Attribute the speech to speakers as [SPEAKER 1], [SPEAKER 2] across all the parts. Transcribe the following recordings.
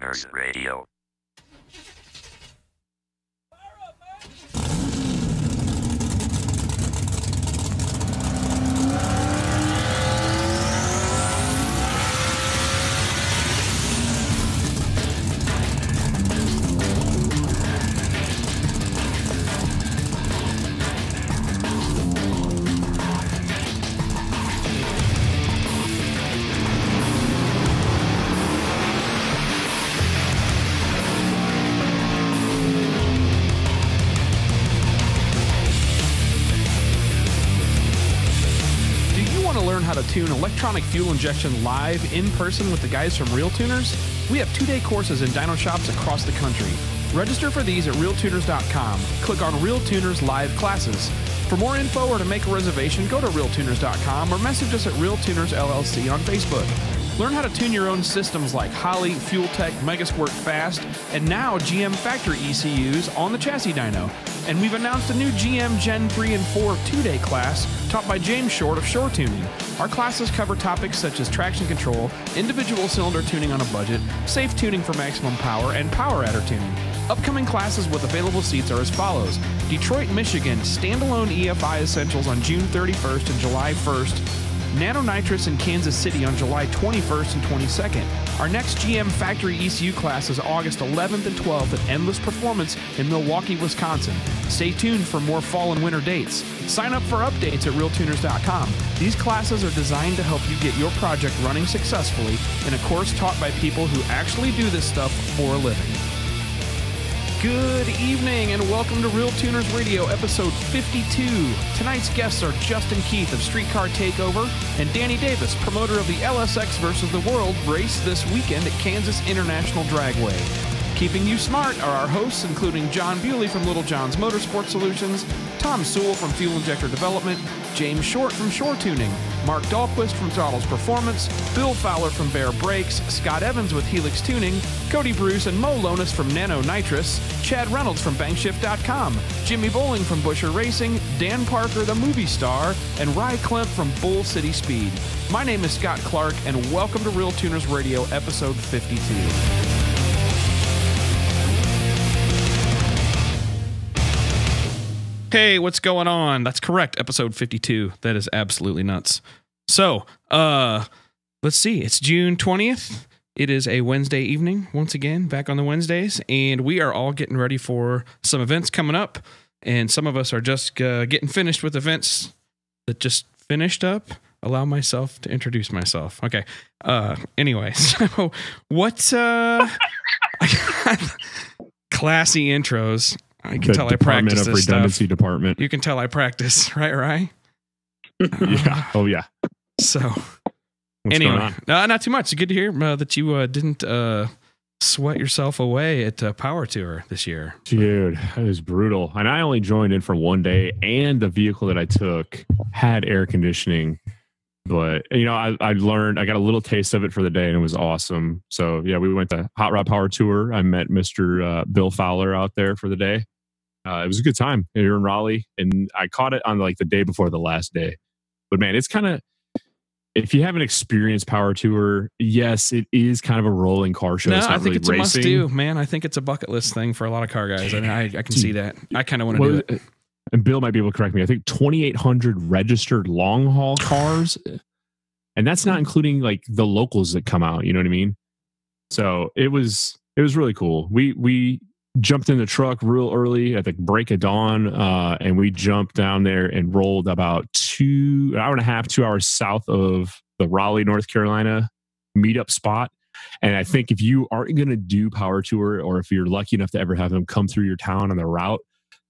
[SPEAKER 1] RealTuners Radio.
[SPEAKER 2] Tune electronic fuel injection live in person with the guys from RealTuners? We have 2-day courses in dyno shops across the country. Register for these at RealTuners.com. Click on RealTuners live classes. For more info or to make a reservation, go to RealTuners.com or message us at RealTuners LLC on Facebook. Learn how to tune your own systems like Holley, FuelTech, Megasquirt Fast, and now GM factory ECUs on the chassis dyno. And we've announced a new GM Gen 3 and 4 2-day class taught by James Short of Shore Tuning. Our classes cover topics such as traction control, individual cylinder tuning on a budget, safe tuning for maximum power, and power adder tuning. Upcoming classes with available seats are as follows. Detroit, Michigan, standalone EFI Essentials on June 31st and July 1st. Nano Nitrous in Kansas City on July 21st and 22nd. Our next GM Factory ECU class is August 11th and 12th at Endless Performance in Milwaukee, Wisconsin. Stay tuned for more fall and winter dates. Sign up for updates at RealTuners.com. These classes are designed to help you get your project running successfully in a course taught by people who actually do this stuff for a living. Good evening and welcome to RealTuners Radio episode 52. Tonight's guests are Justin Keith of Streetcar Takeover and Danny Davis, promoter of the LSX Versus the World race this weekend at Kansas International Dragway. Keeping you smart are our hosts, including John Bewley from Little John's Motorsport Solutions, Tom Sewell from Fuel Injector Development, James Short from Shore Tuning, Mark Dahlquist from Throttles Performance, Bill Fowler from Bear Brakes, Scott Evans with Helix Tuning, Cody Bruce and Mo Lonis from Nano Nitrous, Chad Reynolds from Bankshift.com, Jimmy Bowling from Busher Racing, Dan Parker the movie star, and Rye Klemp from Bull City Speed. My name is Scott Clark, and welcome to RealTuners Radio episode 52. Hey, what's going on? That's correct. Episode 52. That is absolutely nuts. So, let's see. It's June 20th. It is a Wednesday evening, once again, back on the Wednesdays, and we are all getting ready for some events coming up, and some of us are just getting finished with events that just finished up. Allow myself to introduce myself. Okay. Anyway, so what's classy intros. I can tell I practice this
[SPEAKER 3] Redundancy
[SPEAKER 2] stuff.
[SPEAKER 3] Department.
[SPEAKER 2] You can tell I practice, right, Rye?
[SPEAKER 3] Yeah. Oh, yeah.
[SPEAKER 2] So,
[SPEAKER 3] What's
[SPEAKER 2] anyway, not too much. Good to hear that you didn't sweat yourself away at Power Tour this year.
[SPEAKER 3] Dude, it was brutal. And I only joined in for one day, and the vehicle that I took had air conditioning. But, you know, I learned, I got a little taste of it for the day, and it was awesome. So, yeah, we went to Hot Rod Power Tour. I met Mr. Bill Fowler out there for the day. It was a good time here in Raleigh, and I caught it on like the day before the last day. But man, it's kind of, if you haven't experienced Power Tour, yes, it is kind of a rolling car show.
[SPEAKER 2] No,
[SPEAKER 3] it's not
[SPEAKER 2] I think
[SPEAKER 3] really
[SPEAKER 2] it's
[SPEAKER 3] racing.
[SPEAKER 2] a must do, man. I think it's a bucket list thing for a lot of car guys. I mean, I can see that. I kind of want to do it.
[SPEAKER 3] And Bill might be able to correct me. I think 2,800 registered long haul cars, and that's not including like the locals that come out. You know what I mean? So it was really cool. We jumped in the truck real early at the break of dawn, and we jumped down there and rolled about 2 hours south of the Raleigh, North Carolina meetup spot. And I think if you aren't going to do Power Tour, or if you're lucky enough to ever have them come through your town on the route,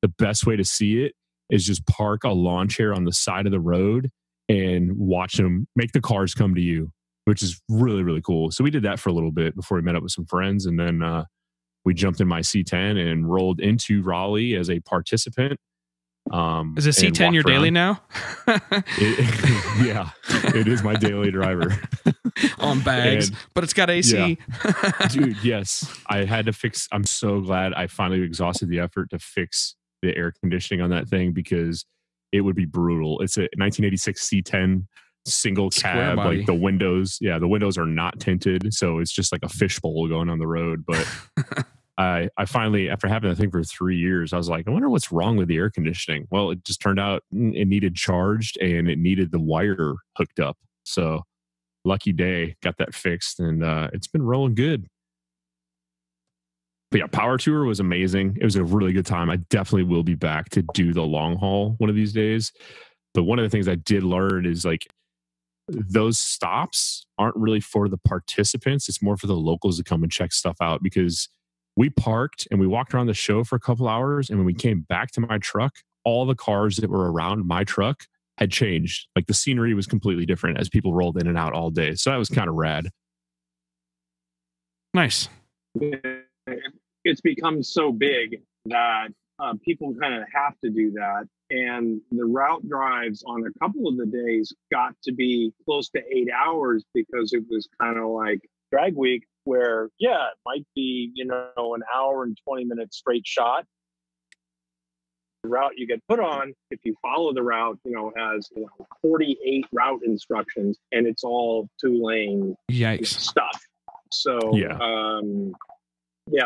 [SPEAKER 3] the best way to see it is just park a lawn chair on the side of the road and watch them make the cars come to you, which is really, really cool. So we did that for a little bit before we met up with some friends. And then we jumped in my C10 and rolled into Raleigh as a participant.
[SPEAKER 2] Is a C10 your daily now?
[SPEAKER 3] Yeah, it is my daily driver.
[SPEAKER 2] On bags, but it's got AC.
[SPEAKER 3] Yeah. Dude, yes. I had to fix, I'm so glad I finally exhausted the effort to fix the air conditioning on that thing, because it would be brutal. It's a 1986 C10 single
[SPEAKER 2] Square
[SPEAKER 3] cab,
[SPEAKER 2] body.
[SPEAKER 3] like the windows. Yeah, the windows are not tinted, so it's just like a fishbowl going on the road. But I finally, after having that thing for 3 years, I was like, I wonder what's wrong with the air conditioning. Well, it just turned out it needed charged and it needed the wire hooked up. So lucky day, got that fixed, and it's been rolling good. But yeah, Power Tour was amazing. It was a really good time. I definitely will be back to do the long haul one of these days. But one of the things I did learn is like those stops aren't really for the participants. It's more for the locals to come and check stuff out, because we parked and we walked around the show for a couple hours. And when we came back to my truck, all the cars that were around my truck had changed. Like the scenery was completely different as people rolled in and out all day. So that was kind of rad.
[SPEAKER 2] Nice.
[SPEAKER 1] It's become so big that people kind of have to do that. And the route drives on a couple of the days got to be close to 8 hours, because it was kind of like drag week where, yeah, it might be, an hour and 20 minutes straight shot. The route you get put on, if you follow the route, has 48 route instructions, and it's all 2-lane stuff. So,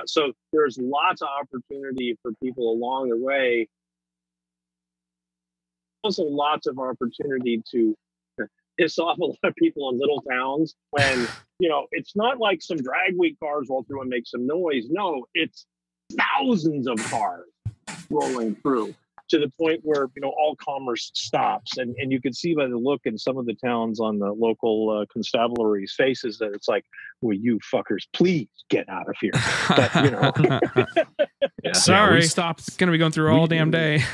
[SPEAKER 1] so there's lots of opportunity for people along the way. Also lots of opportunity to piss off a lot of people in little towns when, it's not like some drag week cars roll through and make some noise. No, it's thousands of cars rolling through, to the point where, all commerce stops. And you can see by the look in some of the towns on the local constabulary's faces that it's like, well, you fuckers, please get out of here. But,
[SPEAKER 2] Sorry.
[SPEAKER 3] We stopped.
[SPEAKER 2] It's going to be going through all damn day.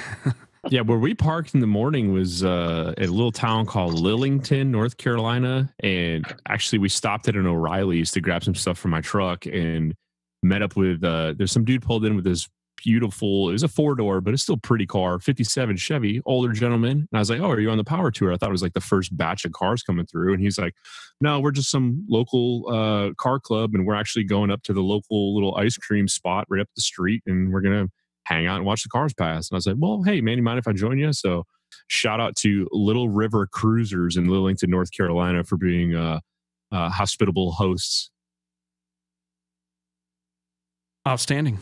[SPEAKER 3] Yeah, where we parked in the morning was at a little town called Lillington, North Carolina. And actually, we stopped at an O'Reilly's to grab some stuff from my truck and met up with, there's some dude pulled in with this beautiful, it was a 4-door, but it's still pretty car, 57 Chevy, older gentleman. And I was like, oh, are you on the Power Tour? I thought it was like the first batch of cars coming through. And he's like, no, we're just some local car club. And we're actually going up to the local little ice cream spot right up the street. And we're going to hang out and watch the cars pass. And I was like, well, hey, man, you mind if I join you? So shout out to Little River Cruisers in Lillington, North Carolina for being hospitable hosts.
[SPEAKER 2] Outstanding.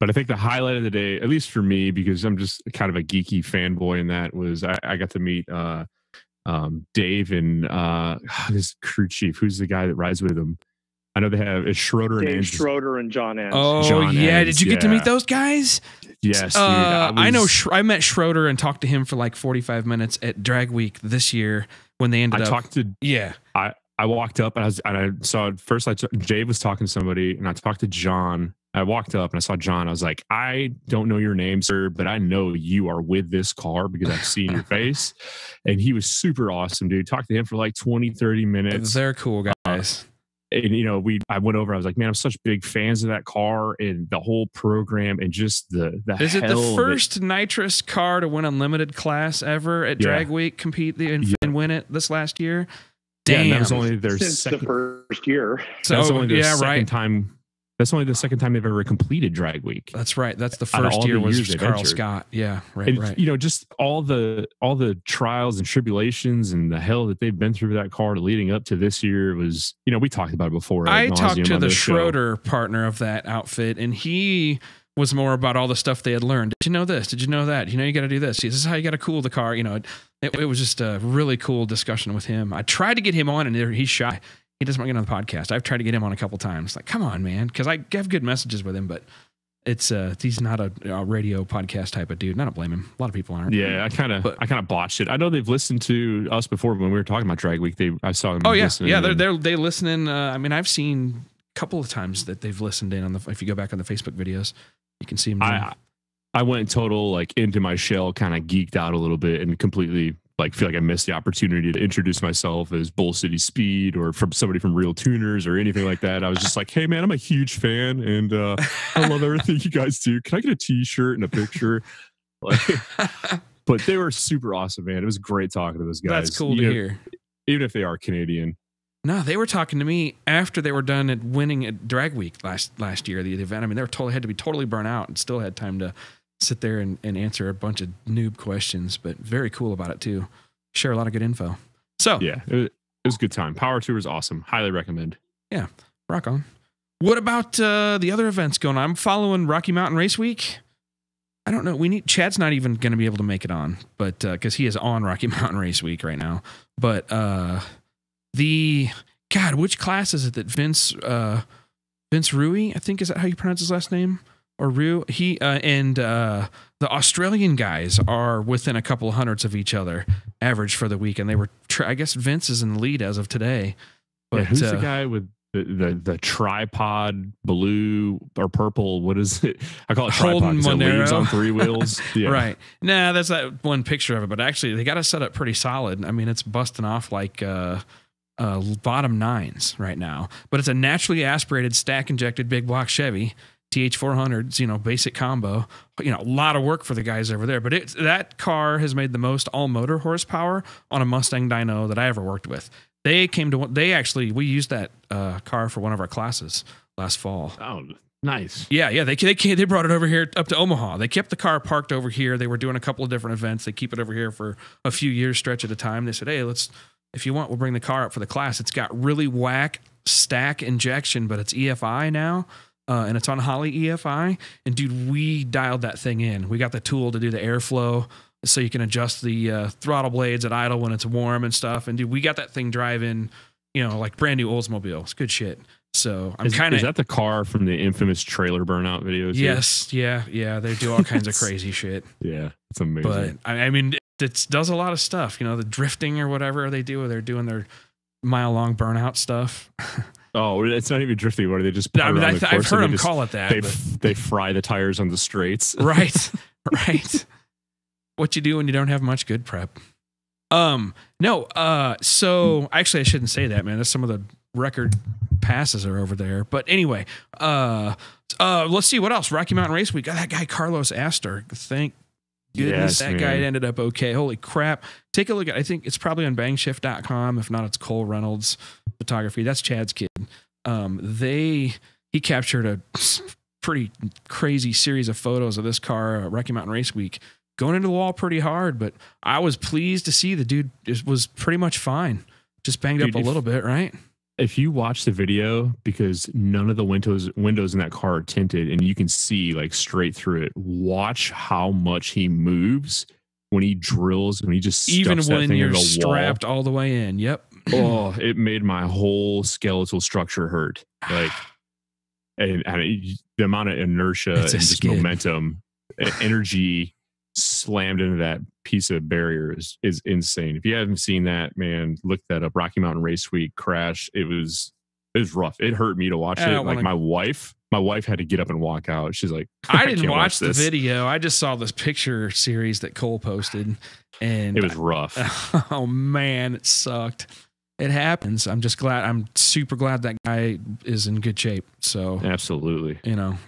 [SPEAKER 3] But I think the highlight of the day, at least for me, because I'm just kind of a geeky fanboy in that, was I got to meet Dave and his crew chief, who's the guy that rides with him. I know they have is Schroeder
[SPEAKER 1] Dave
[SPEAKER 3] and
[SPEAKER 1] Schroeder and John Enns.
[SPEAKER 2] Oh,
[SPEAKER 3] John
[SPEAKER 2] yeah.
[SPEAKER 3] Enns,
[SPEAKER 2] Did you get to meet those guys?
[SPEAKER 3] Yes, dude.
[SPEAKER 2] I know. I met Schroeder and talked to him for like 45 minutes at Drag Week this year when they ended up.
[SPEAKER 3] I walked up and I saw first. Jay was talking to somebody, and I talked to John. I walked up and I saw John. I was like, I don't know your name, sir, but I know you are with this car because I've seen your face. And he was super awesome, dude. Talked to him for like 20, 30 minutes.
[SPEAKER 2] They're cool guys.
[SPEAKER 3] And I went over. I was like, man, I'm such big fans of that car and the whole program and just the
[SPEAKER 2] Is it the first nitrous car to win unlimited class ever at Drag Week? Compete and win it this last year. Damn,
[SPEAKER 3] that was only their
[SPEAKER 1] Since the first year.
[SPEAKER 3] So that's only their second time. That's only the second time they've ever completed Drag Week.
[SPEAKER 2] That's right. That's the first year was Carl Scott. Yeah, right.
[SPEAKER 3] Just all the trials and tribulations and the hell that they've been through that car leading up to this year was, we talked about it before.
[SPEAKER 2] I talked to the Schroeder partner of that outfit, and he was more about all the stuff they had learned. Did you know this? Did you know that? You got to do this. This is how you got to cool the car. It was just a really cool discussion with him. I tried to get him on, and he's shy. He doesn't want to get on the podcast. I've tried to get him on a couple times. Like, come on, man. Because I have good messages with him, but he's not a radio podcast type of dude. And I don't blame him. A lot of people aren't.
[SPEAKER 3] Yeah, I kind of botched it. I know they've listened to us before when we were talking about Drag Week. I saw them.
[SPEAKER 2] Oh yeah, yeah. They listening. I've seen a couple of times that they've listened in on if you go back on the Facebook videos, you can see them.
[SPEAKER 3] I went total into my shell, kind of geeked out a little bit, and completely feel like I missed the opportunity to introduce myself as Bull City Speed or from somebody from RealTuners or anything like that. I was just like, hey man, I'm a huge fan and I love everything you guys do. Can I get a t-shirt and a picture? But they were super awesome, man. It was great talking to those guys.
[SPEAKER 2] That's cool to hear.
[SPEAKER 3] Even if they are Canadian.
[SPEAKER 2] No, they were talking to me after they were done at winning at Drag Week last year, the event. I mean, they had to be totally burnt out and still had time to sit there and answer a bunch of noob questions, but very cool about it too. Share a lot of good info.
[SPEAKER 3] So yeah, it was a good time. Power Tour is awesome. Highly recommend.
[SPEAKER 2] Yeah, rock on. What about the other events going on? I'm following Rocky Mountain Race Week. I don't know. Chad's not even going to be able to make it on, but because he is on Rocky Mountain Race Week right now. But which class is it that Vince Rui? I think, is that how you pronounce his last name? Or Rue? He and the Australian guys are within a couple of hundreds of each other, average for the week, and they were. I guess Vince is in the lead as of today. But
[SPEAKER 3] who's the guy with the tripod blue or purple? What is it? I call it tripod because it leaves on 3 wheels. Yeah.
[SPEAKER 2] Right. Nah, that's that one picture of it. But actually, they got it set up pretty solid. I mean, it's busting off like bottom 9s right now. But it's a naturally aspirated, stack injected big block Chevy TH400s. Basic combo. A lot of work for the guys over there. But that car has made the most all motor horsepower on a Mustang dyno that I ever worked with. We used that car for one of our classes last fall.
[SPEAKER 3] Oh, nice.
[SPEAKER 2] Yeah. They brought it over here up to Omaha. They kept the car parked over here. They were doing a couple of different events. They keep it over here for a few years stretch at a time. They said, hey, if you want, we'll bring the car up for the class. It's got really whack stack injection, but it's EFI now. And it's on Holley EFI. And dude, we dialed that thing in. We got the tool to do the airflow, so you can adjust the throttle blades at idle when it's warm and stuff. And dude, we got that thing driving, like brand new Oldsmobile. It's good shit. So
[SPEAKER 3] is that the car from the infamous trailer burnout videos?
[SPEAKER 2] Yes. Yeah. They do all kinds of crazy shit.
[SPEAKER 3] Yeah. It's amazing.
[SPEAKER 2] But I mean, it does a lot of stuff, the drifting or whatever they do. They're doing their mile-long burnout stuff.
[SPEAKER 3] Oh, it's not even drifting. What are they just? I've
[SPEAKER 2] heard them call it that.
[SPEAKER 3] They fry the tires on the straights.
[SPEAKER 2] Right. What you do when you don't have much good prep. So actually I shouldn't say that, man. That's some of the record passes are over there. But anyway, let's see what else. Rocky Mountain Race Week. Got that guy Carlos Astor. Thank goodness guy ended up okay. Holy crap. Take a look at, I think it's probably on bangshift.com. If not, it's Cole Reynolds Photography. That's Chad's kid. He captured a pretty crazy series of photos of this car, Rocky Mountain Race Week, going into the wall pretty hard, but I was pleased to see the dude was pretty much fine. Just banged up a little bit, right?
[SPEAKER 3] If you watch the video, because none of the windows in that car are tinted and you can see like straight through it, watch how much he moves when he drills, when he just stuffs
[SPEAKER 2] even
[SPEAKER 3] that
[SPEAKER 2] when
[SPEAKER 3] thing
[SPEAKER 2] you're
[SPEAKER 3] in the
[SPEAKER 2] strapped
[SPEAKER 3] wall.
[SPEAKER 2] All the way in. Yep.
[SPEAKER 3] Oh, it made my whole skeletal structure hurt. Like, and the amount of inertia and just momentum, energy slammed into that piece of barrier is insane. If you haven't seen that, man, look that up. Rocky Mountain Race Week crash. It was rough. It hurt me to watch it. Like my wife had to get up and walk out. She's like,
[SPEAKER 2] I didn't watch the video. I just saw this picture series that Cole posted, and
[SPEAKER 3] it was rough.
[SPEAKER 2] Oh man, it sucked. It happens. I'm super glad that guy is in good shape. So
[SPEAKER 3] absolutely,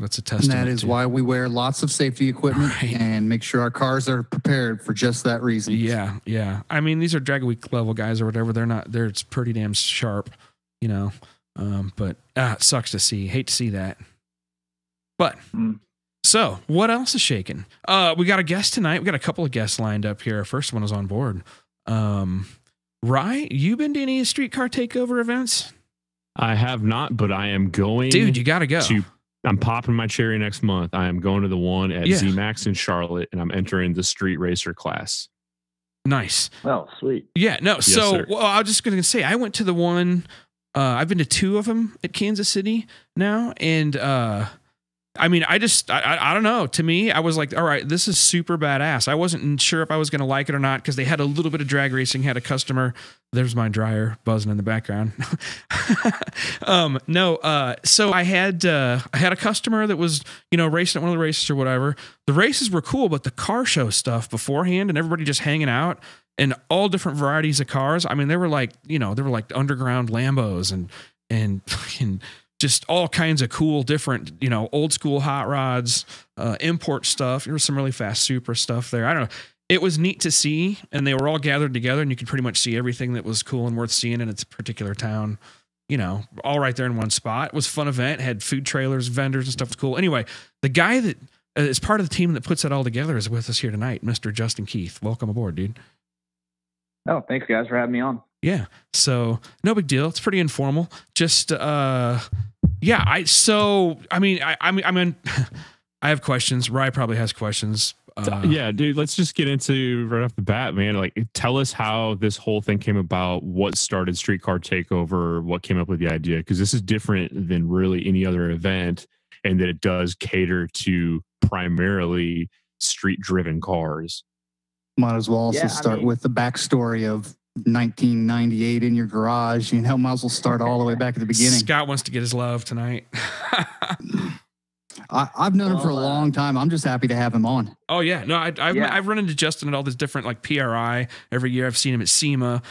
[SPEAKER 2] that's a testament.
[SPEAKER 4] And that is why we wear lots of safety equipment and make sure our cars are prepared for just that reason.
[SPEAKER 2] Yeah. I mean, these are Drag Week level guys or whatever. It's pretty damn sharp, but it sucks to see. Hate to see that. But so what else is shaking? We got a guest tonight. We got a couple of guests lined up here. Our first one is on board. Rye, you been to any Streetcar Takeover events?
[SPEAKER 3] I have not, but I am going.
[SPEAKER 2] Dude, you got to go.
[SPEAKER 3] I'm popping my cherry next month. I am going to the one at ZMAX in Charlotte, and I'm entering the street racer class.
[SPEAKER 2] Nice.
[SPEAKER 5] Oh, sweet.
[SPEAKER 2] Yeah, no. Yes, so I was just going to say, I went to the one. I've been to 2 of them at Kansas City now, and I mean, I don't know. To me, I was like, all right, this is super badass. I wasn't sure if I was going to like it or not because they had a little bit of drag racing, had a customer. There's my dryer buzzing in the background. So I had a customer that was, racing at one of the races or whatever. The races were cool, but the car show stuff beforehand and everybody just hanging out and all different varieties of cars. I mean, they were like underground Lambos and just all kinds of cool, different, old school hot rods, import stuff. There was some really fast Supra stuff there. I don't know. It was neat to see, and they were all gathered together, and you could pretty much see everything that was cool and worth seeing in its particular town, all right there in one spot. It was a fun event, had food trailers, vendors, and stuff. Was cool. Anyway, the guy that is part of the team that puts that all together is with us here tonight, Mr. Justin Keith. Welcome aboard, dude.
[SPEAKER 5] Oh, thanks, guys, for having me on.
[SPEAKER 2] Yeah. So no big deal. It's pretty informal. Just, yeah. I mean, I have questions. Rye probably has questions.
[SPEAKER 3] Yeah, dude, let's just get into right off the bat, man. Like, tell us how this whole thing came about, what started Streetcar Takeover, what came up with the idea, because this is different than really any other event, and that it does cater to primarily street-driven cars.
[SPEAKER 4] Might as well also start with the backstory of 1998 in your garage. Might as well start all the way back at the beginning.
[SPEAKER 2] Scott wants to get his love tonight.
[SPEAKER 4] I've known him for a long time. I'm just happy to have him on.
[SPEAKER 2] Oh yeah, no, I've run into Justin at all these different like PRI every year. I've seen him at SEMA.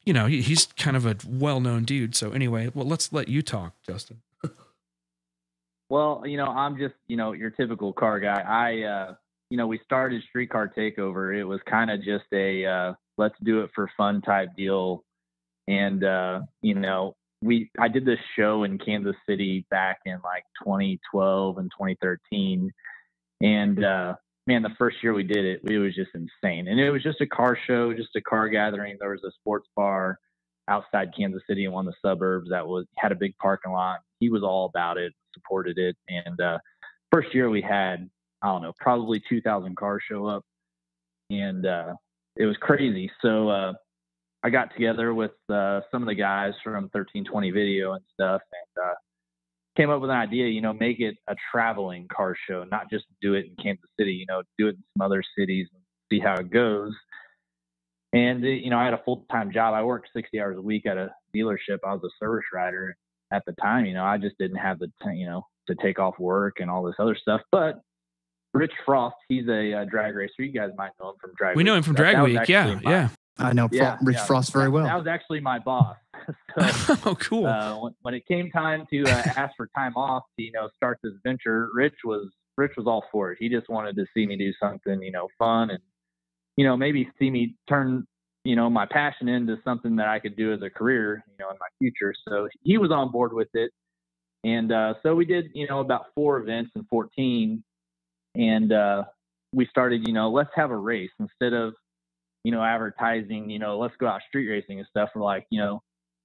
[SPEAKER 2] He's kind of a well-known dude. So anyway, well, let's let you talk, Justin.
[SPEAKER 5] Well, I'm just your typical car guy. We started Streetcar Takeover. It was kind of just a let's do it for fun type deal, and I did this show in Kansas City back in like 2012 and 2013. And, man, the first year we did it, it was just insane. And it was just a car show, just a car gathering. There was a sports bar outside Kansas City in one of the suburbs that had a big parking lot. He was all about it, supported it. And, first year we had, I don't know, probably 2,000 cars show up. And, it was crazy. So, I got together with some of the guys from 1320 Video and stuff, and came up with an idea, make it a traveling car show, not just do it in Kansas City, do it in some other cities and see how it goes. And, I had a full-time job. I worked 60 hours a week at a dealership. I was a service writer at the time. I just didn't have the time, to take off work and all this other stuff. But Rich Frost, he's a drag racer. You guys might know him from Drag Week.
[SPEAKER 2] We know him from Drag Week. Yeah.
[SPEAKER 4] I know Rich Frost very well.
[SPEAKER 5] That was actually my boss. So,
[SPEAKER 2] oh, cool.
[SPEAKER 5] When it came time to ask for time off to start this venture, Rich was all for it. He just wanted to see me do something fun and maybe see me turn my passion into something that I could do as a career in my future. So he was on board with it, and so we did about 4 events in 14, and we started let's have a race instead of advertising, let's go out street racing and stuff. We're like,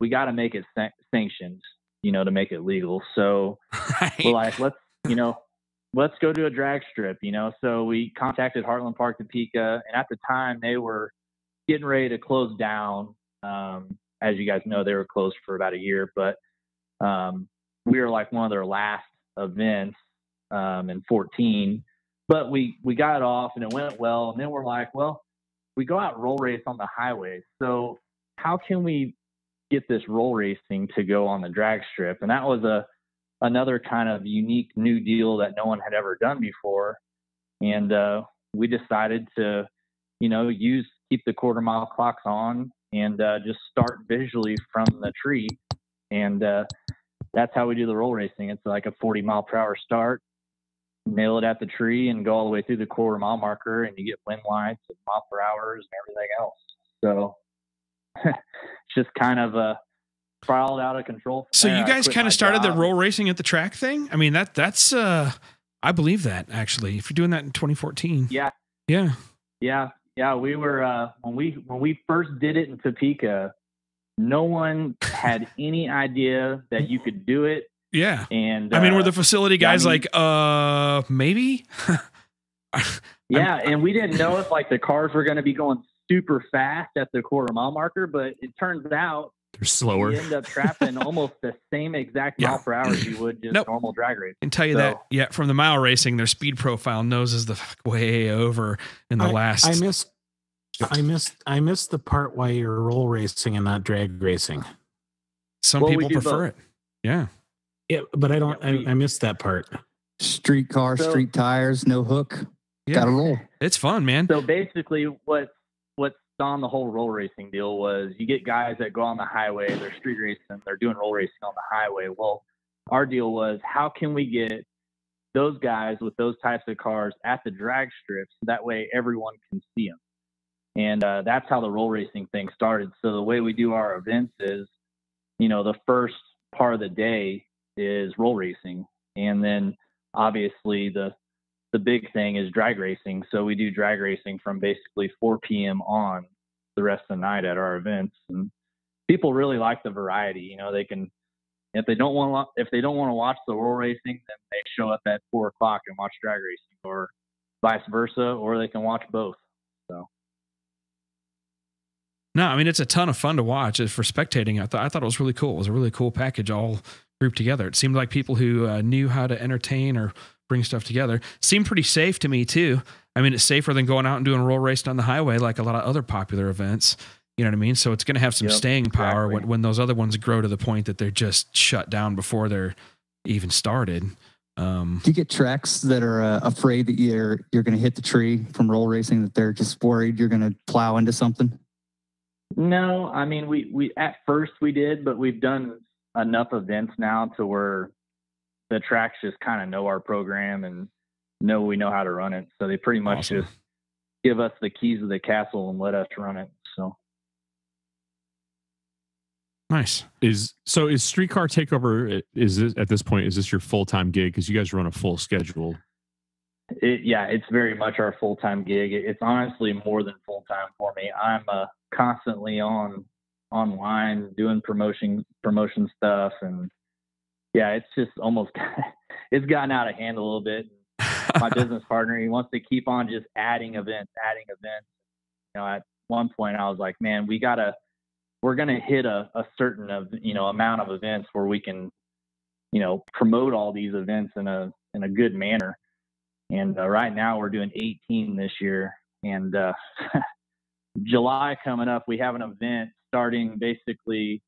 [SPEAKER 5] we got to make it sanctioned, to make it legal. So we're like, let's go to a drag strip, So we contacted Heartland Park, Topeka, and at the time they were getting ready to close down. As you guys know, they were closed for about a year, but we were like one of their last events in 14. But we got it off and it went well. And then we're like, well, we go out roll race on the highway. So how can we get this roll racing to go on the drag strip? And that was another kind of unique new deal that no one had ever done before. And we decided to, keep the quarter-mile clocks on and just start visually from the tree. And that's how we do the roll racing. It's like a 40-mile-per-hour start. Nail it at the tree and go all the way through the quarter-mile marker, and you get wind lights and mile per hours and everything else. So it's just kind of spiraled out of control.
[SPEAKER 2] So you guys kind of started the roll racing at the track thing? I mean, that's I believe that, actually. If you're doing that in 2014.
[SPEAKER 5] Yeah. We were when we first did it in Topeka, no one had any idea that you could do it.
[SPEAKER 2] Yeah.
[SPEAKER 5] And
[SPEAKER 2] I mean, were the facility guys maybe?
[SPEAKER 5] Yeah. And we didn't know if like the cars were going to be going super fast at the quarter-mile marker, but it turns out
[SPEAKER 3] they're slower.
[SPEAKER 5] You end up trapping almost the same exact mile per hour as you would just normal drag race.
[SPEAKER 2] I can tell you that, from the mile racing, their speed profile noses the way over in the last.
[SPEAKER 6] I missed the part why you're roll racing and not drag racing.
[SPEAKER 2] Some people prefer it. Yeah.
[SPEAKER 6] Yeah, but I missed that part.
[SPEAKER 4] Street car, street tires, no hook. Gotta roll.
[SPEAKER 2] It's fun, man.
[SPEAKER 5] So basically what's on the whole roll racing deal was you get guys that go on the highway, they're street racing, they're doing roll racing on the highway. Well, our deal was how can we get those guys with those types of cars at the drag strips so that way everyone can see them. And that's how the roll racing thing started. So the way we do our events is, the first part of the day is roll racing. And then obviously the big thing is drag racing. So we do drag racing from basically 4 p.m. on. the rest of the night at our events. And people really like the variety. You know, they can, if they don't want to watch the roll racing, then they show up at 4 o'clock and watch drag racing, or vice versa, or they can watch both. So.
[SPEAKER 2] No, I mean, it's a ton of fun to watch. For spectating, I thought it was really cool. It was a really cool package all grouped together. It seemed like people who knew how to entertain or bring stuff together. Seemed pretty safe to me too. I mean, it's safer than going out and doing roll racing on the highway like a lot of other popular events. You know what I mean? So it's going to have some staying power when those other ones grow to the point that they're just shut down before they're even started.
[SPEAKER 4] Do you get tracks that are afraid that you're going to hit the tree from roll racing, that they're just worried you're going to plow into something?
[SPEAKER 5] No, I mean, we at first we did, but we've done enough events now to where the tracks just kind of know our program and know we know how to run it. So they pretty much just give us the keys of the castle and let us run it. So.
[SPEAKER 2] Nice.
[SPEAKER 3] Is Streetcar Takeover, at this point, is this your full-time gig? Because you guys run a full schedule.
[SPEAKER 5] It's very much our full-time gig. It's honestly more than full-time for me. I'm constantly online doing promotion stuff, and it's just almost it's gotten out of hand a little bit. My business partner, he wants to keep on just adding events. You know, at one point I was like, man, we're going to hit a certain amount of events where we can, promote all these events in a good manner. And right now we're doing 18 this year, and July coming up, we have an event starting basically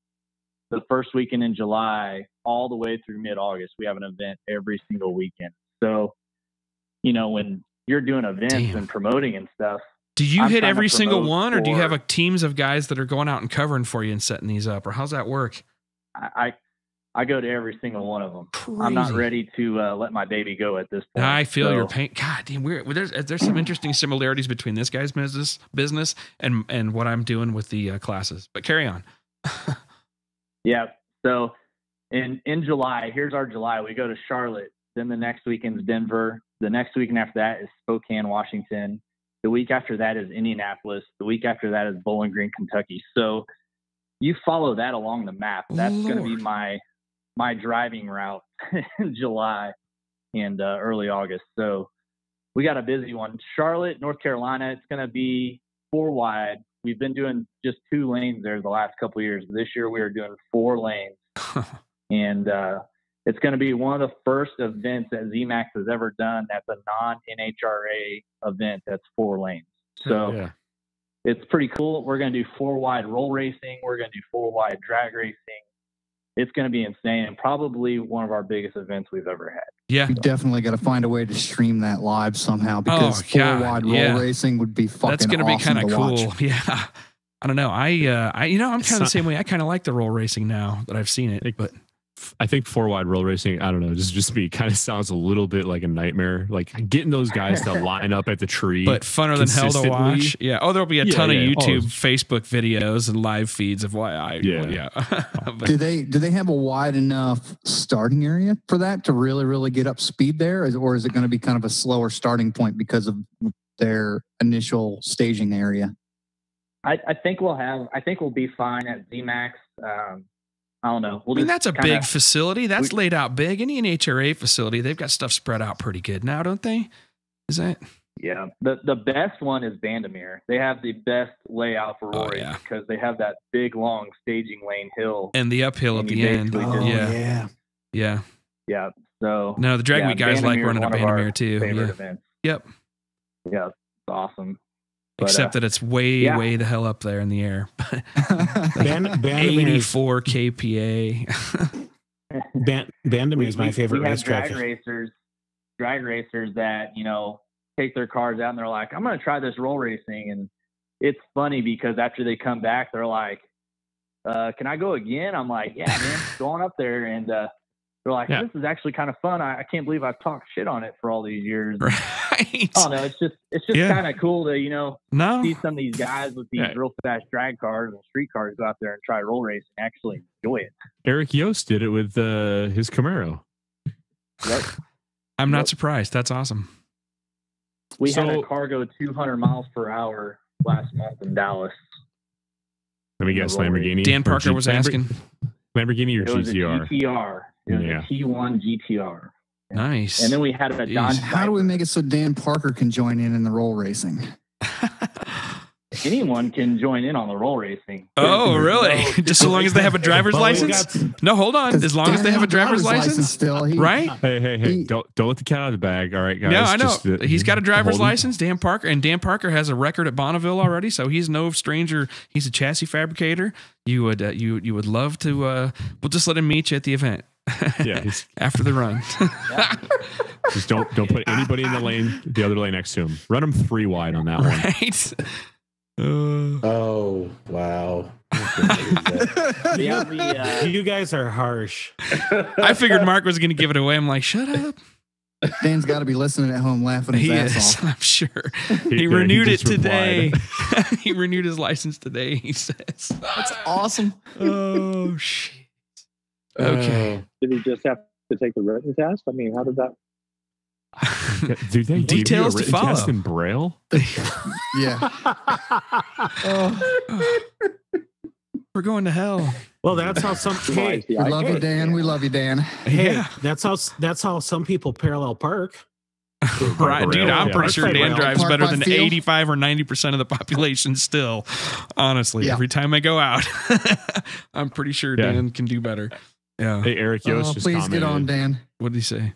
[SPEAKER 5] the first weekend in July all the way through mid-August. We have an event every single weekend. So, when you're doing events and promoting and stuff,
[SPEAKER 2] do you hit every single one, or do you have teams of guys that are going out and covering for you and setting these up, or how's that work?
[SPEAKER 5] I go to every single one of them.
[SPEAKER 2] Crazy.
[SPEAKER 5] I'm not ready to let my baby go at this point.
[SPEAKER 2] I feel your pain. God damn, there's some interesting similarities between this guy's business and what I'm doing with the classes. But carry on.
[SPEAKER 5] Yeah. So in July, here's our July. We go to Charlotte. Then the next weekend's Denver. The next weekend after that is Spokane, Washington. The week after that is Indianapolis. The week after that is Bowling Green, Kentucky. So you follow that along the map. That's going to be my driving route in July and early August. So we got a busy one. Charlotte, North Carolina, it's going to be 4 wide. We've been doing just 2 lanes there the last couple of years. This year we are doing 4 lanes. And it's going to be one of the first events that ZMAX has ever done that's a non-NHRA event that's 4 lanes. So it's pretty cool. We're going to do 4 wide roll racing. We're going to do 4 wide drag racing. It's going to be insane, and probably one of our biggest events we've ever had.
[SPEAKER 2] Yeah.
[SPEAKER 4] You definitely got to find a way to stream that live somehow, because 4 wide roll racing would be fucking awesome. That's going to be kind of cool.
[SPEAKER 2] Watch. Yeah. I don't know. I'm kind of the same way. I kind of like the roll racing now that I've seen it, but
[SPEAKER 3] I think 4 wide roll racing, I don't know, just me, kind of sounds a little bit like a nightmare. Like getting those guys to line up at the tree,
[SPEAKER 2] but funner than hell to watch. Yeah. Oh, there'll be a ton of YouTube, Facebook videos and live feeds of why
[SPEAKER 4] But, do they have a wide enough starting area for that to really, really get up speed there, or is it going to be kind of a slower starting point because of their initial staging area?
[SPEAKER 5] I think we'll be fine at ZMAX. I don't know.
[SPEAKER 2] That's a big facility. That's laid out big. Any NHRA facility, they've got stuff spread out pretty good now, don't they? Is that?
[SPEAKER 5] Yeah. The best one is Vandermeer. They have the best layout for roll racing because they have that big, long staging lane hill.
[SPEAKER 2] And the uphill at the end. Yeah.
[SPEAKER 5] So
[SPEAKER 2] no, the drag week guys like running a Vandermeer too.
[SPEAKER 5] Events.
[SPEAKER 2] Yep.
[SPEAKER 5] Yeah. It's awesome.
[SPEAKER 2] Except that it's way the hell up there in the air. 84 kPa.
[SPEAKER 6] Vandermeer is my favorite racetrack.
[SPEAKER 5] Drag racers that take their cars out and they're like, I'm going to try this roll racing, and it's funny because after they come back, they're like, "Can I go again?" I'm like, "Yeah, man, go on up there." And they're like, "This is actually kind of fun. I can't believe I've talked shit on it for all these years."
[SPEAKER 2] Right.
[SPEAKER 5] Oh no, it's just kind of cool to see some of these guys with these real fast drag cars and street cars go out there and try roll racing and actually enjoy it.
[SPEAKER 3] Eric Yost did it with his Camaro.
[SPEAKER 5] Yep.
[SPEAKER 2] I'm not surprised. That's awesome.
[SPEAKER 5] We had a car go 200 miles per hour last month in Dallas.
[SPEAKER 3] Let me guess, Lamborghini.
[SPEAKER 2] Dan Parker was asking.
[SPEAKER 3] Lamborghini or
[SPEAKER 5] it was
[SPEAKER 3] GTR?
[SPEAKER 5] A GTR. It was a T1 GTR.
[SPEAKER 2] Nice.
[SPEAKER 5] And then we had a Dodge.
[SPEAKER 4] How do we make it so Dan Parker can join in the roll racing?
[SPEAKER 5] Anyone can join in on the roll racing.
[SPEAKER 2] Oh, really? Just as long as they have a driver's license? No, hold on. As long as they have a driver's license still, right?
[SPEAKER 3] Hey! Don't let the cat out of the bag. All right, guys.
[SPEAKER 2] No, I know. He's got a driver's license, Dan Parker, and Dan Parker has a record at Bonneville already, so he's no stranger. He's a chassis fabricator. You would you would love to. We'll just let him meet you at the event.
[SPEAKER 3] Yeah,
[SPEAKER 2] after the run.
[SPEAKER 3] Just don't put anybody in the other lane next to him. Run him 3 wide on that one.
[SPEAKER 2] Right.
[SPEAKER 7] Oh wow!
[SPEAKER 6] You guys are harsh.
[SPEAKER 2] I figured Mark was going to give it away. I'm like, shut up.
[SPEAKER 4] Dan's got to be listening at home laughing his ass off.
[SPEAKER 2] I'm sure. He renewed it today. He renewed his license today, he says.
[SPEAKER 4] That's awesome.
[SPEAKER 2] Oh, shit. Okay.
[SPEAKER 1] Did he just have to take the written test? I mean, how did that?
[SPEAKER 3] Do they
[SPEAKER 2] details
[SPEAKER 3] give
[SPEAKER 2] to
[SPEAKER 3] you a written
[SPEAKER 2] follow
[SPEAKER 3] test in Braille?
[SPEAKER 4] Yeah.
[SPEAKER 2] We're going to hell.
[SPEAKER 6] Well, that's how some. Hey,
[SPEAKER 4] we love you, Dan. We love you, Dan.
[SPEAKER 6] Hey, yeah. That's how some people parallel park.
[SPEAKER 2] Right, dude. I'm pretty sure Dan drives better than
[SPEAKER 4] field.
[SPEAKER 2] 85 or 90% of the population still. Honestly, every time I go out, I'm pretty sure Dan can do better. Yeah.
[SPEAKER 3] Hey, Eric Yost just
[SPEAKER 2] please
[SPEAKER 3] commented.
[SPEAKER 2] get on, Dan. What did he say?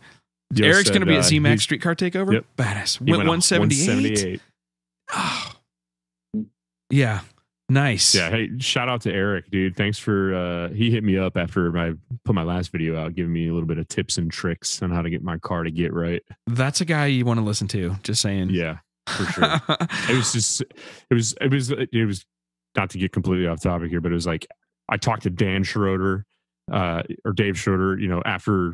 [SPEAKER 2] Eric's going to be at ZMAX Streetcar Takeover?
[SPEAKER 3] Yep.
[SPEAKER 2] Badass.
[SPEAKER 3] He
[SPEAKER 2] Went
[SPEAKER 3] went
[SPEAKER 2] 178. Oh. Yeah. Nice.
[SPEAKER 3] Yeah. Hey, shout out to Eric, dude. Thanks for he hit me up after I put my last video out, giving me a little bit of tips and tricks on how to get my car to get right.
[SPEAKER 2] That's a guy you want to listen to. Just saying.
[SPEAKER 3] Yeah, for sure. It was not to get completely off topic here, but it was like I talked to Dan Schroeder or Dave Schroeder, after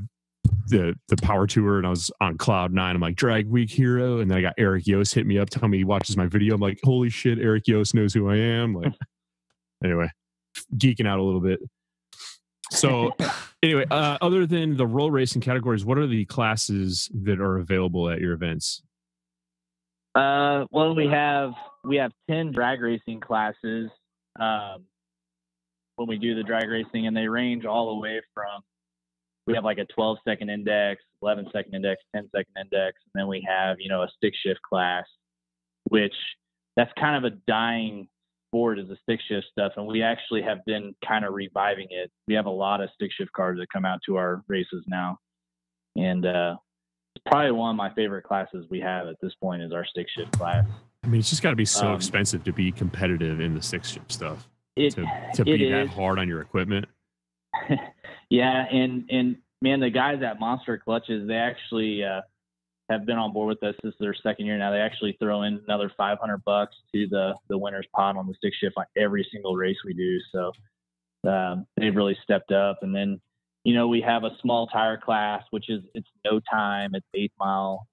[SPEAKER 3] the power tour, and I was on cloud 9. I'm like, drag week hero. And then I got Eric Yost hit me up, telling me he watches my video. I'm like, holy shit, Eric Yost knows who I am. Like, anyway, geeking out a little bit. So anyway, other than the roll racing categories, what are the classes that are available at your events?
[SPEAKER 5] Well, we have 10 drag racing classes when we do the drag racing, and they range all the way from, we have like a 12-second index, 11-second index, 10-second index, and then we have, a stick shift class, which that's kind of a dying sport, is the stick shift stuff, and we actually have been kind of reviving it. We have a lot of stick shift cars that come out to our races now, and it's probably one of my favorite classes we have at this point is our stick shift class.
[SPEAKER 3] I mean, it's just got to be so expensive to be competitive in the stick shift stuff. To be that hard on your equipment.
[SPEAKER 5] Yeah, and man, the guys at Monster Clutches, they actually have been on board with us. This is their second year now. They actually throw in another $500 to the winner's pot on the stick shift on every single race we do. So they've really stepped up. And then, we have a small tire class, which it's no time. It's 8 mile.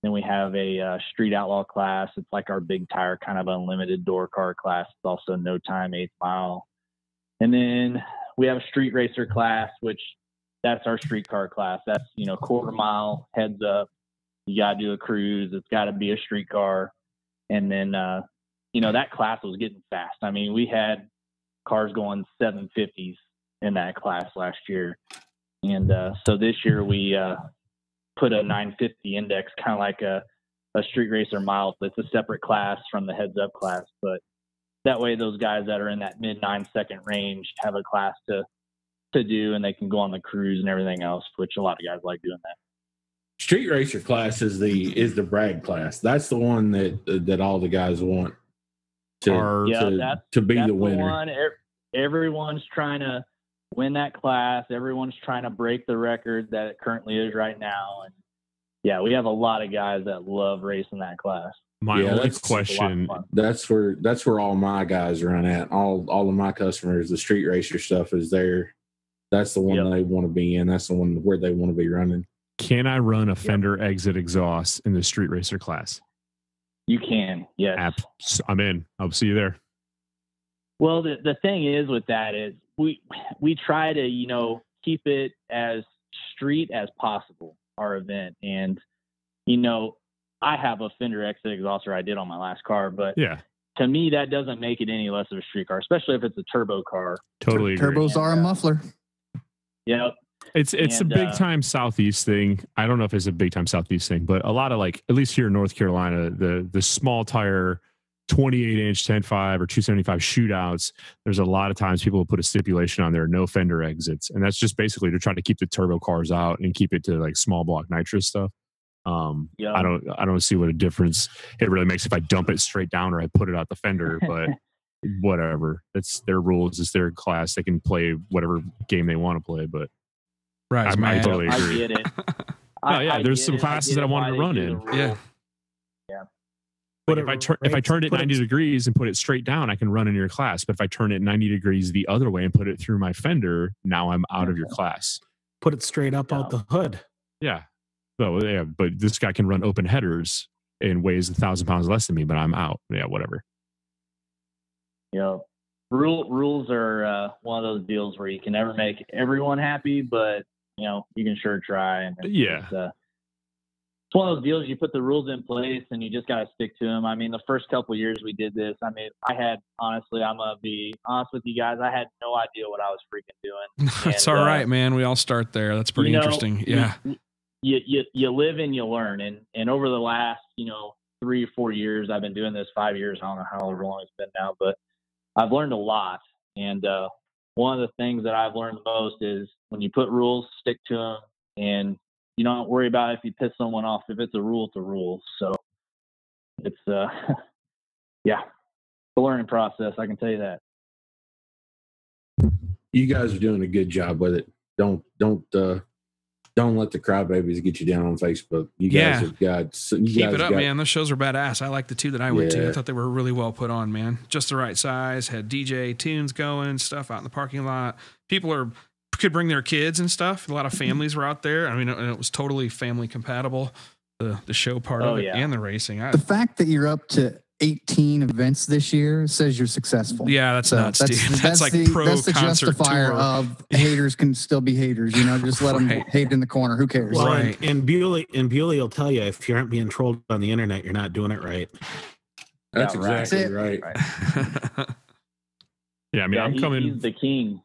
[SPEAKER 5] Then we have a street outlaw class. It's like our big tire, kind of unlimited door car class. It's also no time, 8 mile. And then we have a street racer class, which that's our streetcar class. That's, quarter mile, heads up. You got to do a cruise. It's got to be a streetcar. And then, that class was getting fast. I mean, we had cars going 750s in that class last year. And so this year we put a 950 index, kind of like a street racer mile. It's a separate class from the heads up class. But that way, those guys that are in that mid 9-second range have a class to do, and they can go on the cruise and everything else, which a lot of guys like doing that.
[SPEAKER 7] Street racer class is the brag class. That's the one that all the guys want to be the winner.
[SPEAKER 5] One. Everyone's trying to win that class. Everyone's trying to break the record that it currently is right now. And yeah, we have a lot of guys that love racing that class.
[SPEAKER 3] My only question,
[SPEAKER 7] that's where all my guys run at. All of my customers, the street racer stuff is there. That's the one they want to be in. That's the one where they want to be running.
[SPEAKER 3] Can I run a fender exit exhaust in the street racer class?
[SPEAKER 5] You can, yes.
[SPEAKER 3] I'm in. I'll see you there.
[SPEAKER 5] Well, the thing is with that is we try to, keep it as street as possible, our event. And, I have a fender exit exhauster I did on my last car, but to me, that doesn't make it any less of a street car, especially if it's a turbo car.
[SPEAKER 3] Totally agree.
[SPEAKER 4] Turbos are a muffler.
[SPEAKER 5] Yep.
[SPEAKER 3] It's a big time Southeast thing. I don't know if it's a big time Southeast thing, but a lot of, like, at least here in North Carolina, the small tire 28-inch 10.5 or 275 shootouts, there's a lot of times people will put a stipulation on there, no fender exits. And that's just basically to try to keep the turbo cars out and keep it to like small block nitrous stuff. I don't see what a difference it really makes if I dump it straight down or I put it out the fender, but whatever. It's their rules, it's their class. They can play whatever game they want to play, but
[SPEAKER 2] right,
[SPEAKER 3] I totally agree.
[SPEAKER 5] I get it.
[SPEAKER 3] There's some classes that I wanted to run in.
[SPEAKER 5] Yeah.
[SPEAKER 3] But if I turn it 90 degrees and put it straight down, I can run in your class. But if I turn it 90 degrees the other way and put it through my fender, now I'm out of your class.
[SPEAKER 6] Put it straight up out the hood.
[SPEAKER 3] Yeah. So yeah, but this guy can run open headers and weighs 1,000 pounds less than me, but I'm out. Yeah, whatever.
[SPEAKER 5] Yeah. Rules are one of those deals where you can never make everyone happy, but you can sure try. And it's one of those deals, you put the rules in place and you just got to stick to them. I mean, the first couple of years we did this, I'm going to be honest with you guys, I had no idea what I was freaking doing.
[SPEAKER 2] That's all right, man. We all start there. That's pretty interesting. Yeah.
[SPEAKER 5] You live and you learn. And over the last, 3 or 4 years, I've been doing this 5 years. I don't know how long it's been now, but I've learned a lot. And one of the things that I've learned the most is when you put rules, stick to them, and you don't worry about if you piss someone off. If it's a rule, it's a rule. So it's, the learning process. I can tell you that.
[SPEAKER 7] You guys are doing a good job with it. Don't let the crybabies get you down on Facebook. You guys have got.
[SPEAKER 2] Keep it up, man. Those shows are badass. I like the two that I went to. I thought they were really well put on, man. Just the right size. Had DJ tunes going, stuff out in the parking lot. People could bring their kids and stuff. A lot of families were out there. I mean, it was totally family compatible. The show part of it and the racing.
[SPEAKER 4] The fact that you're up to 18 events this year says you're successful.
[SPEAKER 2] Yeah, that's nuts, dude. That's like the
[SPEAKER 4] justifier tour. Of haters can still be haters. Just let them hate in the corner. Who cares?
[SPEAKER 6] Well, right. And Bewley will tell you if you aren't being trolled on the internet, you're not doing it right.
[SPEAKER 7] That's exactly right.
[SPEAKER 3] Yeah, I mean, I'm coming.
[SPEAKER 5] He's the king.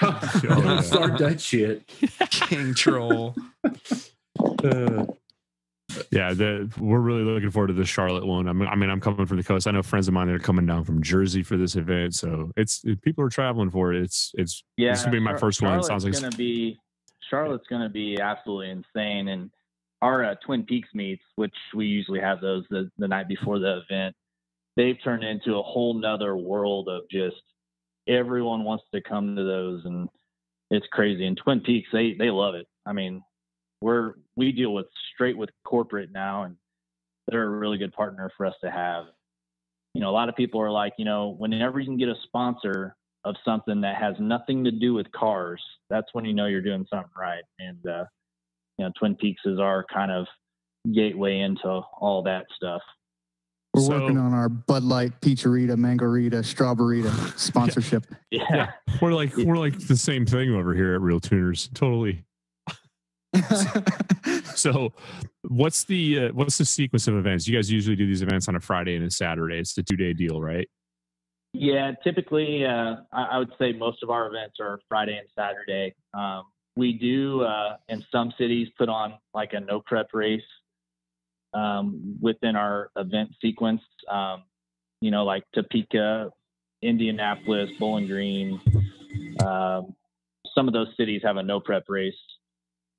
[SPEAKER 7] Don't start that shit.
[SPEAKER 2] King troll.
[SPEAKER 3] We're really looking forward to the Charlotte one. I'm coming from the coast. I know friends of mine that are coming down from Jersey for this event, so people are traveling for it. This gonna be my first one. It sounds like
[SPEAKER 5] Charlotte's gonna be absolutely insane. And our Twin Peaks meets, which we usually have those the night before the event, they've turned into a whole nother world of just everyone wants to come to those, and it's crazy. And Twin Peaks, they love it. I mean, we deal straight with corporate now, and they're a really good partner for us to have. A lot of people are like, whenever you can get a sponsor of something that has nothing to do with cars, that's when you're doing something right. And Twin Peaks is our kind of gateway into all that stuff.
[SPEAKER 4] We're working on our Bud Light, Peacharita, Mangarita, Strawberryta sponsorship.
[SPEAKER 5] Yeah.
[SPEAKER 3] We're like the same thing over here at RealTuners. Totally. So what's the sequence of events? You guys usually do these events on a Friday and a Saturday. It's the 2-day deal, right?
[SPEAKER 5] Yeah, typically I would say most of our events are Friday and Saturday. We do in some cities put on like a no prep race within our event sequence, like Topeka, Indianapolis, Bowling Green. Some of those cities have a no prep race,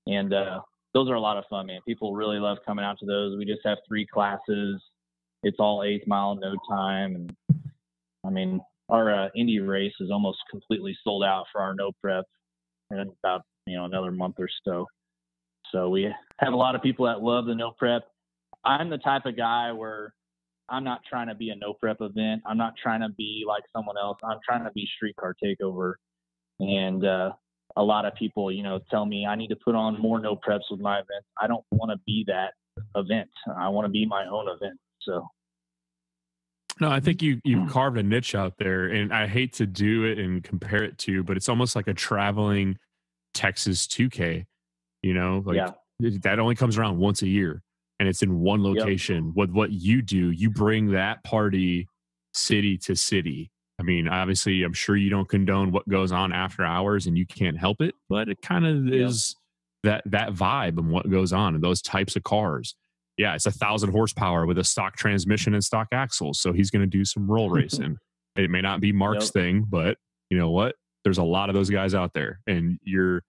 [SPEAKER 5] and those are a lot of fun, man. People really love coming out to those. We just have 3 classes. It's all 8th mile, no time. And I mean, our Indy race is almost completely sold out for our no prep in about, another month or so. So we have a lot of people that love the no prep. I'm the type of guy where I'm not trying to be a no prep event. I'm not trying to be like someone else. I'm trying to be Streetcar Takeover. And a lot of people, tell me I need to put on more no preps with my events. I don't want to be that event. I want to be my own event. So.
[SPEAKER 3] No, I think you've carved a niche out there, and I hate to do it and compare it to, but it's almost like a traveling Texas 2K, that only comes around once a year, and it's in one location. Yep. What you do, you bring that party city to city. I mean, obviously, I'm sure you don't condone what goes on after hours and you can't help it, but it kind of is that vibe and what goes on in those types of cars. Yeah, it's 1,000 horsepower with a stock transmission and stock axles. So he's going to do some roll racing. It may not be Mark's thing, but you know what? There's a lot of those guys out there, and you're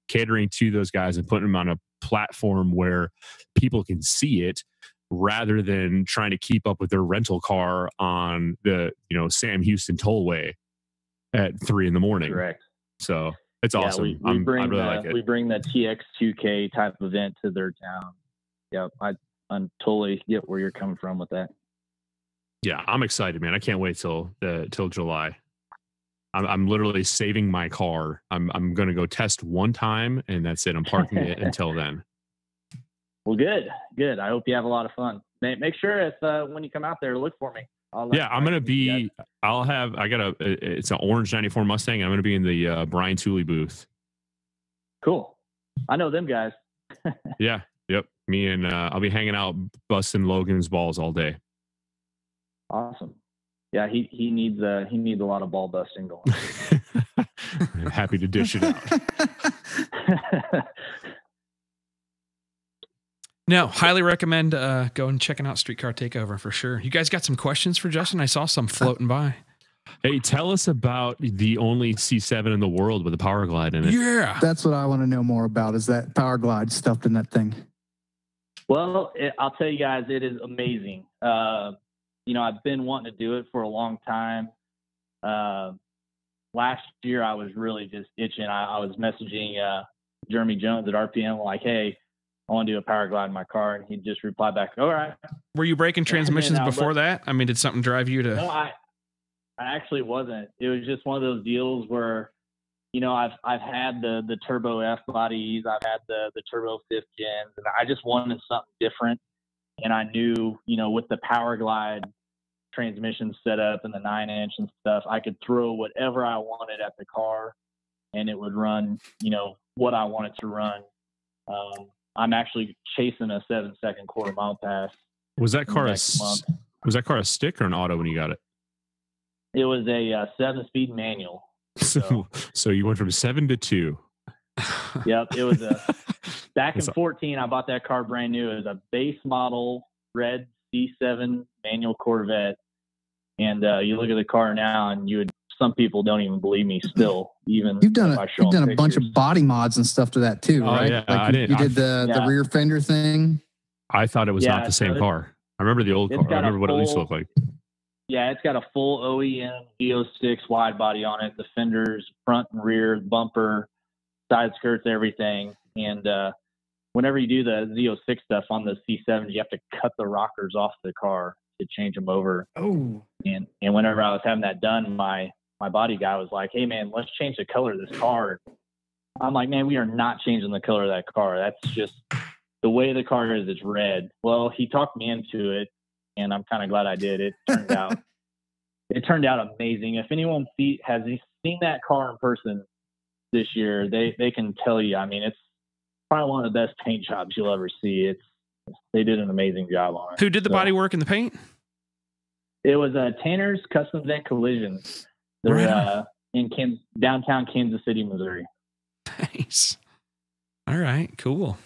[SPEAKER 3] catering to those guys and putting them on a platform where people can see it rather than trying to keep up with their rental car on the, Sam Houston tollway at 3 a.m.
[SPEAKER 5] Correct.
[SPEAKER 3] So it's awesome.
[SPEAKER 5] We
[SPEAKER 3] I
[SPEAKER 5] bring
[SPEAKER 3] really like it.
[SPEAKER 5] We bring the TX2K type event to their town. Yep. I totally get where you're coming from with that.
[SPEAKER 3] Yeah, I'm excited, man. I can't wait till July. I'm literally saving my car. I'm going to go test one time, and that's it. I'm parking it until then.
[SPEAKER 5] Well, good. I hope you have a lot of fun. Make sure if when you come out there, look for me.
[SPEAKER 3] I'm going to be. It's an orange '94 Mustang. And I'm going to be in the Brian Tooley booth.
[SPEAKER 5] Cool. I know them guys.
[SPEAKER 3] Yeah. Yep. Me and I'll be hanging out, busting Logan's balls all day.
[SPEAKER 5] Awesome. Yeah, he needs a lot of ball busting going.
[SPEAKER 3] Happy to dish it out.
[SPEAKER 2] No, highly recommend going and checking out Streetcar Takeover for sure. You guys got some questions for Justin? I saw some floating by.
[SPEAKER 3] Hey, tell us about the only C7 in the world with a power glide in it.
[SPEAKER 2] Yeah,
[SPEAKER 4] that's what I want to know more about. Is that power glide stuffed in that thing?
[SPEAKER 5] Well, I'll tell you guys, it is amazing. I've been wanting to do it for a long time. Last year, I was really just itching. I was messaging Jeremy Jones at RPM like, hey, I want to do a power glide in my car. And he just replied back, all right.
[SPEAKER 2] Were you breaking transmissions before that? I mean, did something drive you to...
[SPEAKER 5] No, I actually wasn't. It was just one of those deals where, I've had the turbo F bodies. I've had the turbo 5th gens. And I just wanted something different. And I knew, with the power glide transmission setup and the 9-inch and stuff, I could throw whatever I wanted at the car and it would run, what I wanted to run. I'm actually chasing a 7-second quarter mile pass.
[SPEAKER 3] Was that car a stick or an auto when you got it?
[SPEAKER 5] It was a 7-speed manual.
[SPEAKER 3] So you went from 7 to 2.
[SPEAKER 5] Yep. It was back in 14. I bought that car brand new. It was a base model red C7 manual Corvette. And you look at the car now, and some people don't even believe me still. Even
[SPEAKER 4] you've done a bunch of body mods and stuff to that too, right?
[SPEAKER 3] Yeah,
[SPEAKER 4] like you did the rear fender thing.
[SPEAKER 3] I thought it was not the same car. I remember the old car. I remember what it used to look like.
[SPEAKER 5] Yeah, it's got a full OEM V06 wide body on it. The fenders, front and rear, bumper, side skirts, everything. And whenever you do the Z06 stuff on the C7s, you have to cut the rockers off the car to change them over.
[SPEAKER 4] Oh.
[SPEAKER 5] And whenever I was having that done, my body guy was like, hey, man, let's change the color of this car. I'm like, man, we are not changing the color of that car. That's just the way the car is. It's red. Well, he talked me into it, and I'm kind of glad I did. It turned out amazing. If anyone has seen that car in person this year, they can tell you. I mean, it's probably one of the best paint jobs you'll ever see. They did an amazing job on it.
[SPEAKER 2] Who did the body work and the paint?
[SPEAKER 5] It was Tanner's Custom Vent Collisions. They're in downtown Kansas City, Missouri.
[SPEAKER 2] Nice. All right, cool.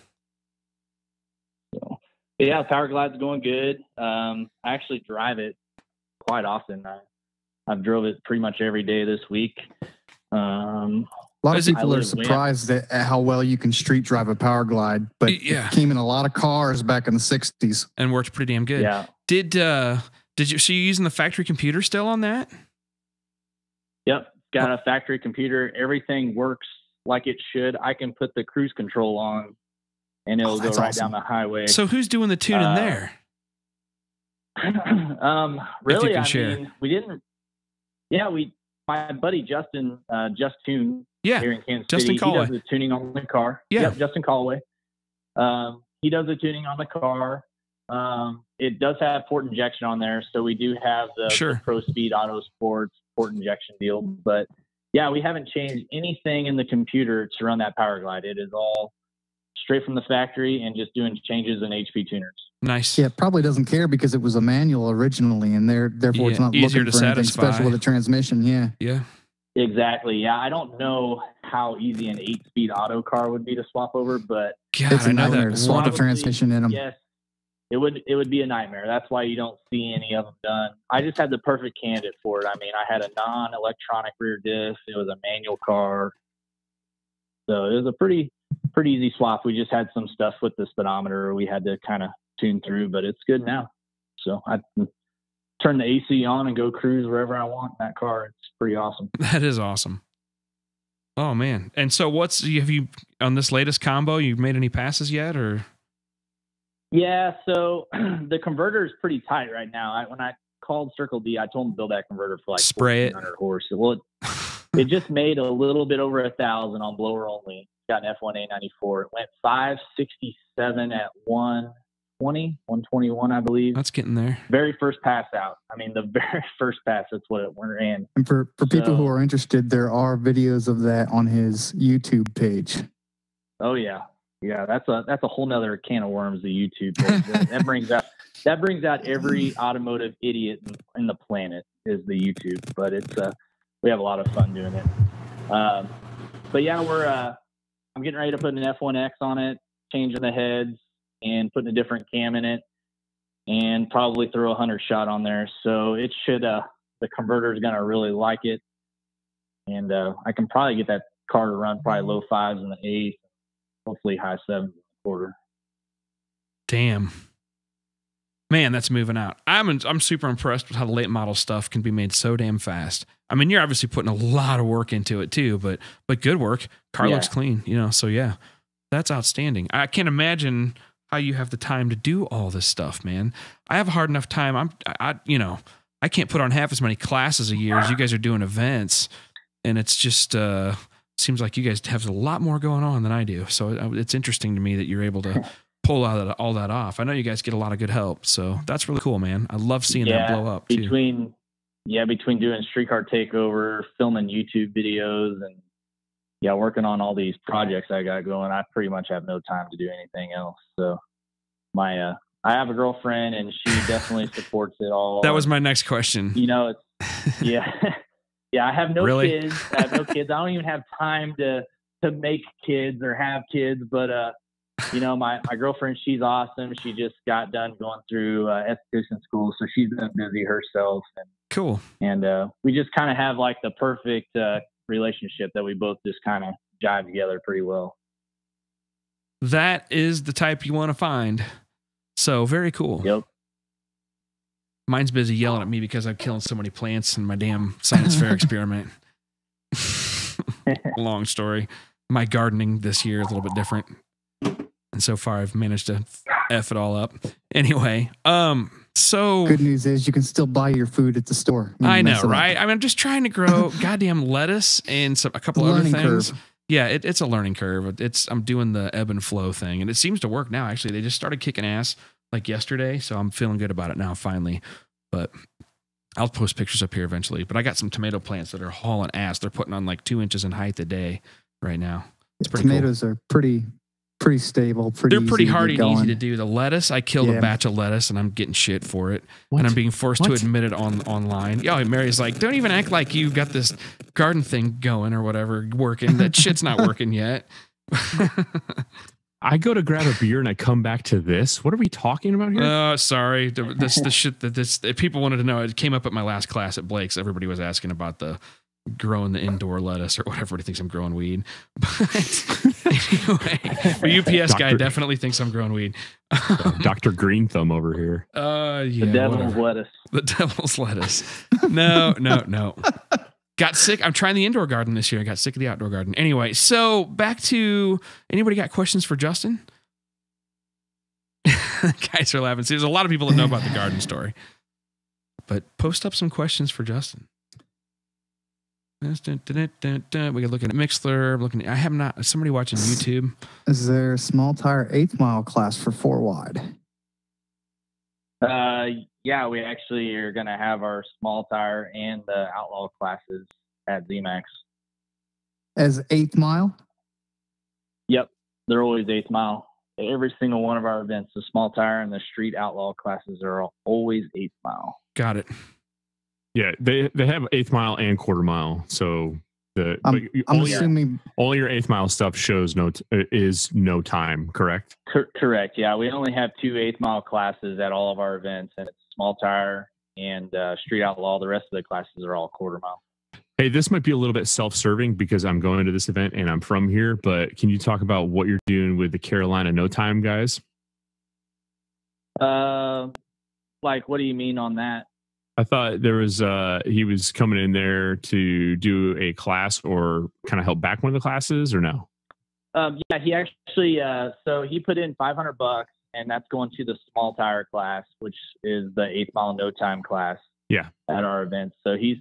[SPEAKER 5] So, yeah, Power Glide's going good. I actually drive it quite often. I've drove it pretty much every day this week. A
[SPEAKER 4] lot of people are surprised at how well you can street drive a Power Glide, but it came in a lot of cars back in the 60s.
[SPEAKER 2] And worked pretty damn good.
[SPEAKER 5] Yeah.
[SPEAKER 2] So you're using the factory computer still on that?
[SPEAKER 5] Yep. Got a factory computer. Everything works like it should. I can put the cruise control on and it'll go right down the highway.
[SPEAKER 2] So who's doing the tuning there?
[SPEAKER 5] Really, mean, we didn't. Yeah, my buddy Justin, Just Tune, here in Kansas City, he does the tuning on the car.
[SPEAKER 2] Yeah,
[SPEAKER 5] yep, Justin Callaway. He does the tuning on the car. It does have port injection on there, so we do have the Pro Speed Auto Sports port injection deal. But yeah, we haven't changed anything in the computer to run that Power Glide. It is all straight from the factory and just doing changes in HP tuners.
[SPEAKER 2] Nice.
[SPEAKER 4] Yeah, probably doesn't care because it was a manual originally, and therefore it's not
[SPEAKER 2] easier
[SPEAKER 4] looking
[SPEAKER 2] to
[SPEAKER 4] for anything
[SPEAKER 2] satisfy.
[SPEAKER 4] special with the transmission. Yeah.
[SPEAKER 2] Yeah.
[SPEAKER 5] Exactly. Yeah, I don't know how easy an 8-speed auto car would be to swap over, but
[SPEAKER 2] God,
[SPEAKER 4] it's a
[SPEAKER 2] I know
[SPEAKER 4] nightmare
[SPEAKER 2] that
[SPEAKER 4] to swap a
[SPEAKER 5] probably,
[SPEAKER 4] transmission in them.
[SPEAKER 5] yes, it would be a nightmare. That's why you don't see any of them done. I just had the perfect candidate for it. I mean, I had a non-electronic rear disc. It was a manual car, so it was a pretty easy swap. We just had some stuff with the speedometer we had to kind of tune through, but it's good now. So I can turn the AC on and go cruise wherever I want in that car. It's pretty awesome.
[SPEAKER 2] That is awesome. Oh man. And so have you on this latest combo, you've made any passes yet or?
[SPEAKER 5] Yeah. So the converter is pretty tight right now. When I called Circle D, I told them to build that converter for like
[SPEAKER 2] spray it
[SPEAKER 5] 1,400 horse. Well, it just made a little bit over 1,000 on blower only. Got an F1A94. It went 567 at 121, I believe.
[SPEAKER 2] That's getting there.
[SPEAKER 5] Very first pass out. I mean, the very first pass, that's what it ran.
[SPEAKER 4] And for people who are interested, there are videos of that on his YouTube page.
[SPEAKER 5] Oh yeah. Yeah, that's a whole nother can of worms, the YouTube page. that brings out every automotive idiot in the planet is the YouTube, but it's we have a lot of fun doing it. But yeah, I'm getting ready to put an F1X on it, changing the heads and putting a different cam in it, and probably throw a 100 shot on there. So it should the converter is gonna really like it, and I can probably get that car to run probably low 5s in the 8th, hopefully high 7s in the quarter.
[SPEAKER 2] Damn. Man, that's moving out. I'm super impressed with how the late model stuff can be made so damn fast. I mean, you're obviously putting a lot of work into it too, but good work. Car looks clean, so yeah, that's outstanding. I can't imagine how you have the time to do all this stuff, man. I have a hard enough time. I can't put on half as many classes a year as you guys are doing events, and it's just seems like you guys have a lot more going on than I do. So it's interesting to me that you're able to pull all that off. I know you guys get a lot of good help, so that's really cool, man. I love seeing that blow up too.
[SPEAKER 5] Between doing Streetcar Takeover, filming YouTube videos, and working on all these projects I got going, I pretty much have no time to do anything else. So I have a girlfriend, and she definitely supports it all.
[SPEAKER 2] That was my next question.
[SPEAKER 5] It's I have no kids. I don't even have time to make kids or have kids, but my girlfriend, she's awesome. She just got done going through esthetician school, so she's been busy herself. And
[SPEAKER 2] cool.
[SPEAKER 5] And we just kind of have like the perfect relationship that we both just kind of jive together pretty well.
[SPEAKER 2] That is the type you want to find. So very cool.
[SPEAKER 5] Yep.
[SPEAKER 2] Mine's busy yelling at me because I'm killing so many plants in my damn science fair experiment. Long story. My gardening this year is a little bit different. And so far I've managed to F it all up. Anyway, so
[SPEAKER 4] good news is you can still buy your food at the store.
[SPEAKER 2] I know, right? I mean, I'm just trying to grow goddamn lettuce and a couple other things. Curve. Yeah, it's a learning curve. I'm doing the ebb and flow thing, and it seems to work now. Actually, they just started kicking ass like yesterday, so I'm feeling good about it now finally. But I'll post pictures up here eventually. But I got some tomato plants that are hauling ass. They're putting on like 2 inches in height a day right now. It's pretty
[SPEAKER 4] tomatoes
[SPEAKER 2] cool.
[SPEAKER 4] Are pretty stable.
[SPEAKER 2] They're pretty hardy and easy to do. The lettuce, I killed a batch of lettuce, and I'm getting shit for it. What? And I'm being forced to admit it online. Yeah, Mary's like, don't even act like you got this garden thing going or whatever working. That shit's not working yet.
[SPEAKER 3] I go to grab a beer and I come back to this. What are we talking about here?
[SPEAKER 2] Sorry. The shit that people wanted to know. It came up at my last class at Blake's. Everybody was asking about the growing the indoor lettuce or whatever. Everybody thinks I'm growing weed. But anyway, the UPS guy definitely thinks I'm growing weed.
[SPEAKER 3] Dr. Green Thumb over here.
[SPEAKER 5] The devil's lettuce.
[SPEAKER 2] The devil's lettuce. No. Got sick. I'm trying the indoor garden this year. I got sick of the outdoor garden. Anyway, so back to anybody got questions for Justin? Guys are laughing. See, there's a lot of people that know about the garden story. But post up some questions for Justin. We can look at Mixler. I have not. Somebody watching YouTube.
[SPEAKER 4] Is there a small tire 8th mile class for 4 wide?
[SPEAKER 5] Yeah, we actually are going to have our small tire and the outlaw classes at ZMAX.
[SPEAKER 4] As 8th mile?
[SPEAKER 5] Yep. They're always 8th mile. Every single one of our events, the small tire and the street outlaw classes are always 8th mile.
[SPEAKER 2] Got it.
[SPEAKER 3] Yeah, they have 8th mile and quarter mile. So
[SPEAKER 4] I'm assuming
[SPEAKER 3] only your 8th mile stuff shows is no time, correct?
[SPEAKER 5] Correct. Yeah, we only have 2 8th mile classes at all of our events, and it's small tire and street outlaw. The rest of the classes are all quarter mile.
[SPEAKER 3] Hey, this might be a little bit self-serving because I'm going to this event and I'm from here, but can you talk about what you're doing with the Carolina No Time guys?
[SPEAKER 5] Like, what do you mean on that?
[SPEAKER 3] I thought there was he was coming in there to do a class or kind of help back one of the classes, or no?
[SPEAKER 5] Yeah, he actually so he put in $500, and that's going to the small tire class, which is the 8th mile no time class.
[SPEAKER 3] Yeah,
[SPEAKER 5] at our event. So he's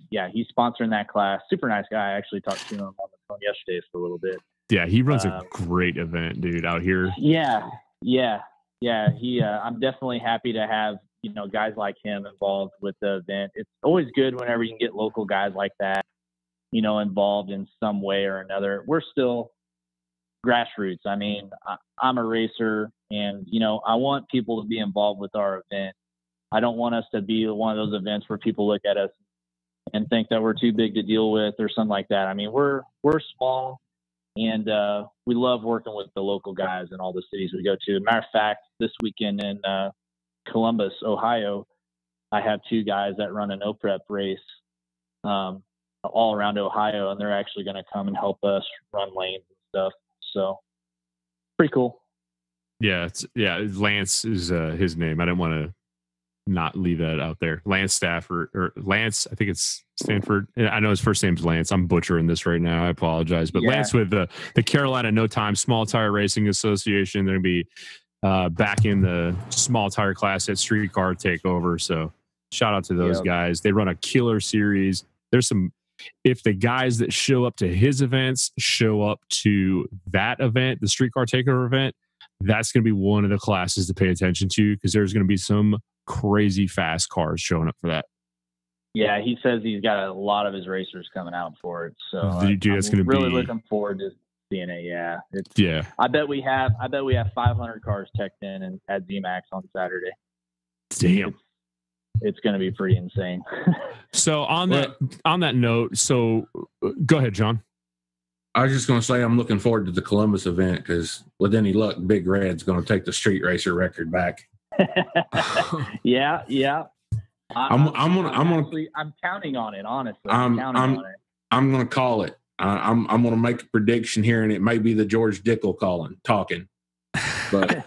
[SPEAKER 5] sponsoring that class. Super nice guy. I actually talked to him on the phone yesterday for a little bit.
[SPEAKER 3] Yeah, he runs a great event, dude, out here.
[SPEAKER 5] Yeah. He I'm definitely happy to have guys like him involved with the event. It's always good whenever you can get local guys like that, involved in some way or another. We're still grassroots. I mean, I'm a racer, and I want people to be involved with our event. I don't want us to be one of those events where people look at us and think that we're too big to deal with or something like that. I mean, we're small, and we love working with the local guys in all the cities we go to. Matter of fact, this weekend in Columbus, Ohio, I have 2 guys that run a no prep race all around Ohio, and they're actually going to come and help us run lanes and stuff. So pretty cool.
[SPEAKER 3] Yeah, Lance is his name. I didn't want to not leave that out there. Lance Stafford, or Lance, I think it's Stanford. I know his first name's Lance. I'm butchering this right now. I apologize. But yeah. Lance with the Carolina No Time Small Tire Racing Association. They're going to be back in the small tire class at Streetcar Takeover. So shout out to those guys. They run a killer series. There's some, if the guys that show up to his events show up to that event, the Streetcar Takeover event, that's going to be one of the classes to pay attention to, because there's going to be some crazy fast cars showing up for that.
[SPEAKER 5] Yeah, he says he's got a lot of his racers coming out for it. So
[SPEAKER 3] dude, that's going to
[SPEAKER 5] be really looking forward to seeing it. Yeah, I bet we have 500 cars teched in at ZMAX on Saturday.
[SPEAKER 3] Damn,
[SPEAKER 5] it's going to be pretty insane.
[SPEAKER 3] So on that note, so go ahead, John.
[SPEAKER 7] I was just going to say I'm looking forward to the Columbus event, because with any luck, Big Red's going to take the street racer record back.
[SPEAKER 5] Yeah.
[SPEAKER 7] I'm
[SPEAKER 5] counting on it, honestly.
[SPEAKER 7] I'm going to call it. I'm going to make a prediction here, and it may be the George Dickel talking, but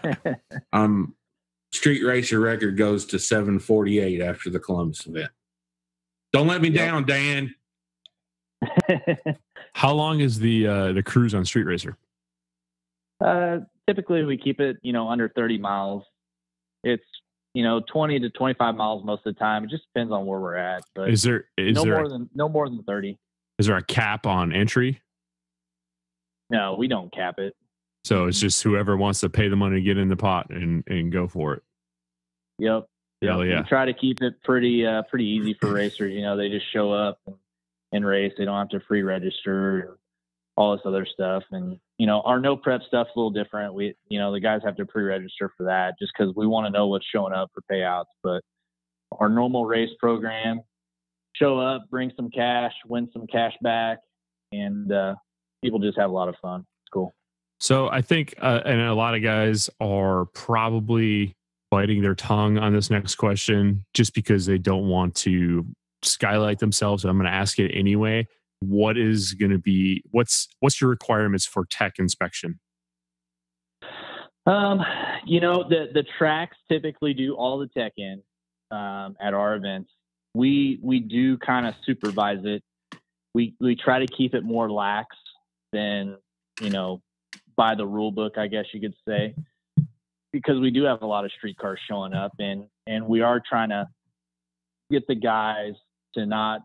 [SPEAKER 7] street racer record goes to 7:48 after the Columbus event. Don't let me down, Dan.
[SPEAKER 3] How long is the cruise on Street Racer?
[SPEAKER 5] Typically we keep it, under 30 miles. It's 20 to 25 miles most of the time. It just depends on where we're at. But no more than 30.
[SPEAKER 3] Is there a cap on entry?
[SPEAKER 5] No, we don't cap it.
[SPEAKER 3] So it's just whoever wants to pay the money to get in the pot and go for it.
[SPEAKER 5] Yep.
[SPEAKER 3] Hell yeah.
[SPEAKER 5] We try to keep it pretty easy for racers. They just show up and race. They don't have to free register and all this other stuff. And our no prep stuff's a little different. We the guys have to pre-register for that, just because we want to know what's showing up for payouts. But our normal race program, show up, bring some cash, win some cash back, and people just have a lot of fun. It's cool.
[SPEAKER 3] So I think and a lot of guys are probably biting their tongue on this next question just because they don't want to skylight themselves. And I'm going to ask it anyway. What's your requirements for tech inspection?
[SPEAKER 5] The tracks typically do all the tech in at our events. We do kind of supervise it. We try to keep it more lax than, by the rule book, I guess you could say, because we do have a lot of street cars showing up, and we are trying to get the guys to not,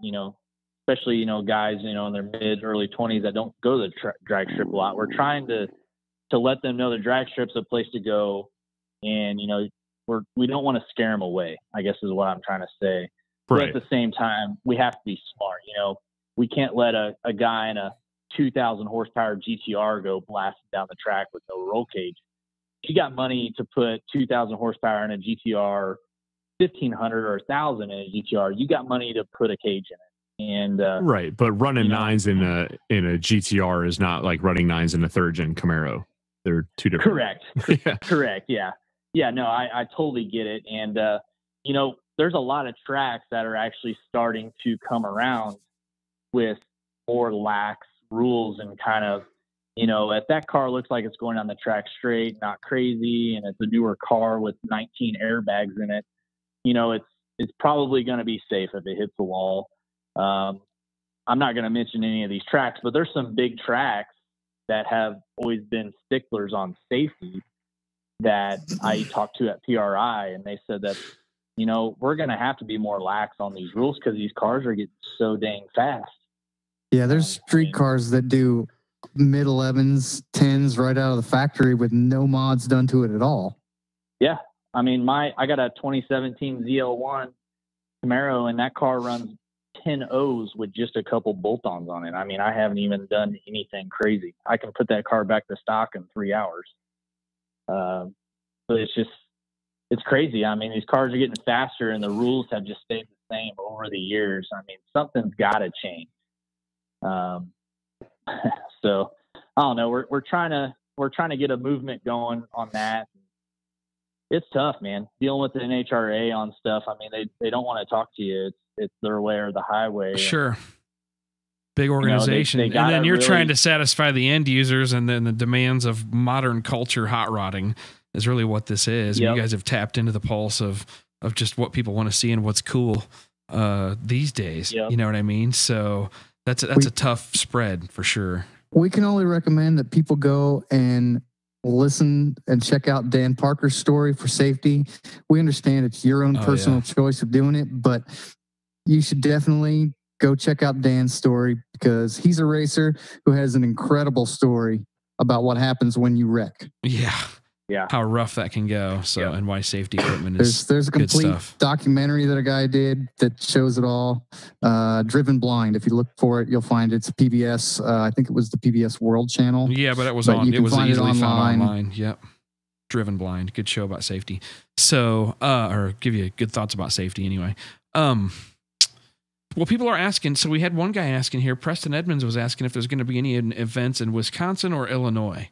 [SPEAKER 5] especially, guys, in their mid, early 20s that don't go to the drag strip a lot. We're trying to let them know the drag strip's a place to go, and, we don't want to scare them away, I guess is what I'm trying to say. Right. But at the same time, we have to be smart. We can't let a guy in a 2,000 horsepower GTR go blasting down the track with no roll cage. If you got money to put 2,000 horsepower in a GTR, 1,500 or 1,000 in a GTR, you got money to put a cage in it. And
[SPEAKER 3] right, but running nines in a GTR is not like running nines in a third gen Camaro. They're two different.
[SPEAKER 5] Correct.
[SPEAKER 3] Yeah.
[SPEAKER 5] Correct. Yeah. Yeah. No, I totally get it. And there's a lot of tracks that are actually starting to come around with more lax rules and kind of, if that car looks like it's going down the track straight, not crazy, and it's a newer car with 19 airbags in it, it's probably going to be safe if it hits the wall. I'm not going to mention any of these tracks, but there's some big tracks that have always been sticklers on safety that I talked to at PRI, and they said that, we're going to have to be more lax on these rules because these cars are getting so dang fast.
[SPEAKER 4] Yeah, there's street cars that do mid 11s, 10s right out of the factory with no mods done to it at all.
[SPEAKER 5] Yeah. I mean, I got a 2017 ZL1 Camaro, and that car runs 10 O's with just a couple bolt-ons on it. I mean, I haven't even done anything crazy. I can put that car back to stock in 3 hours. But it's crazy. I mean, these cars are getting faster, and the rules have just stayed the same over the years. I mean, something's got to change. So I don't know. We're trying to get a movement going on that. It's tough, man. Dealing with the NHRA on stuff. I mean, they don't want to talk to you. It's their way or the highway.
[SPEAKER 2] Sure. Big organization.
[SPEAKER 5] They
[SPEAKER 2] and then you're
[SPEAKER 5] really
[SPEAKER 2] trying to satisfy the end users, and then the demands of modern culture hot rodding is really what this is.
[SPEAKER 5] Yep.
[SPEAKER 2] You guys have tapped into the pulse of just what people want to see and what's cool these days.
[SPEAKER 5] Yep.
[SPEAKER 2] You know what I mean? So that's a tough spread for sure.
[SPEAKER 4] We can only recommend that people go and listen and check out Dan Parker's story for safety. We understand it's your own personal choice of doing it, but you should definitely go check out Dan's story because he's a racer who has an incredible story about what happens when you wreck.
[SPEAKER 5] Yeah.
[SPEAKER 2] How rough that can go. So, and why safety equipment is
[SPEAKER 4] there's a complete
[SPEAKER 2] stuff.
[SPEAKER 4] documentary that a guy did that shows it all. Driven Blind. If you look for it, you'll find it. It's PBS. I think it was the PBS World channel.
[SPEAKER 2] Yeah, but it was
[SPEAKER 4] But you
[SPEAKER 2] it
[SPEAKER 4] can
[SPEAKER 2] was
[SPEAKER 4] find it
[SPEAKER 2] easily found
[SPEAKER 4] online.
[SPEAKER 2] online. Yep. Driven Blind. Good show about safety. So, or give you good thoughts about safety anyway. Well, people are asking. So we had one guy asking here. Preston Edmonds was asking if there's going to be any events in Wisconsin or Illinois.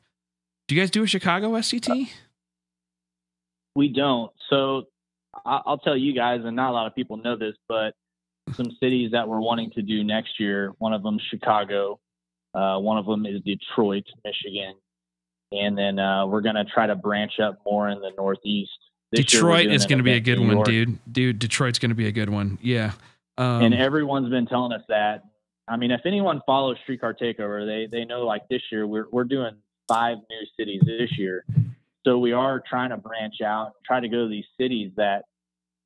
[SPEAKER 2] Do you guys do a Chicago SCT?
[SPEAKER 5] We don't. So I'll tell you guys, and not a lot of people know this, but some cities that we're wanting to do next year, one of them Chicago, one of them is Detroit, Michigan, and then we're going to try to branch up more in the Northeast.
[SPEAKER 2] Detroit is going to be a good one, dude. Detroit's going to be a good one. Yeah.
[SPEAKER 5] And everyone's been telling us that. I mean, if anyone follows Streetcar Takeover, they know like this year we're doing 5 new cities this year. So we are trying to branch out and try to go to these cities that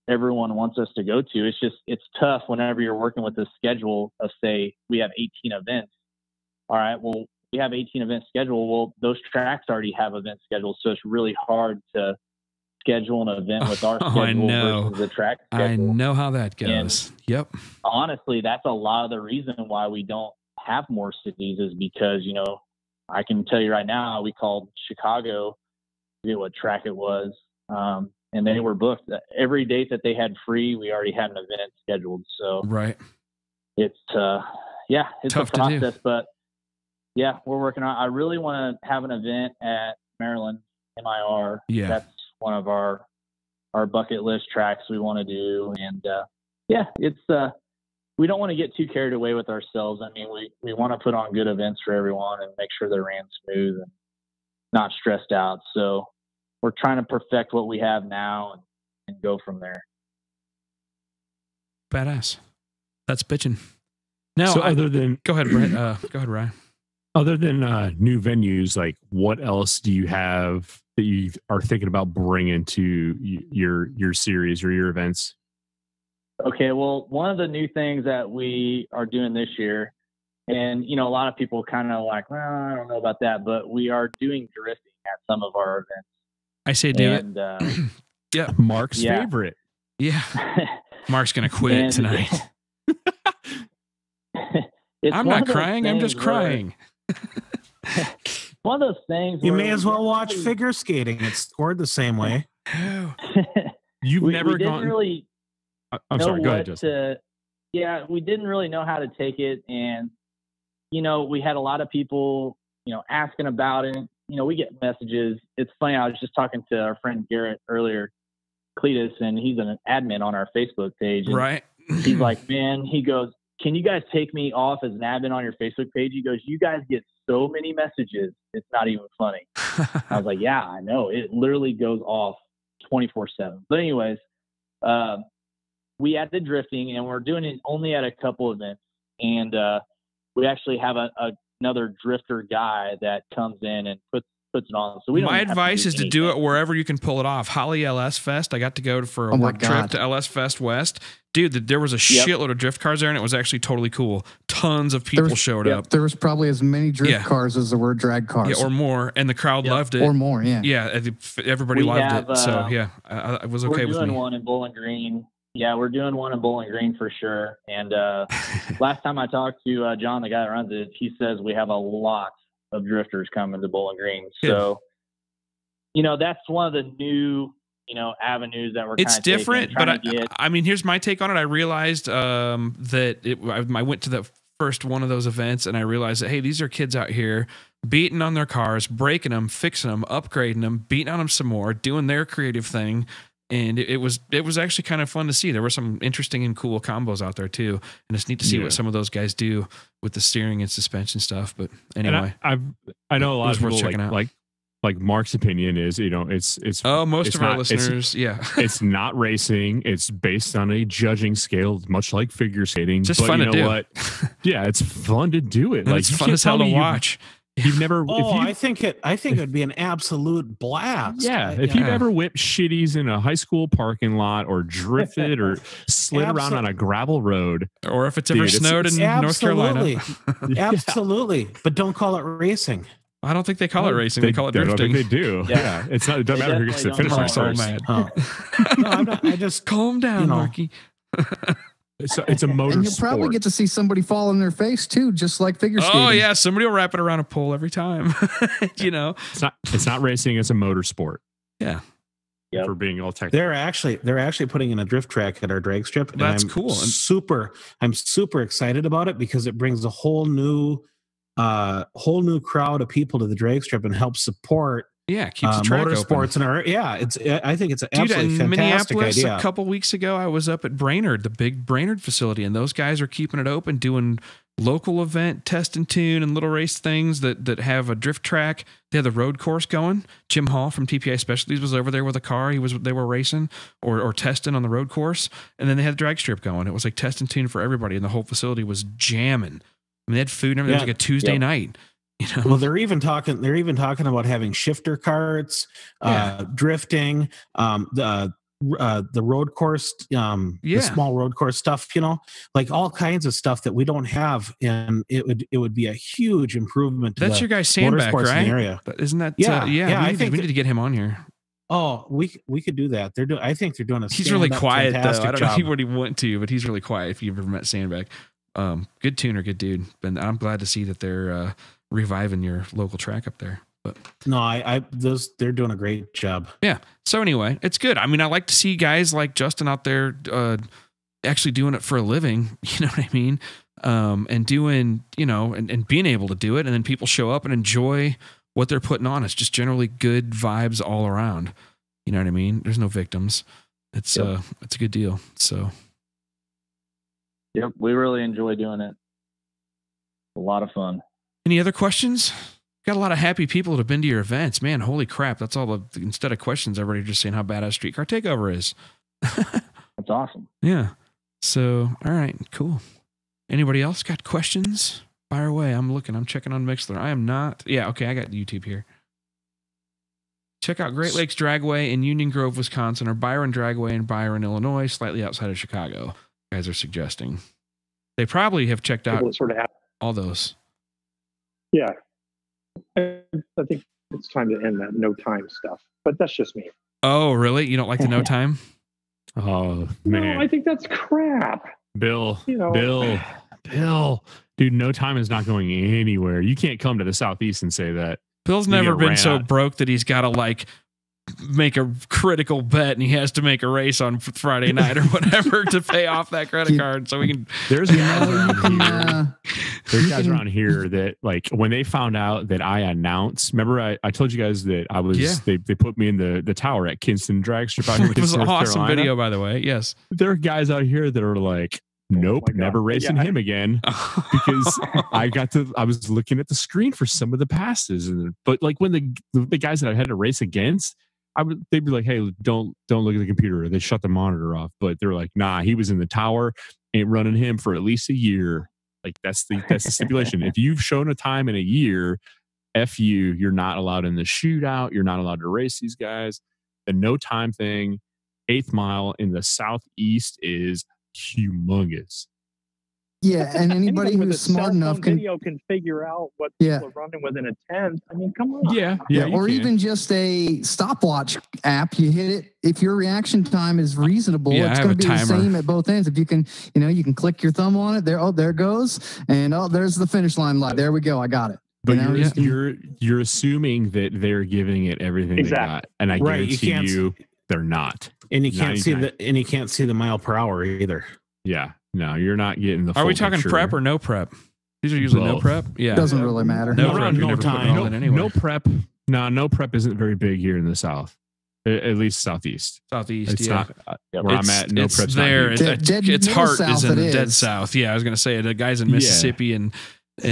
[SPEAKER 5] everyone wants us to go to. It's tough whenever you're working with a schedule of, say, we have 18 events. All right, well, we have 18 events scheduled. Well, those tracks already have events scheduled. So it's really hard to schedule an event with our schedule versus the track schedule.
[SPEAKER 2] I know how that goes.
[SPEAKER 5] And
[SPEAKER 2] yep.
[SPEAKER 5] Honestly, that's a lot of the reason why we don't have more cities is because, I can tell you right now, we called Chicago, I forget what track it was, and they were booked. Every date that they had free, we already had an event scheduled. So
[SPEAKER 2] right,
[SPEAKER 5] it's it's
[SPEAKER 2] tough
[SPEAKER 5] a process, but yeah, we're working on. I really want to have an event at Maryland MIR.
[SPEAKER 2] Yeah,
[SPEAKER 5] that's one of our bucket list tracks we want to do, and it's. We don't want to get too carried away with ourselves. I mean, we want to put on good events for everyone and make sure they ran smooth and not stressed out. So we're trying to perfect what we have now and go from there.
[SPEAKER 2] Badass. That's bitching. Now,
[SPEAKER 3] so other than
[SPEAKER 2] go ahead, Brett. Go ahead, Ryan.
[SPEAKER 3] Other than new venues, like what else do you have that you are thinking about bringing to your series or your events?
[SPEAKER 5] Okay, well, one of the new things that we are doing this year, and, a lot of people kind of like, well, I don't know about that, but we are doing drifting at some of our events.
[SPEAKER 2] I say do it.
[SPEAKER 3] Yeah. Mark's favorite.
[SPEAKER 2] Yeah. Mark's going to quit tonight.
[SPEAKER 5] I'm
[SPEAKER 2] not crying. I'm just crying.
[SPEAKER 5] One of those things.
[SPEAKER 6] You may as well watch figure skating. It's scored the same way.
[SPEAKER 3] You've never
[SPEAKER 5] we didn't
[SPEAKER 3] gone.
[SPEAKER 5] really.
[SPEAKER 3] I'm sorry. Go ahead, Justin.
[SPEAKER 5] Yeah, we didn't really know how to take it, and we had a lot of people, asking about it. We get messages. It's funny. I was just talking to our friend Garrett earlier, Cletus, and he's an admin on our Facebook page.
[SPEAKER 2] Right.
[SPEAKER 5] He's like, man, he goes, can you guys take me off as an admin on your Facebook page? He goes, you guys get so many messages. It's not even funny. I was like, yeah, I know. It literally goes off 24/7. But anyways, we added drifting, and we're doing it only at a couple events. And we actually have another drifter guy that comes in and puts it on. So
[SPEAKER 2] my advice is to do it wherever you can pull it off. Holly LS Fest. I got to go for a work trip to LS Fest West. Dude, there was a shitload of drift cars there, and it was actually totally cool. Tons of people showed up.
[SPEAKER 4] There was probably as many drift cars as there were drag cars.
[SPEAKER 2] Yeah, or more. And the crowd loved it.
[SPEAKER 4] Or more, yeah.
[SPEAKER 2] Yeah, everybody loved it. So, yeah, it was okay with me.
[SPEAKER 5] We're doing one in Bowling Green. Yeah, we're doing one in Bowling Green for sure. And last time I talked to John, the guy that runs it, he says we have a lot of drifters coming to Bowling Green. So, that's one of the new, avenues that we're
[SPEAKER 2] it's different, but I mean, here's my take on it. I realized that I went to the first one of those events, and I realized that, hey, these are kids out here beating on their cars, breaking them, fixing them, upgrading them, beating on them some more, doing their creative thing. And it was actually kind of fun to see. There were some interesting and cool combos out there too, and it's neat to see what some of those guys do with the steering and suspension stuff. But anyway,
[SPEAKER 3] I know a lot of people like Mark's opinion is it's
[SPEAKER 2] most of our listeners
[SPEAKER 3] it's not racing. It's based on a judging scale, much like figure skating.
[SPEAKER 2] Just fun to do.
[SPEAKER 3] What? Yeah, it's fun to do it.
[SPEAKER 2] Like, it's fun as hell to watch.
[SPEAKER 3] You've never.
[SPEAKER 6] I think it would be an absolute blast.
[SPEAKER 3] Yeah, if you've ever whipped shitties in a high school parking lot, or drifted, or slid around on a gravel road,
[SPEAKER 2] or if it's ever snowed in North Carolina,
[SPEAKER 6] absolutely. But don't call it racing.
[SPEAKER 2] I don't think they call it racing. They call it drifting.
[SPEAKER 3] I don't think they do. Yeah, it's not. It doesn't matter who gets to finish. I'm so mad.
[SPEAKER 6] No, I'm not. I just
[SPEAKER 2] calm down, Marky.
[SPEAKER 3] It's a motor.
[SPEAKER 4] And you'll probably get to see somebody fall in their face too, just like figure skating.
[SPEAKER 2] Oh yeah, somebody will wrap it around a pole every time.
[SPEAKER 3] It's not racing. It's a motor sport.
[SPEAKER 2] Yeah.
[SPEAKER 3] For being all technical.
[SPEAKER 6] They're actually putting in a drift track at our drag strip. And
[SPEAKER 2] That's cool.
[SPEAKER 6] I'm super excited about it because it brings a whole new crowd of people to the drag strip and helps support.
[SPEAKER 2] Yeah, keeps the track
[SPEAKER 6] motorsports
[SPEAKER 2] open.
[SPEAKER 6] I think it's an absolutely fantastic
[SPEAKER 2] Minneapolis,
[SPEAKER 6] idea.
[SPEAKER 2] A couple weeks ago, I was up at Brainerd, the big Brainerd facility, and those guys are keeping it open, doing local event test and tune and little race things that have a drift track. They have the road course going. Jim Hall from TPI Specialties was over there with a car. They were racing or testing on the road course, and then they had the drag strip going. It was like test and tune for everybody, and the whole facility was jamming. I mean, they had food and everything. It was like a Tuesday night.
[SPEAKER 6] Well, they're even talking about having shifter carts, drifting, the road course, the small road course stuff, like all kinds of stuff that we don't have, and it would be a huge improvement.
[SPEAKER 2] That's your guy Sandback, right?
[SPEAKER 6] Area.
[SPEAKER 2] Isn't that?
[SPEAKER 6] I
[SPEAKER 2] think we need to get him on here.
[SPEAKER 6] Oh, we could do that. I think they're doing a.
[SPEAKER 2] He's really quiet though. I don't
[SPEAKER 6] know
[SPEAKER 2] what he went to, but he's really quiet. If you ever met Sandback, good tuner, good dude. And I'm glad to see that they're reviving your local track up there. But
[SPEAKER 6] no, they're doing a great job.
[SPEAKER 2] Yeah. So anyway, it's good. I mean, I like to see guys like Justin out there actually doing it for a living. You know what I mean? And doing, and being able to do it, and then people show up and enjoy what they're putting on. It's just generally good vibes all around. You know what I mean? There's no victims. It's it's a good deal. So.
[SPEAKER 5] Yep, we really enjoy doing it. A lot of fun.
[SPEAKER 2] Any other questions? Got a lot of happy people that have been to your events. Man, holy crap. That's all instead of questions, everybody just saying how badass Streetcar Takeover is.
[SPEAKER 5] That's awesome.
[SPEAKER 2] Yeah. So, all right, cool. Anybody else got questions? Fire away. I'm checking on Mixler. I am not. Yeah, okay, I got YouTube here. Check out Great Lakes Dragway in Union Grove, Wisconsin, or Byron Dragway in Byron, Illinois, slightly outside of Chicago. You guys are suggesting. They probably have checked out all those.
[SPEAKER 1] Yeah. I think it's time to end that no time stuff, but that's just me.
[SPEAKER 2] Oh, really? You don't like the no time?
[SPEAKER 3] Oh, man.
[SPEAKER 1] No, I think that's crap.
[SPEAKER 3] Bill, Dude, No Time is not going anywhere. You can't come to the Southeast and say that.
[SPEAKER 2] Bill's never been so broke that he's got to like make a critical bet and he has to make a race on Friday night or whatever to pay off that credit card. So we can.
[SPEAKER 3] There's guys around here that like when they found out that I announced. Remember, I told you guys that I was. They put me in the tower at Kinston Drag Strip out here.
[SPEAKER 2] It was an awesome video, by the way. Yes,
[SPEAKER 3] there are guys out here that are like, nope, never racing him again, because I was looking at the screen for some of the passes, but like when the guys that I had to race against, they'd be like, hey, don't look at the computer. They shut the monitor off, but they're like, nah, he was in the tower, ain't running him for at least a year. Like that's the stipulation. If you've shown a time in a year, F you're not allowed in the shootout. You're not allowed to race these guys. The No Time thing, 8th mile in the Southeast is humongous.
[SPEAKER 4] Yeah, and anybody who's smart enough can
[SPEAKER 1] figure out what people are running within a 10th. I mean, come on.
[SPEAKER 3] Yeah,
[SPEAKER 4] or even just a stopwatch app. You hit it. If your reaction time is reasonable, it's going to be the same at both ends. If you can, you can click your thumb on it. There it goes, and there's the finish line light. There we go. I got it.
[SPEAKER 3] But you're assuming that they're giving it everything they got, and I guarantee you they're not.
[SPEAKER 6] And you can't see the mile per hour either.
[SPEAKER 3] Yeah. No, you're not getting the full
[SPEAKER 2] Are we talking
[SPEAKER 3] picture.
[SPEAKER 2] Prep or no prep? These are usually no prep. Yeah.
[SPEAKER 4] Doesn't really matter.
[SPEAKER 2] No prep.
[SPEAKER 6] No time.
[SPEAKER 3] No prep. No prep isn't very big here in the South. At least Southeast.
[SPEAKER 2] It's
[SPEAKER 3] not where I'm at. No prep's
[SPEAKER 2] there.
[SPEAKER 3] Not
[SPEAKER 2] its heart is in the dead South. Yeah, I was going to say the guys in Mississippi and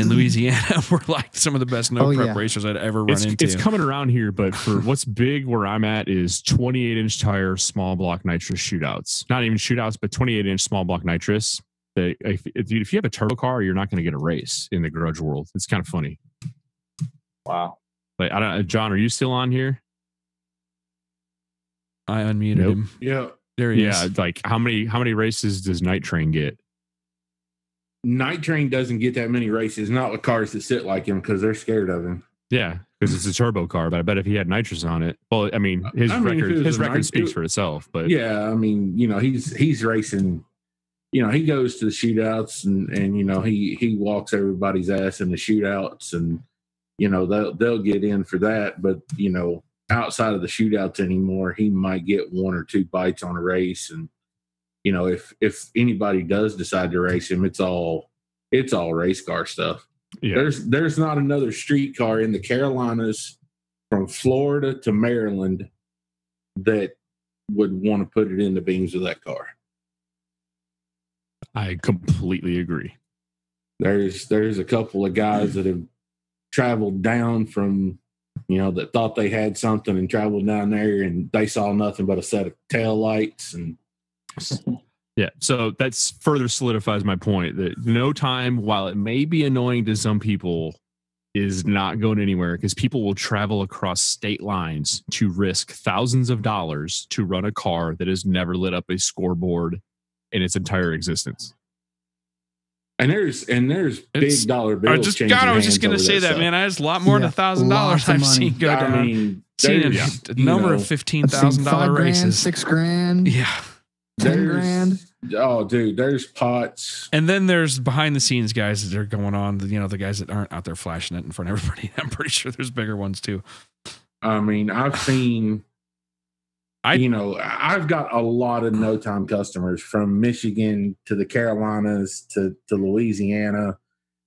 [SPEAKER 2] Louisiana were like some of the best prep racers I'd ever run into.
[SPEAKER 3] It's coming around here, but for what's big where I'm at is 28-inch tire, small block nitrous shootouts. Not even shootouts, but 28-inch small block nitrous. If you have a turbo car, you're not going to get a race in the garage world. It's kind of funny.
[SPEAKER 5] Wow.
[SPEAKER 3] Like I don't, John, are you still on here?
[SPEAKER 2] I unmuted him.
[SPEAKER 7] Yeah,
[SPEAKER 2] there he is.
[SPEAKER 3] Yeah, like how many races does Night Train get?
[SPEAKER 7] Night Train doesn't get that many races, not with cars that sit like him because they're scared of him.
[SPEAKER 3] Yeah, because it's a turbo car, but I bet if he had nitrous on it, well, I mean, his record speaks for itself. But
[SPEAKER 7] yeah, I mean, he's racing. He goes to the shootouts and he walks everybody's ass in the shootouts, and they'll get in for that. But outside of the shootouts anymore, he might get 1 or 2 bites on a race, and if anybody does decide to race him, it's all race car stuff. Yeah. There's not another street car in the Carolinas from Florida to Maryland that would want to put it in the beams of that car.
[SPEAKER 3] I completely agree.
[SPEAKER 7] There's a couple of guys that have traveled down from, that thought they had something and traveled down there and they saw nothing but a set of tail lights and.
[SPEAKER 3] Yeah, so that's further solidifies my point that No Time, while it may be annoying to some people, is not going anywhere because people will travel across state lines to risk thousands of dollars to run a car that has never lit up a scoreboard in its entire existence.
[SPEAKER 7] And there's big dollar bills.
[SPEAKER 2] I was just going to say that, man. There's a lot more than $1,000 I've seen go down.
[SPEAKER 7] I mean,
[SPEAKER 2] seen a number of $15,000 races,
[SPEAKER 4] $6,000.
[SPEAKER 2] Yeah.
[SPEAKER 4] 10 grand.
[SPEAKER 7] Oh, dude, there's pots.
[SPEAKER 2] And then there's behind the scenes guys that are going on, the guys that aren't out there flashing it in front of everybody. I'm pretty sure there's bigger ones too.
[SPEAKER 7] I mean, I've seen, I've got a lot of No Time customers from Michigan to the Carolinas to Louisiana.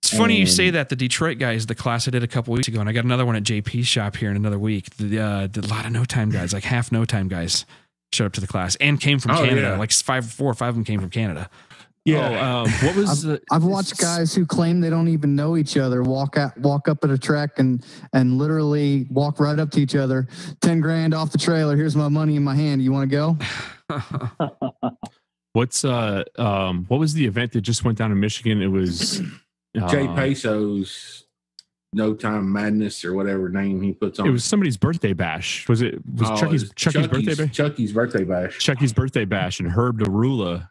[SPEAKER 2] It's funny you say that. The Detroit guy is the class I did a couple weeks ago, and I got another one at JP's shop here in another week. A lot of No Time guys, like half No Time guys, showed up to the class and came from Canada. Yeah. Like 4 or 5 of them came from Canada.
[SPEAKER 3] Yeah. What was
[SPEAKER 4] I've watched guys who claim they don't even know each other walk up at a track and literally walk right up to each other. 10 grand off the trailer. Here's my money in my hand. You want to go?
[SPEAKER 3] What was the event that just went down in Michigan? It was
[SPEAKER 7] Jay Peso's No Time Madness or whatever name he puts on.
[SPEAKER 3] It was somebody's birthday bash. Was Chucky's birthday bash?
[SPEAKER 7] Chucky's birthday bash.
[SPEAKER 3] Chucky's birthday bash, and Herb DeRula,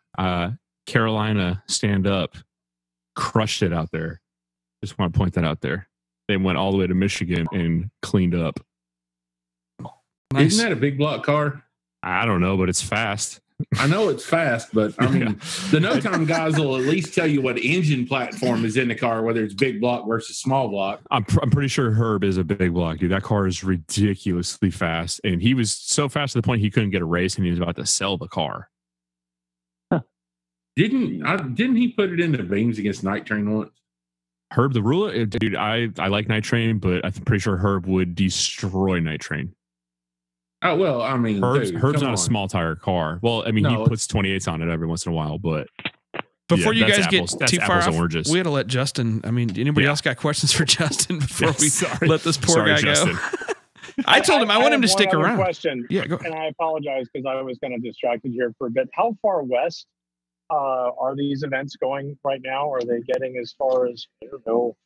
[SPEAKER 3] Carolina stand up, crushed it out there. Just want to point that out there. They went all the way to Michigan and cleaned up.
[SPEAKER 7] Nice. Isn't that a big block car?
[SPEAKER 3] I don't know, but it's fast.
[SPEAKER 7] I know it's fast, but I mean, the No Time guys will at least tell you what engine platform is in the car, whether it's big block versus small block.
[SPEAKER 3] I'm pretty sure Herb is a big block, dude. That car is ridiculously fast, and he was so fast to the point he couldn't get a race, and he was about to sell the car.
[SPEAKER 7] Didn't he put it in the beams against Night Train once?
[SPEAKER 3] Herb the Ruler, dude. I like Night Train, but I'm pretty sure Herb would destroy Night Train.
[SPEAKER 7] Oh well, I mean,
[SPEAKER 3] Herb's not a small tire car. Well, I mean, he puts 28s on it every once in a while, but
[SPEAKER 2] before you guys get too far off,
[SPEAKER 3] oranges.
[SPEAKER 2] We had to let Justin. I mean, anybody else got questions for Justin before we let this poor guy
[SPEAKER 3] Justin.
[SPEAKER 2] go? I told him I want him to stick around.
[SPEAKER 1] Question.
[SPEAKER 2] Yeah, go.
[SPEAKER 1] And I apologize because I was kind of distracted here for a bit. How far west are these events going right now? Are they getting as far as, I don't know,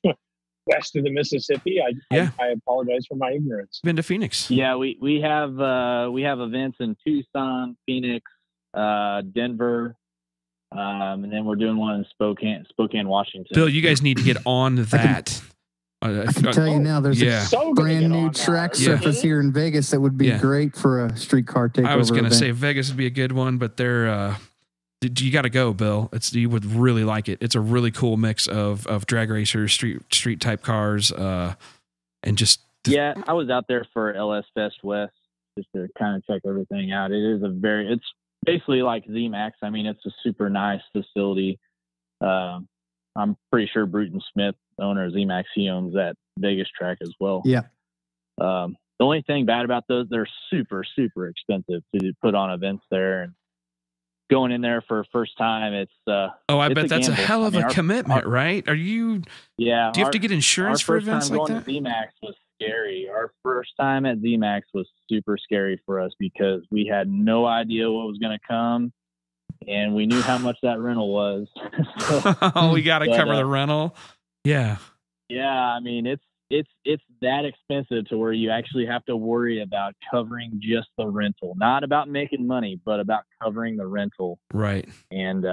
[SPEAKER 1] west of the Mississippi? I apologize for my ignorance.
[SPEAKER 2] Been to Phoenix?
[SPEAKER 5] Yeah, we have events in Tucson, Phoenix, Denver, and then we're doing one in Spokane, Washington.
[SPEAKER 2] Bill, you guys need to get on that.
[SPEAKER 4] I can tell you now, there's a brand new track surface here in Vegas that would be great for a Streetcar Takeover.
[SPEAKER 2] I was going to say Vegas would be a good one, but they're you got to go, Bill. You would really like it. It's a really cool mix of drag racers, street type cars, and just.
[SPEAKER 5] Yeah, I was out there for LS Fest West just to kind of check everything out. It's basically like ZMAX. I mean, it's a super nice facility. I'm pretty sure Bruton Smith, the owner of ZMAX, he owns that Vegas track as well.
[SPEAKER 4] Yeah.
[SPEAKER 5] The only thing bad about those, they're super, super expensive to put on events there. And going in there for a first time, it's
[SPEAKER 2] I bet that's a hell of a commitment, right? Are you?
[SPEAKER 5] Yeah.
[SPEAKER 2] Do you have to get insurance for events like that?
[SPEAKER 5] Our first time going to ZMAX was scary. Our first time at ZMAX was super scary for us because we had no idea what was going to come, and we knew how much that rental was.
[SPEAKER 2] So, we got to cover the rental. Yeah.
[SPEAKER 5] Yeah, I mean it's that expensive to where you actually have to worry about covering just the rental, not about making money, but about covering the rental.
[SPEAKER 2] Right.
[SPEAKER 5] And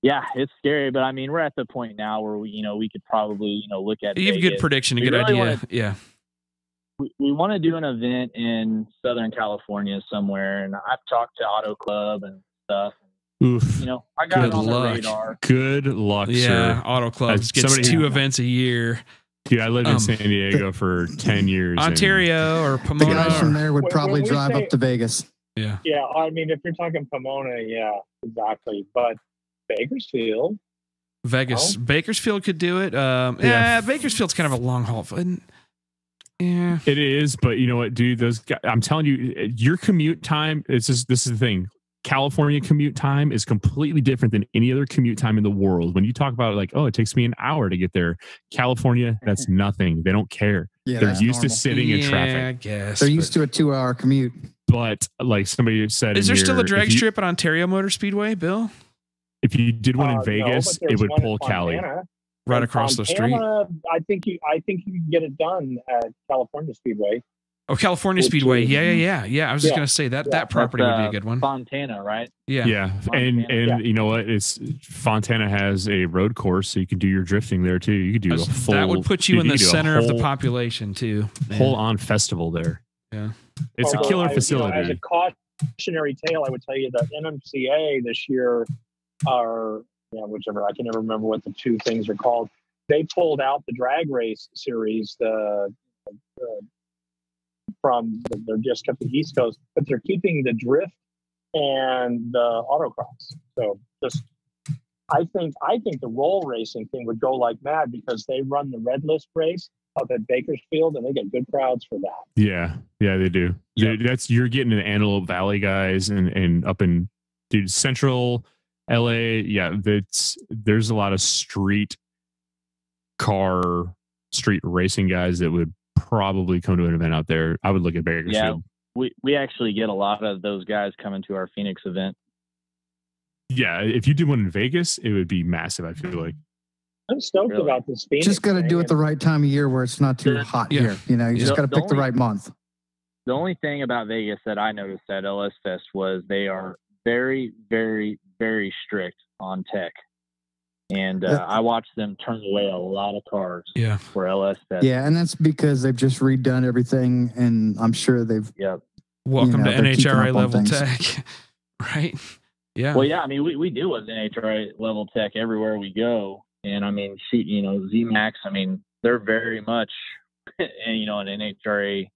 [SPEAKER 5] yeah, it's scary, but I mean, we're at the point now where we could probably, look at.
[SPEAKER 2] You have a good prediction, a good idea. Yeah.
[SPEAKER 5] We want to do an event in Southern California somewhere, and I've talked to Auto Club and stuff.
[SPEAKER 3] Oof.
[SPEAKER 5] I got it on the radar.
[SPEAKER 3] Good luck, sir.
[SPEAKER 2] Auto Club gets 2 events a year.
[SPEAKER 3] Dude, I lived in San Diego for 10 years.
[SPEAKER 2] Ontario or Pomona.
[SPEAKER 4] The guys from there would probably drive up to Vegas.
[SPEAKER 2] Yeah.
[SPEAKER 1] Yeah, I mean, if you're talking Pomona, yeah, exactly. But Bakersfield.
[SPEAKER 2] Vegas. Bakersfield could do it. Bakersfield's kind of a long haul. Yeah.
[SPEAKER 3] It is, but you know what, dude? Those guys, I'm telling you, your commute time, this is the thing. California commute time is completely different than any other commute time in the world. When you talk about like, oh, it takes me an hour to get there. California, that's nothing. They don't care. Yeah, they're used to sitting in traffic.
[SPEAKER 2] I guess.
[SPEAKER 4] They're used to a 2-hour commute.
[SPEAKER 3] But like somebody said,
[SPEAKER 2] is there still a drag strip at Ontario Motor Speedway, Bill?
[SPEAKER 3] If you did one in Vegas, it would pull Cali
[SPEAKER 2] right across the street.
[SPEAKER 1] I think you can get it done at California Speedway.
[SPEAKER 2] Oh, California Speedway. Yeah. I was just going to say that property would be a good one.
[SPEAKER 5] Fontana, right?
[SPEAKER 2] Yeah.
[SPEAKER 3] And you know what? Fontana has a road course, so you can do your drifting there too. You could do a full.
[SPEAKER 2] That would put you in the center of the population too.
[SPEAKER 3] Whole on festival there.
[SPEAKER 2] Yeah.
[SPEAKER 3] It's a killer facility.
[SPEAKER 1] As a cautionary tale, I would tell you that NMCA this year whichever, I can never remember what the 2 things are called. They pulled out the drag race series, they're just kept the East Coast, but they're keeping the drift and the autocross. So I think the roll racing thing would go like mad because they run the red list race up at Bakersfield and they get good crowds for that.
[SPEAKER 3] Yeah, they do. Yeah. You're getting an Antelope Valley guys and up in Central LA. Yeah, there's a lot of street racing guys that would probably come to an event out there. I would look at Bakersfield.
[SPEAKER 5] Yeah, we actually get a lot of those guys coming to our Phoenix event.
[SPEAKER 3] Yeah, if you did one in Vegas, it would be massive, I feel like.
[SPEAKER 1] I'm stoked about this Phoenix.
[SPEAKER 4] Just got to do it the right time of year where it's not too hot here. You just got to pick the right month.
[SPEAKER 5] The only thing about Vegas that I noticed at LS Fest was they are very, very, very strict on tech. And I watched them turn away a lot of cars for LS Fest.
[SPEAKER 4] Yeah, and that's because they've just redone everything, and I'm sure they've...
[SPEAKER 2] Welcome to NHRA level tech. Right. Yeah.
[SPEAKER 5] Well, yeah, I mean, we deal with NHRA level tech everywhere we go. And I mean, ZMAX, I mean, they're very much, you know, an NHRA,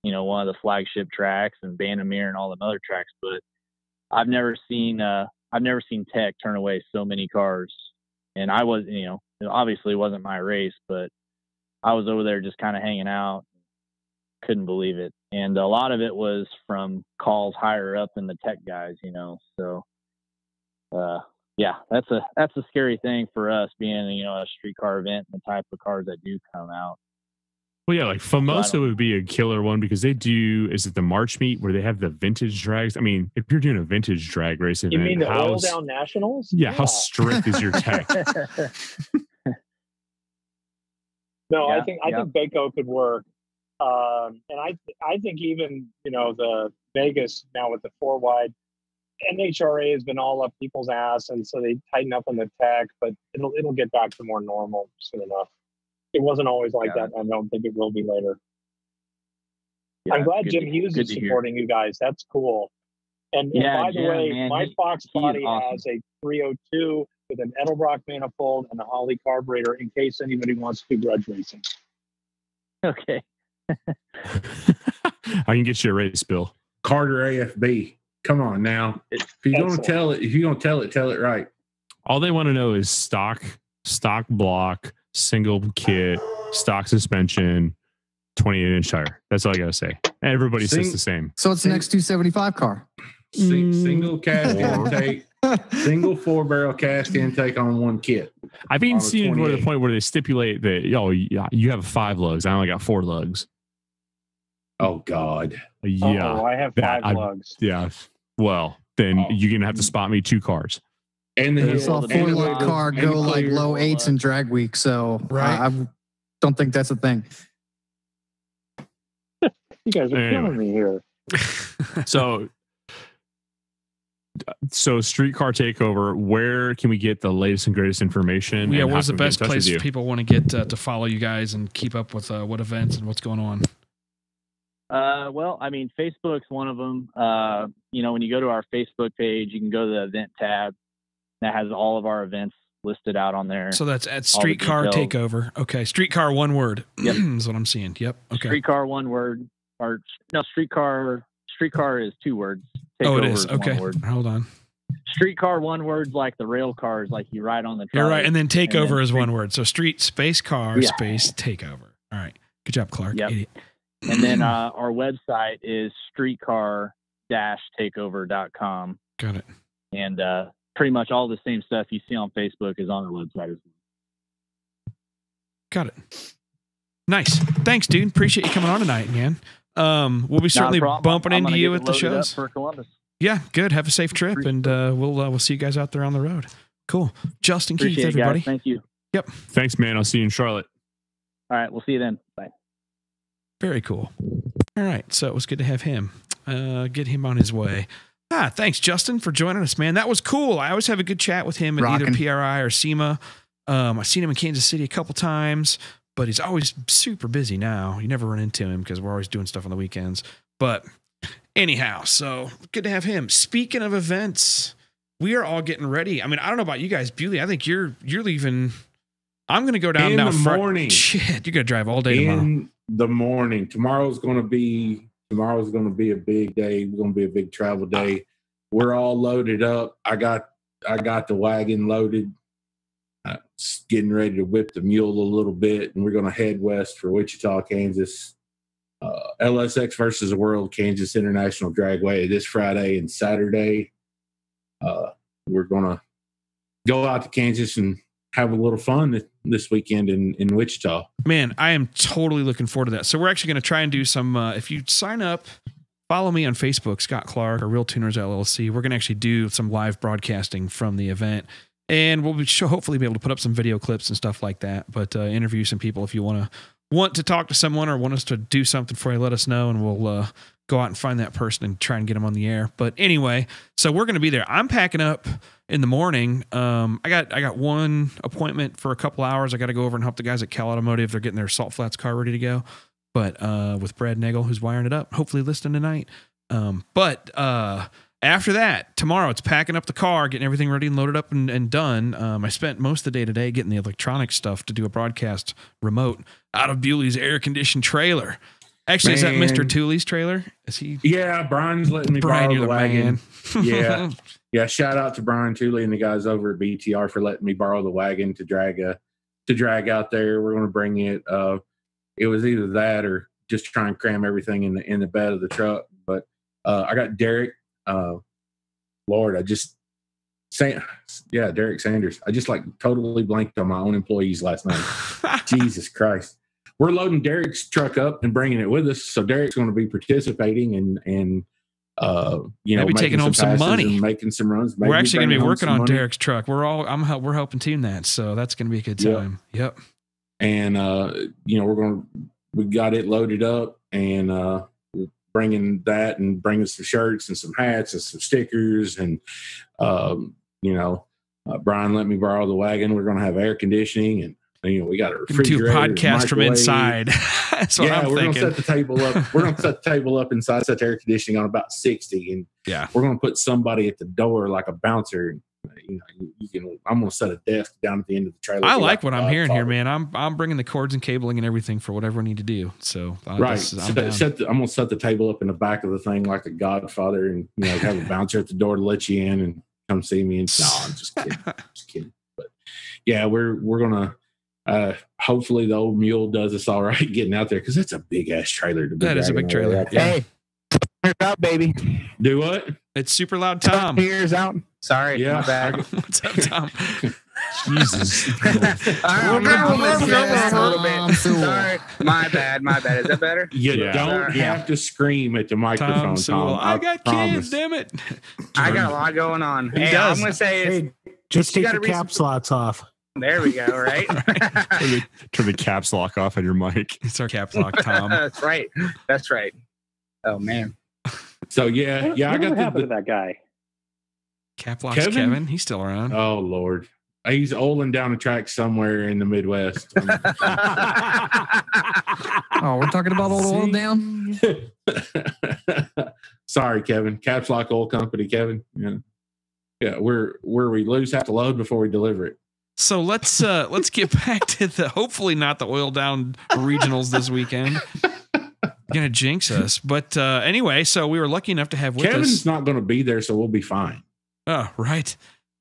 [SPEAKER 5] you know, one of the flagship tracks, and Bandamere and all the other tracks. But I've never seen tech turn away so many cars. And I was, you know, obviously it wasn't my race, but I was over there just kind of hanging out. Couldn't believe it. And a lot of it was from calls higher up in the tech guys, you know. So, yeah, that's a scary thing for us being, you know, a street car event and the type of cars that do come out.
[SPEAKER 3] Well, yeah, like Famoso would be a killer one because they do. Is it the March meet where they have the vintage drags? I mean, if you're doing a vintage drag race event,
[SPEAKER 1] you mean the Oil Down Nationals?
[SPEAKER 3] Yeah, how strict is your tech?
[SPEAKER 1] No, yeah, I think Baco could work, and I think even, you know, the Vegas now with the 4-wide, NHRA has been all up people's ass, and so they tighten up on the tech, but it'll get back to more normal soon enough. It wasn't always like that. I don't think it will be later. Yeah, I'm glad Jim Hughes is supporting you guys. That's cool. And by the way, man, my Fox body has a 302 with an Edelbrock manifold and a Holley carburetor in case anybody wants to do grudge racing.
[SPEAKER 5] Okay.
[SPEAKER 3] I can get you a race, Bill.
[SPEAKER 7] Carter AFB. Come on now. If you're going to tell it right.
[SPEAKER 3] All they want to know is stock block, single kit, stock suspension, 28-inch tire. That's all I got to say. Everybody says the same.
[SPEAKER 4] So it's the next 275 car.
[SPEAKER 7] Single cast intake, single 4-barrel cast intake on one kit.
[SPEAKER 3] I've even seen it to the point where they stipulate that, you have 5 lugs. I only got 4 lugs.
[SPEAKER 7] Oh, God.
[SPEAKER 3] Yeah.
[SPEAKER 1] Oh, I have 5 lugs.
[SPEAKER 3] Yeah. Well, then you're going to have to spot me 2 cars.
[SPEAKER 4] And then I saw a 4-lug car go like low 8s in drag week. So I don't think that's a thing.
[SPEAKER 1] You guys are killing me here.
[SPEAKER 3] So Streetcar Takeover, where can we get the latest and greatest information?
[SPEAKER 2] Yeah, where's the best place if people want to get to follow you guys and keep up with what events and what's going on?
[SPEAKER 5] Well, I mean, Facebook's one of them. You know, when you go to our Facebook page, you can go to the event tab that has all of our events listed out on there.
[SPEAKER 2] So that's at Streetcar Takeover. Okay, Streetcar one word.
[SPEAKER 5] Yep,
[SPEAKER 2] is what I'm seeing. Yep. Okay.
[SPEAKER 5] Streetcar one word, or no, Streetcar is 2 words. Takeover
[SPEAKER 2] it is. Okay. Hold on.
[SPEAKER 5] Streetcar one word's like the rail cars, like you ride on the truck.
[SPEAKER 2] You're right, and then takeover is one word. So street space car space takeover. All right. Good job, Clark.
[SPEAKER 5] Yep. And then our website is streetcar-takeover.com.
[SPEAKER 2] Got it.
[SPEAKER 5] And pretty much all the same stuff you see on Facebook is on our website as well.
[SPEAKER 2] Got it. Nice. Thanks, dude. Appreciate you coming on tonight, man. We'll be certainly bumping into you at the shows.
[SPEAKER 5] For Columbus.
[SPEAKER 2] Yeah, good. Have a safe trip, and we'll see you guys out there on the road. Cool. Justin Keith, everybody.
[SPEAKER 5] Guys. Thank you.
[SPEAKER 2] Yep.
[SPEAKER 3] Thanks, man. I'll see you in Charlotte.
[SPEAKER 5] All right. We'll see you then. Bye.
[SPEAKER 2] Very cool. All right. So it was good to have him. Get him on his way. Thanks, Justin, for joining us, man. That was cool. I always have a good chat with him at either PRI or SEMA. I've seen him in Kansas City a couple times, but he's always super busy now. You never run into him because we're always doing stuff on the weekends. But anyhow, so good to have him. Speaking of events, we are all getting ready. I mean, I don't know about you guys, Bewley. I think you're leaving. I'm going to go down
[SPEAKER 7] in
[SPEAKER 2] now.
[SPEAKER 7] The morning.
[SPEAKER 2] Shit, you're going to drive all day tomorrow.
[SPEAKER 7] In the morning. Tomorrow's going to be a big day. It's going to be a big travel day. We're all loaded up. I got the wagon loaded. Getting ready to whip the mule a little bit, and we're going to head west for Wichita, Kansas. LSX Versus the World, Kansas International Dragway this Friday and Saturday. We're going to go out to Kansas and have a little fun this weekend in Wichita.
[SPEAKER 2] Man, I am totally looking forward to that. So we're actually going to try and do some, if you sign up, follow me on Facebook, Scott Clark or RealTuners LLC. We're going to actually do some live broadcasting from the event. And we'll hopefully be able to put up some video clips and stuff like that. But interview some people if you want to talk to someone or want us to do something for you, let us know, and we'll go out and find that person and try and get them on the air. But anyway, so we're going to be there. I'm packing up in the morning. I got one appointment for a couple hours. I got to go over and help the guys at Cal Automotive. They're getting their Salt Flats car ready to go. But with Brad Nagel, who's wiring it up, hopefully listening tonight. After that, tomorrow it's packing up the car, getting everything ready and loaded up and done. I spent most of the day today getting the electronic stuff to do a broadcast remote out of Bewley's air-conditioned trailer. Actually, is that Mr. Tooley's trailer? Is he?
[SPEAKER 7] Yeah, Brian's letting me borrow the wagon.
[SPEAKER 2] Man.
[SPEAKER 7] Yeah. Shout out to Brian Tooley and the guys over at BTR for letting me borrow the wagon to drag out there. We're going to bring it. It was either that or just try and cram everything in the bed of the truck. But I got Derek. Derek Sanders. I just totally blanked on my own employees last night. Jesus Christ. We're loading Derek's truck up and bringing it with us. So Derek's going to be participating and
[SPEAKER 2] maybe taking home some money,
[SPEAKER 7] making some runs.
[SPEAKER 2] We're actually going to be working on Derek's truck. We're helping tune that. So that's going to be a good time. Yep.
[SPEAKER 7] And, we got it loaded up and, bringing that and bringing some shirts and some hats and some stickers. And, Brian let me borrow the wagon. We're going to have air conditioning and, we got a refrigerator.
[SPEAKER 2] Do podcast from inside. That's what I'm thinking.
[SPEAKER 7] We're going to set the table up. We're going to set the table up inside, set the air conditioning on about 60. And we're going to put somebody at the door like a bouncer. I'm going to set a desk down at the end of the trailer.
[SPEAKER 2] I like what I'm hearing here, man. I'm bringing the cords and cabling and everything for whatever we need to do. So
[SPEAKER 7] I'm going to set the table up in the back of the thing like the Godfather, and have a bouncer at the door to let you in and come see me. And no, I'm just kidding. But yeah, we're gonna. Hopefully the old mule does us all right getting out there because that's a big ass trailer.
[SPEAKER 2] That is a big trailer.
[SPEAKER 8] Hey, ears out, baby.
[SPEAKER 7] Do what?
[SPEAKER 2] It's super loud, Tom.
[SPEAKER 8] Ears out. Sorry, my bad.
[SPEAKER 2] What's up, Tom?
[SPEAKER 3] Jesus.
[SPEAKER 8] I'm a little bit. Sorry, my bad. Is that better?
[SPEAKER 7] You don't have to scream at the microphone, Tom.
[SPEAKER 2] I got kids, damn it.
[SPEAKER 8] I got a lot going on. Hey, I'm going to say
[SPEAKER 6] just take the cap slots off.
[SPEAKER 8] There we go, right?
[SPEAKER 3] Turn the caps lock off on your mic.
[SPEAKER 2] It's our caps lock, Tom.
[SPEAKER 8] That's right. Oh, man.
[SPEAKER 7] So, I got
[SPEAKER 1] what happened to that guy?
[SPEAKER 2] Cap lock Kevin? He's still around.
[SPEAKER 7] Oh, Lord. He's oiling down a track somewhere in the Midwest.
[SPEAKER 4] We're talking about oil down?
[SPEAKER 7] Sorry, Kevin. Caps Lock Oil Company, Kevin. Yeah, where we lose half the load before we deliver it.
[SPEAKER 2] So let's get back to the hopefully not the oil down regionals this weekend. Gonna jinx us, but anyway. So we were lucky enough to have with
[SPEAKER 7] Kevin's
[SPEAKER 2] us.
[SPEAKER 7] not going to be there, so we'll be fine.
[SPEAKER 2] Oh, right.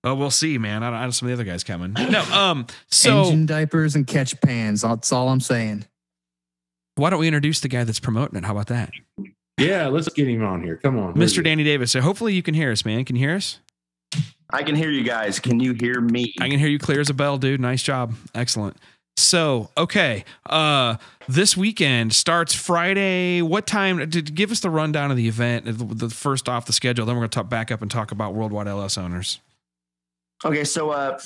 [SPEAKER 2] Oh, we'll see, man. I don't know some of the other guys coming. No, so
[SPEAKER 4] engine diapers and catch pans. That's all I'm saying.
[SPEAKER 2] Why don't we introduce the guy that's promoting it? How about that?
[SPEAKER 7] Yeah, let's get him on here. Come on,
[SPEAKER 2] Mr. Danny Davis. So hopefully you can hear us, man. Can you hear us?
[SPEAKER 9] I can hear you guys. Can you hear me?
[SPEAKER 2] I can hear you clear as a bell, dude. Nice job. Excellent. So, okay. This weekend starts Friday. What time? Give us the rundown of the event, the first off the schedule. Then we're going to back up and talk about Worldwide LS Owners.
[SPEAKER 9] Okay. So,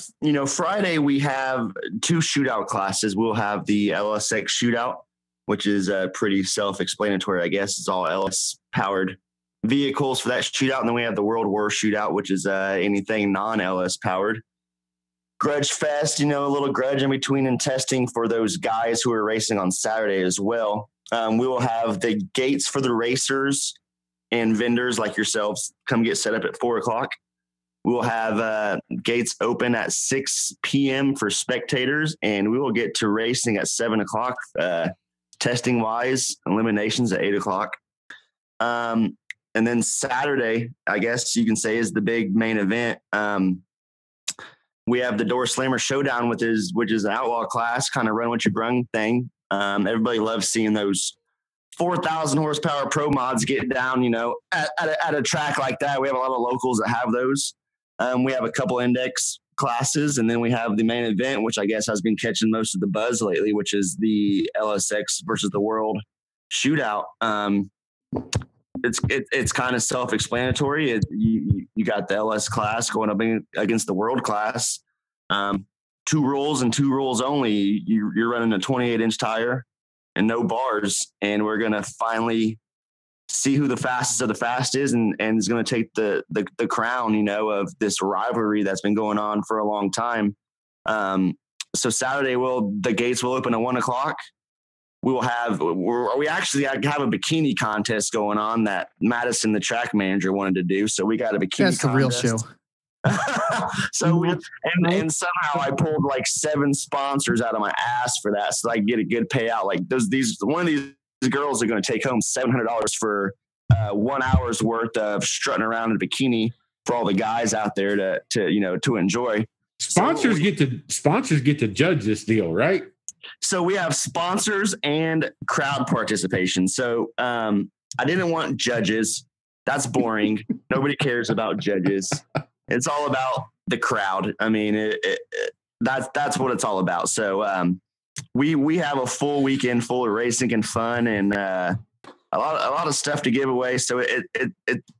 [SPEAKER 9] Friday we have 2 shootout classes. We'll have the LSX shootout, which is pretty self-explanatory, I guess. It's all LS powered vehicles for that shootout. And then we have the World War shootout, which is anything non-LS powered. Grudge Fest, a little grudge in between and testing for those guys who are racing on Saturday as well. We will have the gates for the racers and vendors like yourselves come get set up at 4:00. We will have gates open at 6 p.m. for spectators, and we will get to racing at 7:00. Testing wise, eliminations at 8:00. And then Saturday, I guess you can say, is the big main event. We have the Door Slammer Showdown, which is an outlaw class, kind of run what you brung thing. Everybody loves seeing those 4,000 horsepower pro mods get down, at a track like that. We have a lot of locals that have those. We have a couple index classes, and then we have the main event, which I guess has been catching most of the buzz lately, which is the LSX versus the World shootout. It's kind of self-explanatory. You got the LS class going up against the World class. 2 rules and 2 rules only. You're running a 28-inch tire and no bars, and we're gonna finally see who the fastest of the fast is, and is going to take the crown, of this rivalry that's been going on for a long time. So Saturday, the gates will open at 1:00. we actually have a bikini contest going on that Madison, the track manager, wanted to do. So we got a bikini
[SPEAKER 4] That's
[SPEAKER 9] contest.
[SPEAKER 4] The real show.
[SPEAKER 9] So and somehow I pulled like 7 sponsors out of my ass for that, so I get a good payout. Like one of these girls are going to take home $700 for 1 hour's worth of strutting around in a bikini for all the guys out there to enjoy.
[SPEAKER 7] Sponsors get to judge this deal, right?
[SPEAKER 9] So we have sponsors and crowd participation. So I didn't want judges. That's boring. Nobody cares about judges. It's all about the crowd. I mean, that's what it's all about. So we have a full weekend full of racing and fun and a lot of stuff to give away. So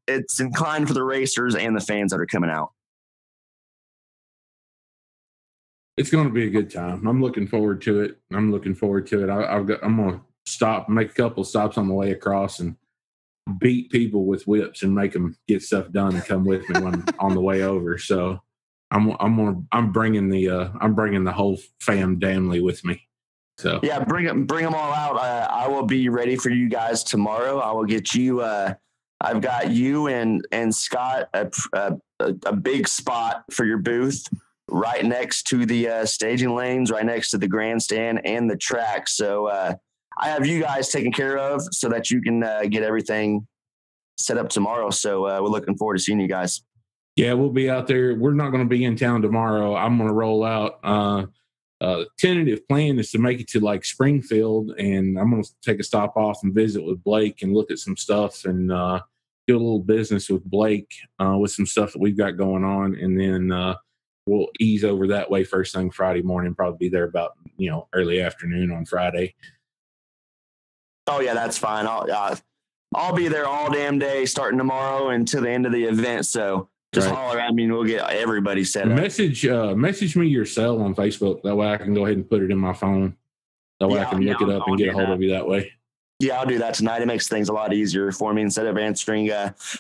[SPEAKER 9] it's inclined for the racers and the fans that are coming out.
[SPEAKER 7] It's going to be a good time. I'm looking forward to it. I'm going to make a couple stops on the way across and beat people with whips and make them get stuff done and come with me when on the way over. So I'm bringing the whole fam damnly with me. So
[SPEAKER 9] yeah, bring them all out. I will be ready for you guys tomorrow. I will get you. I've got you and Scott a big spot for your booth right next to the staging lanes, right next to the grandstand and the track. So I have you guys taken care of so that you can get everything set up tomorrow. So we're looking forward to seeing you guys.
[SPEAKER 7] Yeah, we'll be out there. We're not going to be in town tomorrow. I'm going to roll out. Tentative plan is to make it to like Springfield, and I'm going to take a stop off and visit with Blake and look at some stuff and do a little business with Blake with some stuff that we've got going on. And then we'll ease over that way first thing Friday morning, probably be there about, early afternoon on Friday.
[SPEAKER 9] Oh yeah, that's fine. I'll be there all damn day starting tomorrow until the end of the event. So just holler at me and we'll get everybody set up.
[SPEAKER 7] Message me your cell on Facebook. That way I can go ahead and put it in my phone. That way I can look it up and get a hold of you that way.
[SPEAKER 9] Yeah, I'll do that tonight. It makes things a lot easier for me instead of answering.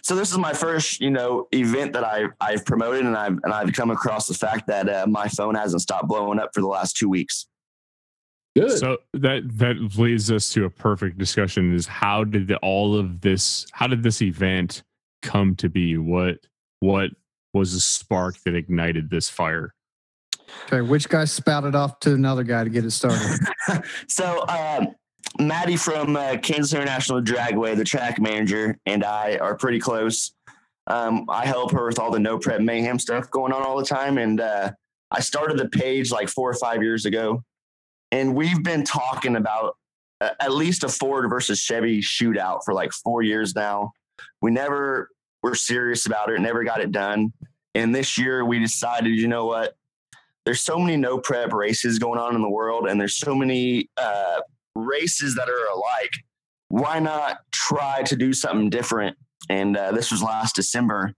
[SPEAKER 9] So this is my first, event that I've promoted, and I've come across the fact that my phone hasn't stopped blowing up for the last 2 weeks.
[SPEAKER 7] Good.
[SPEAKER 3] So that leads us to a perfect discussion: is how did this event come to be? What was the spark that ignited this fire?
[SPEAKER 4] Okay, which guy spouted off to another guy to get it started?
[SPEAKER 9] So Maddie from Kansas International Dragway, the track manager, and I are pretty close. I help her with all the no prep mayhem stuff going on all the time. And I started the page like 4 or 5 years ago. And we've been talking about at least a Ford versus Chevy shootout for like 4 years now. We never were serious about it, never got it done. And this year we decided, you know what? There's so many no prep races going on in the world, and there's so many races that are alike. Why not try to do something different? And this was last December,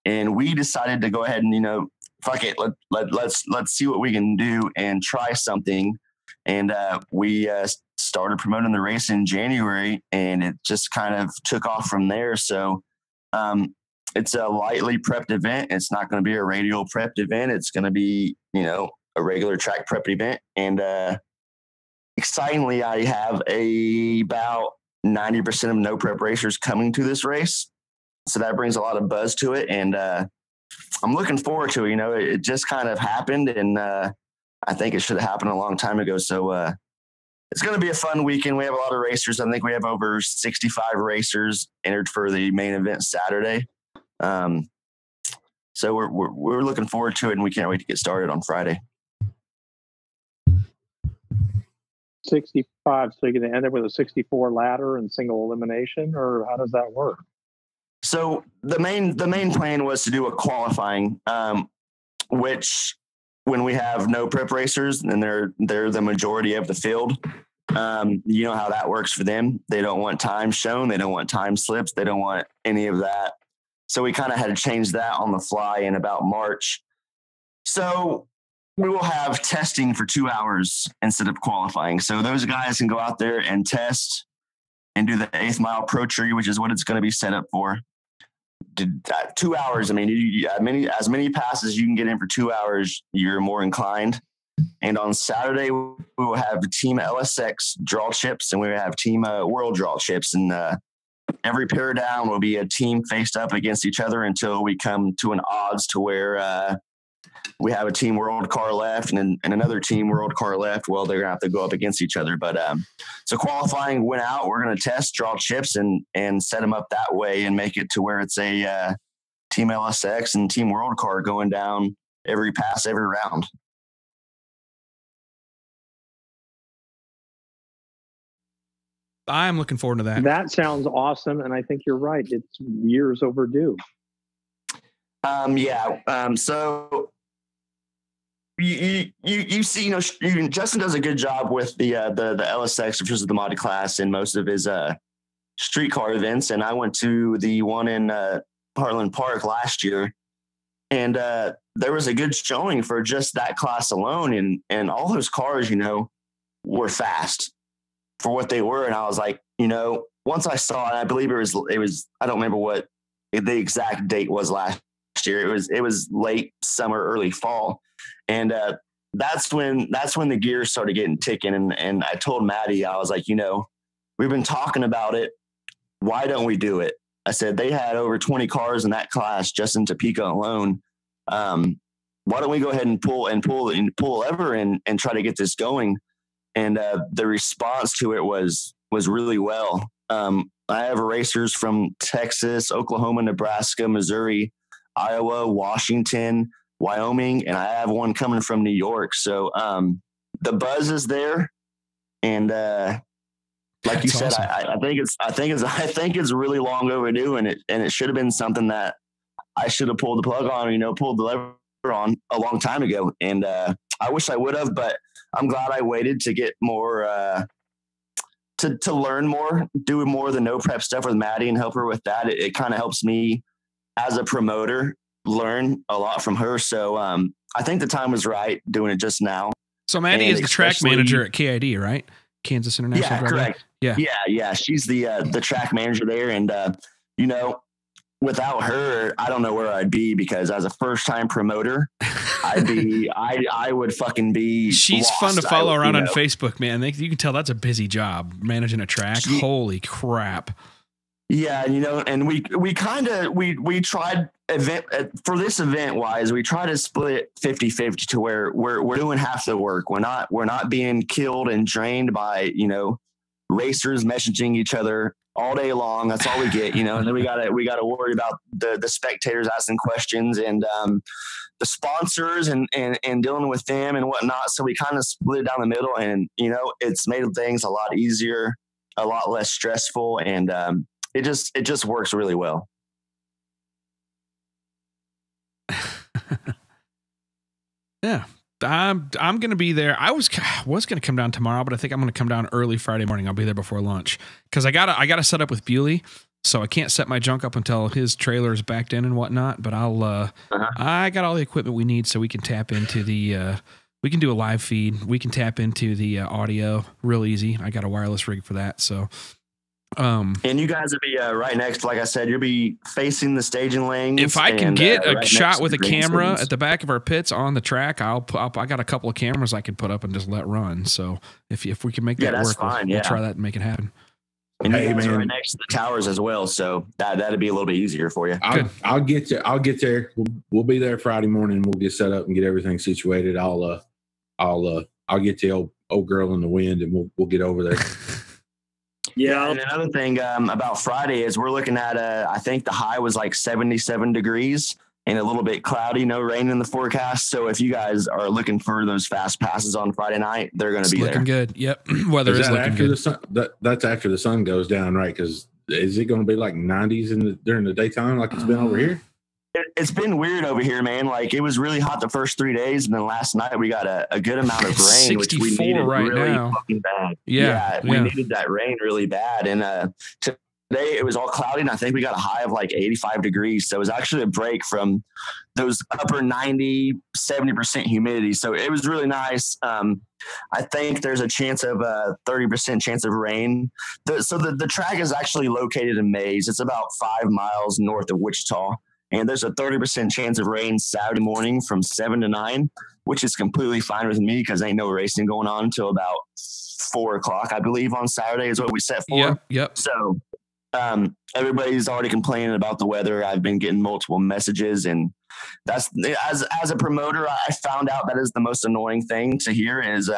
[SPEAKER 9] and we decided to go ahead and fuck it, let's see what we can do and try something. And we started promoting the race in January, and it just kind of took off from there. So it's a lightly prepped event. It's not going to be a radial prepped event. It's going to be a regular track prepped event. And excitingly, I have about 90% of no prep racers coming to this race. So that brings a lot of buzz to it. And I'm looking forward to it. It just kind of happened, and I think it should have happened a long time ago. So it's going to be a fun weekend. We have a lot of racers. I think we have over 65 racers entered for the main event Saturday. So we're looking forward to it, and we can't wait to get started on Friday.
[SPEAKER 1] 65, so you're going to end up with a 64 ladder and single elimination, or how does that work?
[SPEAKER 9] So the main plan was to do a qualifying, which when we have no prep racers and they're the majority of the field, you know how that works for them. They don't want time shown. They don't want time slips. They don't want any of that. So we kind of had to change that on the fly in about March. So we will have testing for 2 hours instead of qualifying. So those guys can go out there and test and do the 8th mile pro tree, which is what it's going to be set up for. 2 hours. I mean, as many passes you can get in for 2 hours, you're more inclined. And on Saturday, we will have Team LSX draw chips, and we will have Team World draw chips. And every pair down will be a team faced up against each other until we come to an odds to where we have a Team World car left and another Team World car left. Well, they're going to have to go up against each other. But so qualifying went out. We're going to test, draw chips, and set them up that way and make it to where it's a Team LSX and Team World car going down every pass, every round.
[SPEAKER 2] I'm looking forward to that.
[SPEAKER 1] That sounds awesome, and I think you're right. It's years overdue.
[SPEAKER 9] So you see, Justin does a good job with the LSX versus the mod class in most of his streetcar events, and I went to the one in Heartland Park last year, and there was a good showing for just that class alone, and all those cars, were fast for what they were. And I was like, once I saw it, I believe it was, I don't remember what the exact date was last year. It was late summer, early fall. And that's when the gears started getting ticking. And I told Maddie, I was like, we've been talking about it. Why don't we do it? I said, they had over 20 cars in that class just in Topeka alone. Why don't we go ahead and pull the lever and try to get this going? And the response to it was really well. I have racers from Texas, Oklahoma, Nebraska, Missouri, Iowa, Washington, Wyoming, and I have one coming from New York. So the buzz is there, and like you said, awesome. I think it's really long overdue, and it should have been something that I should have pulled the plug on, pulled the lever on a long time ago. And I wish I would have, but I'm glad I waited to get more, to learn more, do more of the no prep stuff with Maddie and help her with that. It kind of helps me as a promoter learn a lot from her. So I think the time was right doing it just now.
[SPEAKER 2] So Maddie is the track manager at KID, right? Kansas International.
[SPEAKER 9] Yeah, correct. Yeah. She's the track manager there. And, without her, I don't know where I'd be, because as a first time promoter, I would fucking be.
[SPEAKER 2] She's
[SPEAKER 9] lost.
[SPEAKER 2] fun to follow around on Facebook, man. You can tell that's a busy job managing a track. Holy crap.
[SPEAKER 9] Yeah. And we tried for this event wise, we try to split 50-50 to where we're doing half the work. We're not being killed and drained by, racers messaging each other all day long. That's all we get, and then we gotta worry about the spectators asking questions and the sponsors and dealing with them and whatnot. So we kind of split it down the middle, and it's made things a lot easier, a lot less stressful, and it just works really well.
[SPEAKER 2] Yeah. I'm going to be there. I was going to come down tomorrow, but I think I'm going to come down early Friday morning. I'll be there before lunch, because I got to set up with Bewley, so I can't set my junk up until his trailer is backed in and whatnot. But I got all the equipment we need, so we can tap into we can do a live feed. We can tap into the audio real easy. I got a wireless rig for that. So,
[SPEAKER 9] and you guys will be right next. Like I said, you'll be facing the staging lanes.
[SPEAKER 2] If I can get a shot with a camera at the back of our pits on the track, I got a couple of cameras I can put up and just let run. So if we can make that work, we'll try that and make it happen.
[SPEAKER 9] And you guys are right next to the towers as well, so that'd be a little bit easier for you.
[SPEAKER 7] I'll get there. We'll be there Friday morning. We'll get set up and get everything situated. I'll get the old girl in the wind, and we'll get over there.
[SPEAKER 9] Yeah. And another thing about Friday is we're looking at, I think the high was like 77 degrees and a little bit cloudy, no rain in the forecast. So if you guys are looking for those fast passes on Friday night, they're going to be
[SPEAKER 2] looking good. Yep. Weather is looking good.
[SPEAKER 7] That's after the sun goes down, right? Because is it going to be like 90s during the daytime like it's been over here?
[SPEAKER 9] It's been weird over here, man. Like, it was really hot the first 3 days, and then last night we got a good amount of rain, which we needed really fucking bad.
[SPEAKER 2] Yeah,
[SPEAKER 9] we needed that rain really bad. And today it was all cloudy, and I think we got a high of like 85 degrees. So it was actually a break from those upper 90, 70% humidity. So it was really nice. I think there's a chance of 30% chance of rain. So the track is actually located in Mays. It's about 5 miles north of Wichita. And there's a 30% chance of rain Saturday morning from 7 to 9. which is completely fine with me because ain't no racing going on until about 4 o'clock, I believe, on Saturday is what we set for.
[SPEAKER 2] Yep.
[SPEAKER 9] So everybody's already complaining about the weather. I've been getting multiple messages, and that's as a promoter, I found out that is the most annoying thing to hear is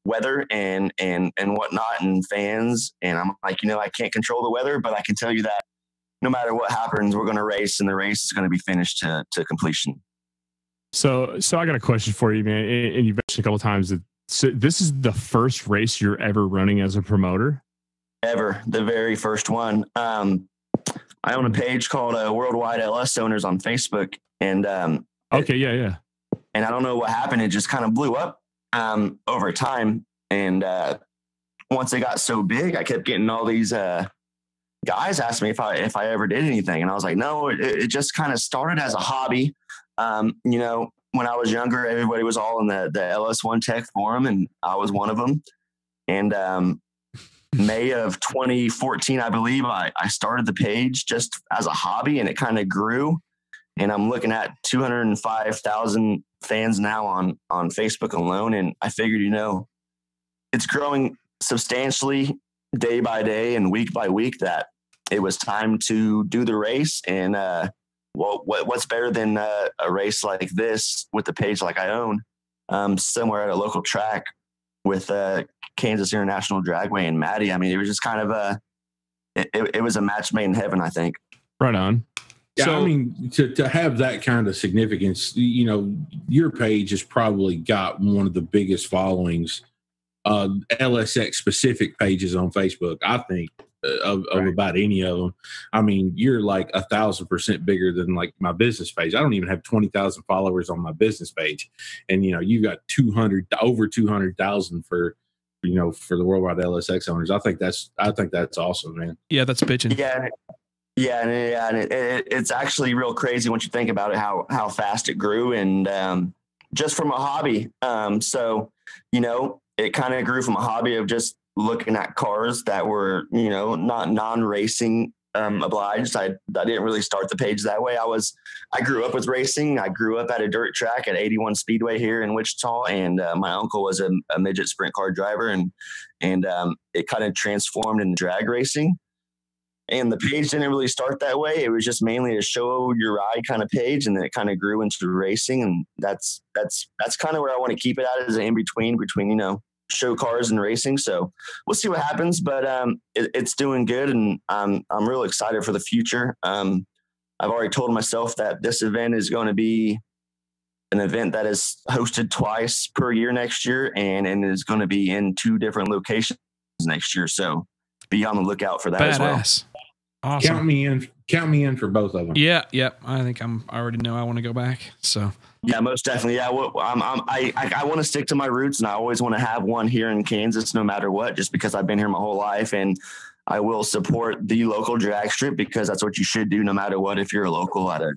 [SPEAKER 9] weather and whatnot and fans. And I'm like, I can't control the weather, but I can tell you that no matter what happens, we're going to race, and the race is going to be finished to completion.
[SPEAKER 3] So I got a question for you, man. And you've mentioned a couple of times that this is the first race you're ever running as a promoter?
[SPEAKER 9] Ever. The very first one. I own a page called Worldwide LS Owners on Facebook. And
[SPEAKER 3] okay, yeah.
[SPEAKER 9] And I don't know what happened. It just kind of blew up over time. And once it got so big, I kept getting all these guys ask me if I ever did anything. And I was like, no, it just kind of started as a hobby. When I was younger, everybody was all in the LS1 Tech forum, and I was one of them. And May of 2014, I believe, I started the page just as a hobby, and it kind of grew. And I'm looking at 205,000 fans now on Facebook alone. And I figured, it's growing substantially day by day and week by week that it was time to do the race. And what's better than a race like this with the page like I own, somewhere at a local track with Kansas International Dragway and Maddie. I mean, it was just kind of it was a match made in heaven, I think.
[SPEAKER 3] Right on.
[SPEAKER 7] Yeah,
[SPEAKER 3] So,
[SPEAKER 7] I mean, to have that kind of significance, your page has probably got one of the biggest followings, LSX specific pages on Facebook, I think, of about any of them. I mean, you're like 1,000% bigger than like my business page. I don't even have 20,000 followers on my business page, and you've got over 200,000 for the Worldwide LSX Owners. I think that's awesome, man.
[SPEAKER 2] Yeah, that's bitching.
[SPEAKER 9] Yeah, and it's actually real crazy once you think about it, how fast it grew, and just from a hobby. So it kind of grew from a hobby of just looking at cars that were not non-racing obliged. I didn't really start the page that way. I grew up with racing. I grew up at a dirt track at 81 Speedway here in Wichita, and my uncle was a midget sprint car driver, and it kind of transformed into drag racing. And the page didn't really start that way. It was just mainly a show your ride kind of page, and then it kind of grew into racing, and that's kind of where I want to keep it at, as an in between show cars and racing. So we'll see what happens, but it's doing good, and I'm real excited for the future. I've already told myself that this event is going to be an event that is hosted twice per year next year, and is going to be in 2 different locations next year. So be on the lookout for that as well.
[SPEAKER 2] Awesome.
[SPEAKER 7] Count me in for both of them.
[SPEAKER 2] Yeah. I think I already know I want to go back. So
[SPEAKER 9] yeah, most definitely. Yeah, I want to stick to my roots, and I always want to have one here in Kansas, no matter what, just because I've been here my whole life, and I will support the local drag strip because that's what you should do, no matter what. If you're a local at a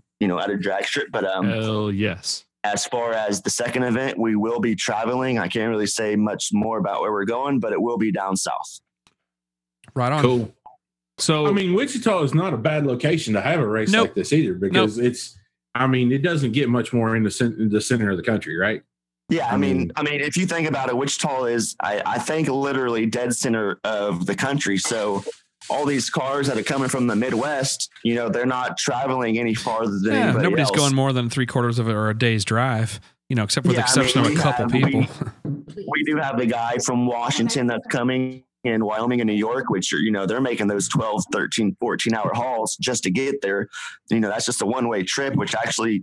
[SPEAKER 9] drag strip, but
[SPEAKER 3] hell yes.
[SPEAKER 9] As far as the second event, we will be traveling. I can't really say much more about where we're going, but it will be down south.
[SPEAKER 2] Right on.
[SPEAKER 7] Cool.
[SPEAKER 3] So
[SPEAKER 7] I mean, Wichita is not a bad location to have a race like this either, because it doesn't get much more in the center of the country, right?
[SPEAKER 9] Yeah, I mean, if you think about it, Wichita is, I think, literally dead center of the country. So all these cars that are coming from the Midwest, they're not traveling any farther than anybody
[SPEAKER 2] nobody's
[SPEAKER 9] else.
[SPEAKER 2] going more than 3/4 of it or a day's drive, except for the exception of a couple people.
[SPEAKER 9] We do have the guy from Washington that's coming in Wyoming and New York, which are, they're making those 12, 13, 14-hour hauls just to get there. That's just a one-way trip, which actually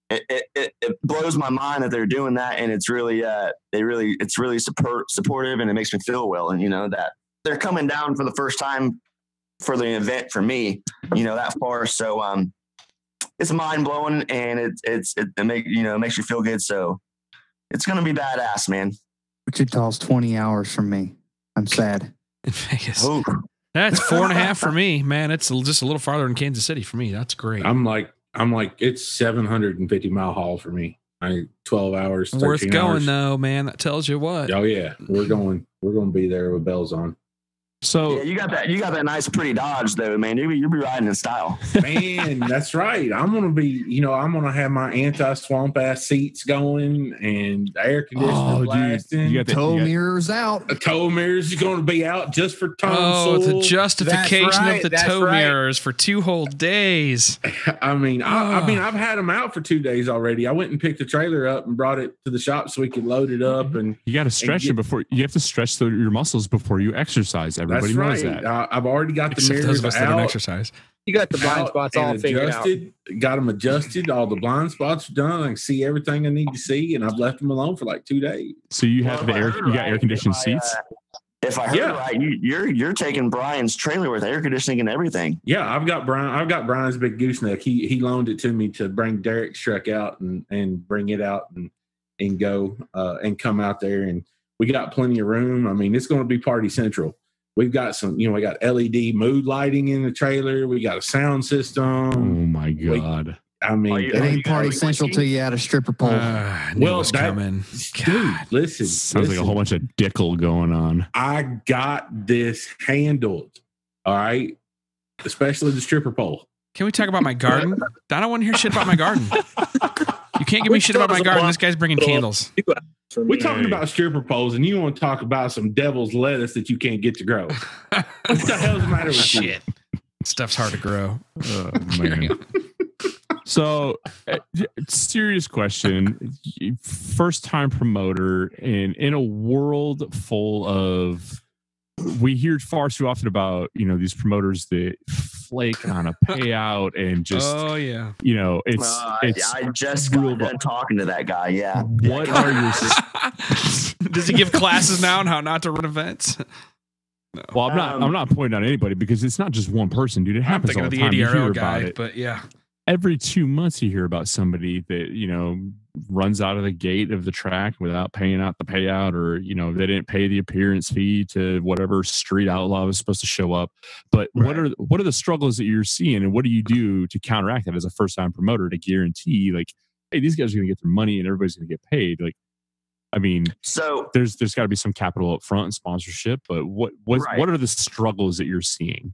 [SPEAKER 9] it blows my mind that they're doing that. And it's really, it's really supportive, and it makes me feel well. And, that they're coming down for the first time for the event for me, that far. So, it's mind blowing, and it makes you feel good. So it's going to be badass, man.
[SPEAKER 4] Wichita's 20 hours from me. I'm sad.
[SPEAKER 2] In Vegas.
[SPEAKER 9] Oh.
[SPEAKER 2] That's 4.5 for me, man. It's just a little farther than Kansas City for me. That's great.
[SPEAKER 7] I'm like it's 750-mile haul for me. 12 hours, 13
[SPEAKER 2] worth going
[SPEAKER 7] hours.
[SPEAKER 2] though, man. That tells you what.
[SPEAKER 7] Oh yeah, we're going to be there with bells on.
[SPEAKER 3] So
[SPEAKER 9] yeah, you got that nice, pretty Dodge though, man. You'll be riding in style.
[SPEAKER 7] Man, that's right. I'm gonna have my anti-swamp ass seats going and the air conditioner blasting.
[SPEAKER 4] You got the tow mirrors out.
[SPEAKER 7] The tow mirrors are going to be out just for Tom.
[SPEAKER 2] Oh, the justification of the tow mirrors for 2 whole days.
[SPEAKER 7] I mean, I've had them out for 2 days already. I went and picked the trailer up and brought it to the shop so we could load it up. And
[SPEAKER 3] you got to stretch it before you have to stretch your muscles before you exercise. Everybody knows that.
[SPEAKER 7] I've already got the mirrors
[SPEAKER 2] those of us
[SPEAKER 7] out.
[SPEAKER 2] that don't exercise.
[SPEAKER 8] You got the blind spots all figured out.
[SPEAKER 7] Got them adjusted. All the blind spots are done. I can see everything I need to see, and I've left them alone for like 2 days.
[SPEAKER 3] So you have you got air conditioned seats.
[SPEAKER 9] If I heard right, you're taking Brian's trailer with air conditioning and everything.
[SPEAKER 7] Yeah, I've got Brian's big gooseneck. He loaned it to me to bring Derek's truck out and bring it out and go and come out there, and we got plenty of room. I mean, it's going to be party central. We've got we got LED mood lighting in the trailer. We got a sound system.
[SPEAKER 3] Oh my God.
[SPEAKER 9] It ain't party central till you add a stripper pole.
[SPEAKER 2] Coming.
[SPEAKER 7] Dude, listen.
[SPEAKER 3] Sounds like a whole bunch of dickle going on.
[SPEAKER 7] I got this handled. All right. Especially the stripper pole.
[SPEAKER 2] Can we talk about my garden? I don't want to hear shit about my garden. You can't give me shit about my garden. This guy's bringing candles.
[SPEAKER 7] We're talking about stripper poles, and you want to talk about some devil's lettuce that you can't get to grow. What the hell's the matter with you?
[SPEAKER 2] Shit. Stuff's hard to grow.
[SPEAKER 3] Oh, man. So, serious question. First time promoter in a world full of, we hear far too often about, these promoters that flake on a payout and just, it's
[SPEAKER 9] I just got done talking to that guy. Yeah.
[SPEAKER 3] What are your,
[SPEAKER 2] does he give classes now on how not to run events?
[SPEAKER 3] No. Well, I'm not pointing out anybody because it's not just one person, dude. It happens all the time. You hear about it.
[SPEAKER 2] But yeah.
[SPEAKER 3] Every 2 months you hear about somebody that, runs out of the gate of the track without paying out the payout, or, they didn't pay the appearance fee to whatever street outlaw was supposed to show up. But what are the struggles that you're seeing, and what do you do to counteract that as a first time promoter to guarantee hey, these guys are going to get their money and everybody's going to get paid? So there's got to be some capital up front and sponsorship, but what are the struggles that you're seeing?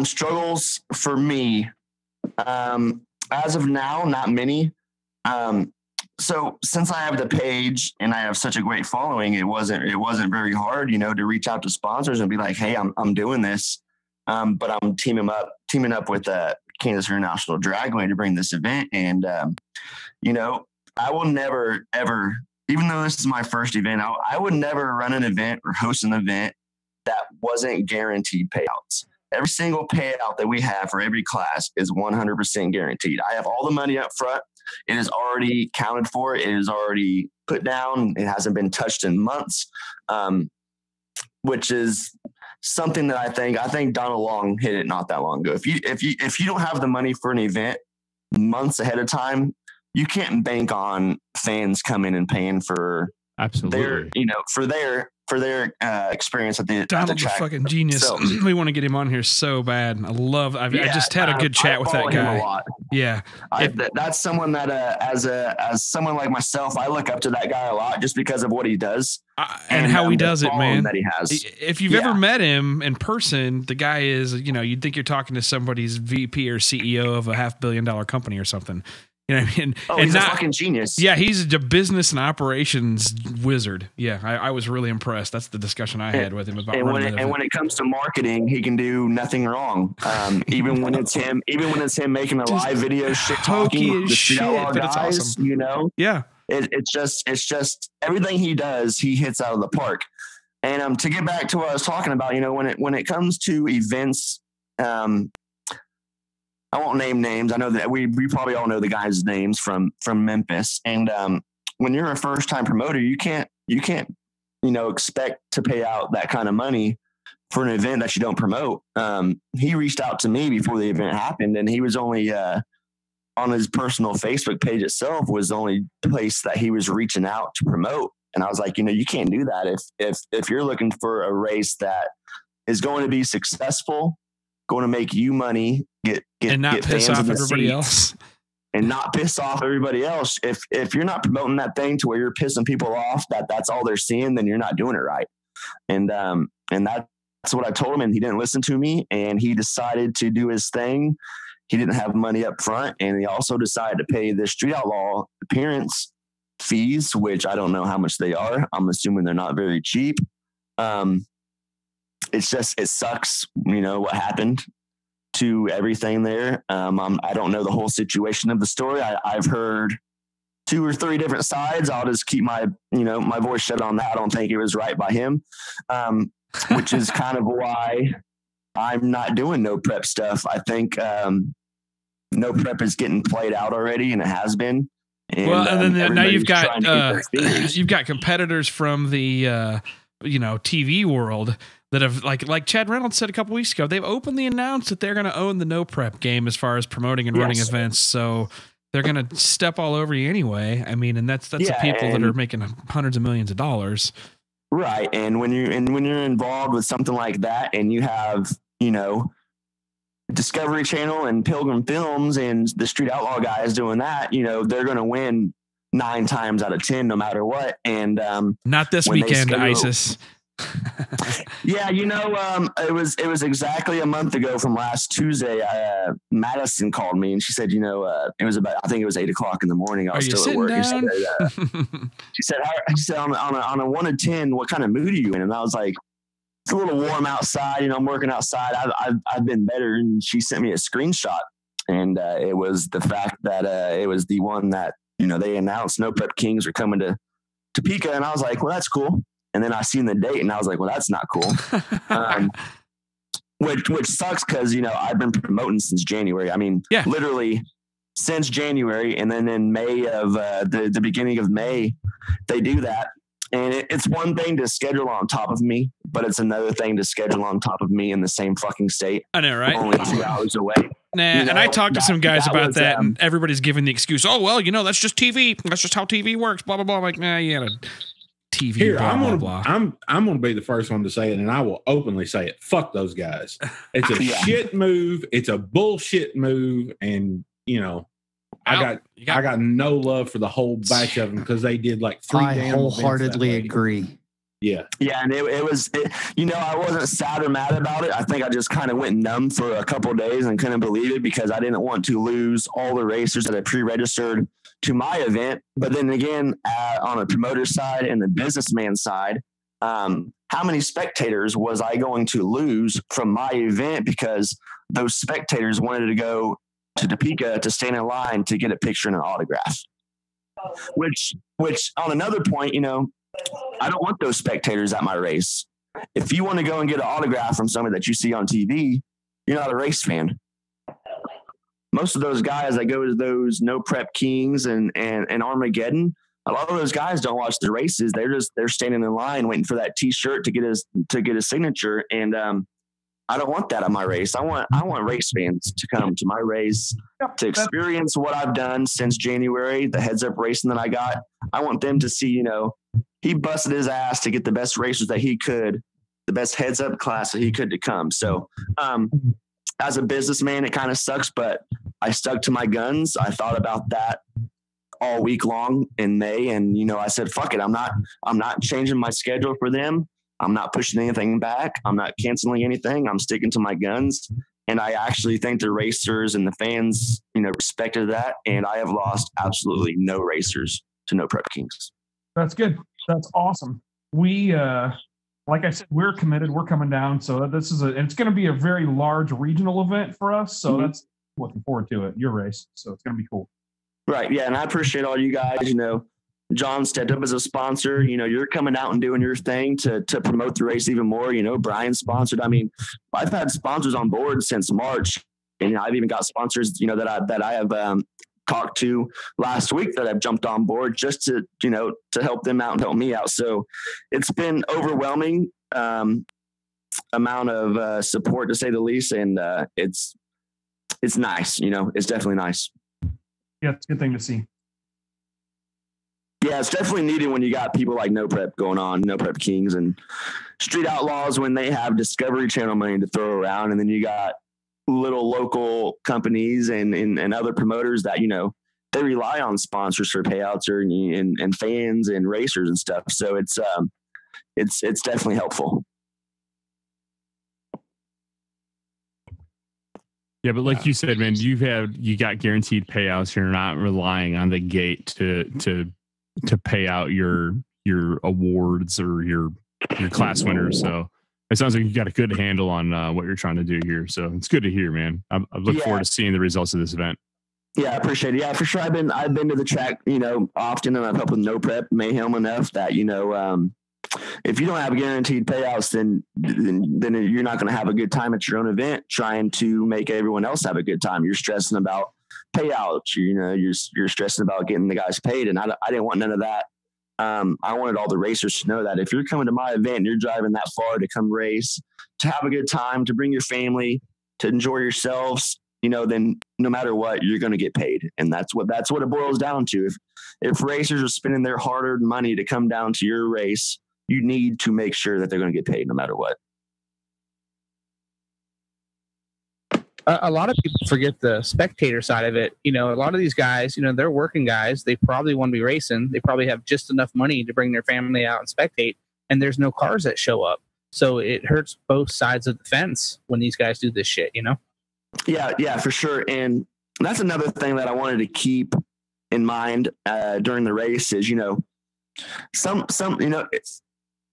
[SPEAKER 9] Struggles for me, as of now, not many. So since I have the page and I have such a great following, it wasn't very hard, to reach out to sponsors and be like, hey, I'm doing this. But I'm teaming up with Kansas International Dragway to bring this event. And, I will never, ever, even though this is my first event, I would never run an event or host an event that wasn't guaranteed payouts. Every single payout that we have for every class is 100% guaranteed. I have all the money up front. It is already counted for. It is already put down. It hasn't been touched in months, which is something that I think Datalogging hit it not that long ago. If you don't have the money for an event months ahead of time, you can't bank on fans coming and paying for their experience at the
[SPEAKER 2] Donald's a fucking genius. So, we want to get him on here so bad. I just had a good chat with that guy.
[SPEAKER 9] Him a lot.
[SPEAKER 2] Yeah,
[SPEAKER 9] that's someone that as someone like myself, I look up to that guy a lot just because of what he does
[SPEAKER 2] and how he does it, man.
[SPEAKER 9] That he has.
[SPEAKER 2] If you've ever met him in person, the guy is, you'd think you're talking to somebody's VP or CEO of a $500 million company or something. You know what I mean?
[SPEAKER 9] Oh, he's a fucking genius.
[SPEAKER 2] Yeah, he's a business and operations wizard. Yeah, I was really impressed. That's the discussion I had with him about.
[SPEAKER 9] And when it comes to marketing, he can do nothing wrong. Even when it's him making a live video, shit talking the shit, but it's awesome.
[SPEAKER 2] Yeah,
[SPEAKER 9] it's just everything he does, he hits out of the park. And to get back to what I was talking about, when it comes to events, I won't name names. I know that we probably all know the guys' names from Memphis. And when you're a first time promoter, you can't expect to pay out that kind of money for an event that you don't promote. He reached out to me before the event happened, and he was only on his personal Facebook page itself was the only place that he was reaching out to promote. And I was like, you can't do that if you're looking for a race that is going to be successful, going to make you money,
[SPEAKER 2] and not piss off everybody else,
[SPEAKER 9] and not piss off everybody else. If you're not promoting that thing to where you're pissing people off, that's all they're seeing, then you're not doing it right. And That's what I told him, and he didn't listen to me, and he decided to do his thing. He didn't have money up front, and he also decided to pay the Street Outlaw appearance fees, which I don't know how much they are. I'm assuming they're not very cheap. It's just, it sucks, what happened to everything there. I don't know the whole situation of the story. I've heard 2 or 3 different sides. I'll just keep my voice shut on that. I don't think it was right by him, which is kind of why I'm not doing no prep stuff. I think no prep is getting played out already, and it has been.
[SPEAKER 2] And then now you've got competitors from the TV world that have like Chad Reynolds said a couple weeks ago. They've openly announced that they're going to own the no prep game as far as promoting and running events. So they're going to step all over you anyway. I mean, and that's the people that are making hundreds of millions of dollars.
[SPEAKER 9] Right. And when you're involved with something like that, and you have, Discovery Channel and Pilgrim Films and the Street Outlaw guys doing that, they're going to win 9 times out of 10, no matter what. And
[SPEAKER 2] not this weekend, ISIS.
[SPEAKER 9] Yeah, it was exactly a month ago from last Tuesday. Madison called me, and she said, it was about, I think it was 8:00 in the morning. I was still at work. She said, on a 1 to 10, what kind of mood are you in? And I was like, it's a little warm outside. I'm working outside. I've been better. And she sent me a screenshot, and it was the fact that it was the one that they announced No Prep Kings are coming to Topeka, and I was like, well, that's cool. And then I seen the date, and I was like, well, that's not cool. Which sucks, because I've been promoting since January. I mean, literally since January, and then in May of the beginning of May, they do that. And it's one thing to schedule on top of me, but it's another thing to schedule on top of me in the same fucking state.
[SPEAKER 2] I know, right?
[SPEAKER 9] Only 2 hours away.
[SPEAKER 2] And I talked to some guys about that, and everybody's giving the excuse, oh, well, that's just TV. That's just how TV works, blah, blah, blah. I'm like, nah, you got a TV,
[SPEAKER 7] Here,
[SPEAKER 2] blah,
[SPEAKER 7] I'm
[SPEAKER 2] blah,
[SPEAKER 7] gonna,
[SPEAKER 2] blah.
[SPEAKER 7] I'm going to be the first one to say it, and I will openly say it. Fuck those guys. It's a shit move. It's a bullshit move, and, I got no love for the whole batch of them, because they did like 3
[SPEAKER 4] I wholeheartedly agree.
[SPEAKER 9] Yeah, and it was, I wasn't sad or mad about it. I think I just kind of went numb for a couple of days and couldn't believe it, because I didn't want to lose all the racers that I pre-registered to my event. But then again, on the promoter side and the businessman side, how many spectators was I going to lose from my event because those spectators wanted to go to Topeka to stand in line to get a picture and an autograph? Which on another point, I don't want those spectators at my race. If you want to go and get an autograph from somebody that you see on TV, you're not a race fan. Most of those guys that go to those No Prep Kings and Armageddon, a lot of those guys don't watch the races. They're standing in line waiting for that T-shirt to get a signature. And I don't want that at my race. I want race fans to come to my race to experience what I've done since January, the heads up racing that I got. I want them to see, he busted his ass to get the best racers that he could, the best heads up class that he could to come. So, as a businessman, it kind of sucks, but I stuck to my guns. I thought about that all week long in May. And, I said, fuck it. I'm not changing my schedule for them. I'm not pushing anything back. I'm not canceling anything. I'm sticking to my guns. And I actually think the racers and the fans, respected that. And I have lost absolutely no racers to No Prep Kings.
[SPEAKER 10] That's good. That's awesome. We, like I said, we're committed. We're coming down. So it's going to be a very large regional event for us. So that's looking forward to it. Your race. So it's going to be cool.
[SPEAKER 9] Right. Yeah. And I appreciate all you guys, John stepped up as a sponsor. You're coming out and doing your thing to promote the race even more. Brian sponsored. I mean, I've had sponsors on board since March, and I've even got sponsors, that I have talked to last week that I've jumped on board just to help them out and help me out. So it's been overwhelming amount of support, to say the least, and it's nice. It's definitely nice.
[SPEAKER 10] Yeah, it's a good thing to see.
[SPEAKER 9] Yeah, it's definitely needed when you got people like No Prep going on, No Prep Kings and Street Outlaws, when they have Discovery Channel money to throw around. And then you got little local companies and other promoters that, they rely on sponsors for payouts and fans and racers and stuff. So it's definitely helpful.
[SPEAKER 3] Yeah, but like you said, man, you got guaranteed payouts. You're not relying on the gate to pay out your awards or your class winners. So it sounds like you got a good handle on what you're trying to do here. So it's good to hear, man. I look forward to seeing the results of this event.
[SPEAKER 9] Yeah, I appreciate it. Yeah, for sure. I've been to the track, often, and I've helped with No Prep Mayhem enough that, if you don't have guaranteed payouts, then you're not going to have a good time at your own event trying to make everyone else have a good time. You're stressing about payouts. You're stressing about getting the guys paid. And I didn't want none of that. I wanted all the racers to know that if you're coming to my event and you're driving that far to come race, to have a good time, to bring your family, to enjoy yourselves, then no matter what, you're going to get paid. And that's what it boils down to. If racers are spending their hard-earned money to come down to your race, you need to make sure that they're going to get paid no matter what.
[SPEAKER 8] A lot of people forget the spectator side of it. A lot of these guys, they're working guys. They probably want to be racing. They probably have just enough money to bring their family out and spectate, and there's no cars that show up. So it hurts both sides of the fence when these guys do this shit,
[SPEAKER 9] Yeah, for sure. And that's another thing that I wanted to keep in mind during the race is,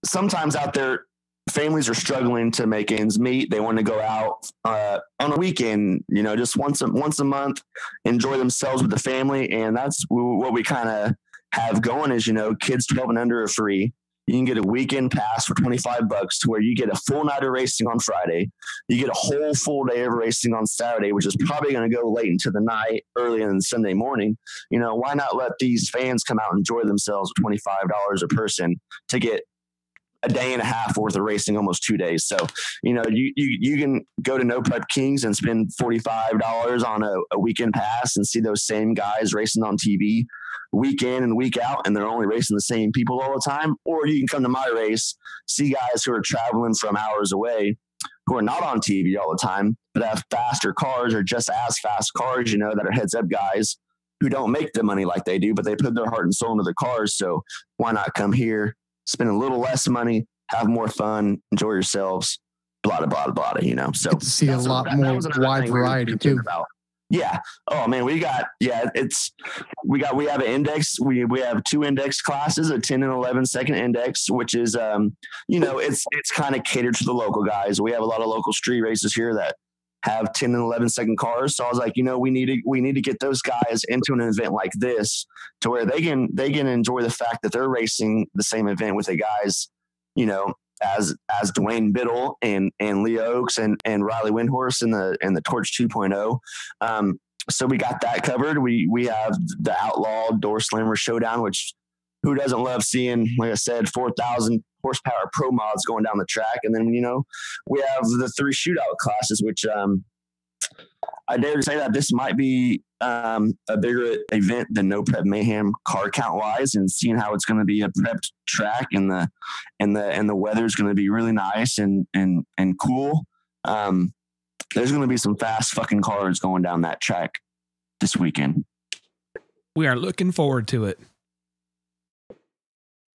[SPEAKER 9] sometimes out there, families are struggling to make ends meet. They want to go out on a weekend, just once a month, enjoy themselves with the family. And that's what we kind of have going is, kids 12 and under are free. You can get a weekend pass for $25 to where you get a full night of racing on Friday. You get a whole full day of racing on Saturday, which is probably going to go late into the night, early in Sunday morning. Why not let these fans come out and enjoy themselves with $25 a person to get a day and a half worth of racing, almost 2 days. So, you can go to No Prep Kings and spend $45 on a weekend pass and see those same guys racing on TV week in and week out, and they're only racing the same people all the time. Or you can come to my race, see guys who are traveling from hours away, who are not on TV all the time, but have faster cars or just as fast cars, that are heads up guys who don't make the money like they do, but they put their heart and soul into their cars. So why not come here, spend a little less money, have more fun, enjoy yourselves, blah, blah, blah, blah, So
[SPEAKER 4] get to see a lot more wide variety too.
[SPEAKER 9] Yeah. Oh man, we have an index. We have 2 index classes, a 10 and 11 second index, which is, it's kind of catered to the local guys. We have a lot of local street races here that have 10 and 11 second cars. So I was like, we need to get those guys into an event like this to where they can enjoy the fact that they're racing the same event with the guys, as Dwayne Biddle and Leah Oaks and Riley Windhorse in the Torch 2.0. So we got that covered. We have the Outlaw Door Slammer Showdown, which who doesn't love seeing, like I said, 4,000 horsepower pro mods going down the track. And then, we have the 3 shootout classes, which I dare to say that this might be a bigger event than No Prep Mayhem car count wise, and seeing how it's going to be a prepped track and the weather is going to be really nice and cool. There's going to be some fast fucking cars going down that track this weekend.
[SPEAKER 2] We are looking forward to it.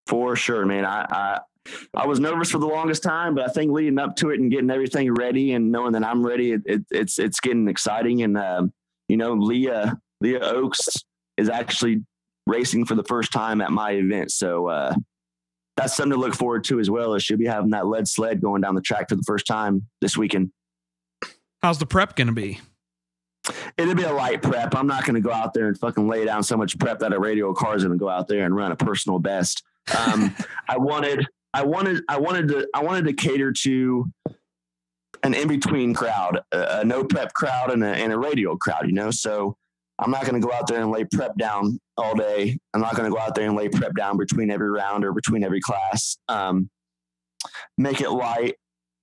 [SPEAKER 9] For sure, man. I was nervous for the longest time, but I think leading up to it and getting everything ready and knowing that I'm ready, it's getting exciting. And, Leah Oaks is actually racing for the first time at my event. So that's something to look forward to as well, as she'll be having that lead sled going down the track for the first time this weekend.
[SPEAKER 2] How's the prep going to be?
[SPEAKER 9] It'll be a light prep. I'm not going to go out there and fucking lay down so much prep that a radio car is going to go out there and run a personal best. I wanted to cater to an in-between crowd, a no prep crowd and a radio crowd, so I'm not going to go out there and lay prep down all day. I'm not going to go out there and lay prep down between every round or between every class. Make it light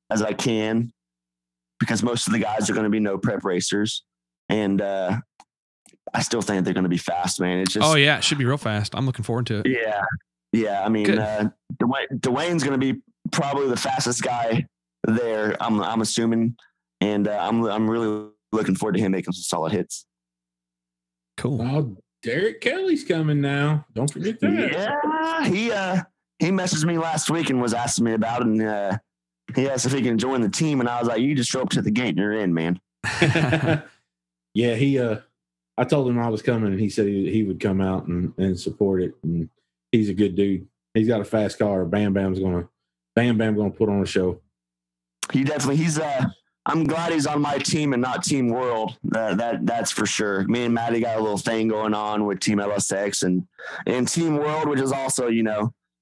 [SPEAKER 9] as I can, because most of the guys are going to be no prep racers. And I still think they're going to be fast, man. It's just,
[SPEAKER 2] it should be real fast. I'm looking forward to it.
[SPEAKER 9] Yeah. I mean, Dwayne's going to be probably the fastest guy there, I'm assuming, and I'm really looking forward to him making some solid hits.
[SPEAKER 2] Cool.
[SPEAKER 7] Oh, Derek Kelly's coming now. Don't forget that.
[SPEAKER 9] Yeah, he messaged me last week and was asking me about it, and he asked if he can join the team, and I was like, "You just show up to the gate and you're in, man."
[SPEAKER 7] Yeah, I told him I was coming, and he said he would come out and support it. And he's a good dude. He's got a fast car. Bam Bam's gonna put on a show.
[SPEAKER 9] He's I'm glad he's on my team and not Team World. That's for sure. Me and Maddie got a little thing going on with Team LSX and Team World, which is also,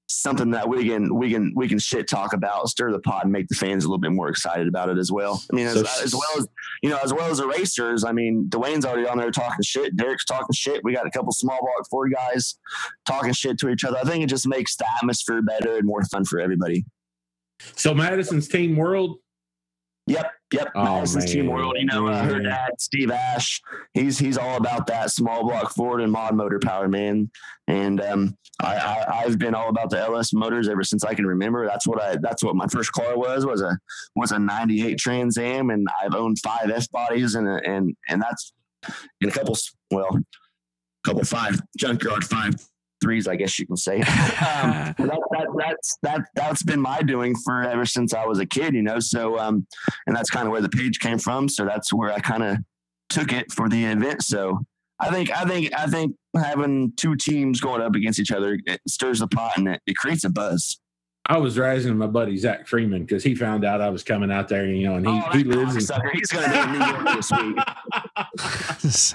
[SPEAKER 9] something that we can shit talk about, stir the pot, and make the fans a little bit more excited about it as well. I mean, as well as the racers. I mean, Dwayne's already on there talking shit. Derek's talking shit. We got a couple small block Ford guys talking shit to each other. I think it just makes the atmosphere better and more fun for everybody.
[SPEAKER 7] So Madison's Team World.
[SPEAKER 9] Yep.
[SPEAKER 7] Oh,
[SPEAKER 9] Madison's Team World. Her dad, Steve Ash, he's all about that small block Ford and mod motor power, man. And I've been all about the LS motors ever since I can remember. That's what my first car was a 98 Trans Am, and I've owned 5 F bodies and that's in a couple 5 junkyard 5.3s, I guess you can say. That's been my doing for ever since I was a kid, So, and that's kind of where the page came from. So that's where I kind of took it for the event. So I think having 2 teams going up against each other, it stirs the pot and it creates a buzz.
[SPEAKER 7] I was razzing my buddy Zach Freeman because he found out I was coming out there, and he lives in.
[SPEAKER 9] He's going to be in New York this week.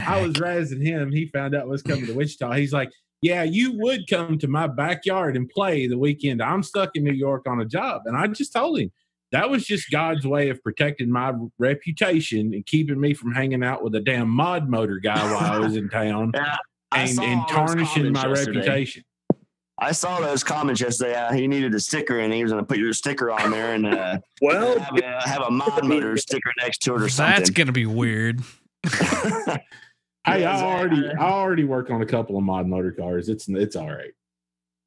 [SPEAKER 7] I was razzing him. He found out I was coming to Wichita. He's like, "Yeah, you would come to my backyard and play the weekend. I'm stuck in New York on a job." And I just told him that was just God's way of protecting my reputation and keeping me from hanging out with a damn mod motor guy while I was in town and tarnishing my reputation.
[SPEAKER 9] I saw those comments yesterday. He needed a sticker, and he was going to put your sticker on there and have a mod motor sticker next to it or something.
[SPEAKER 2] That's going to be weird.
[SPEAKER 7] Hey, I already work on a couple of mod motor cars. It's all right.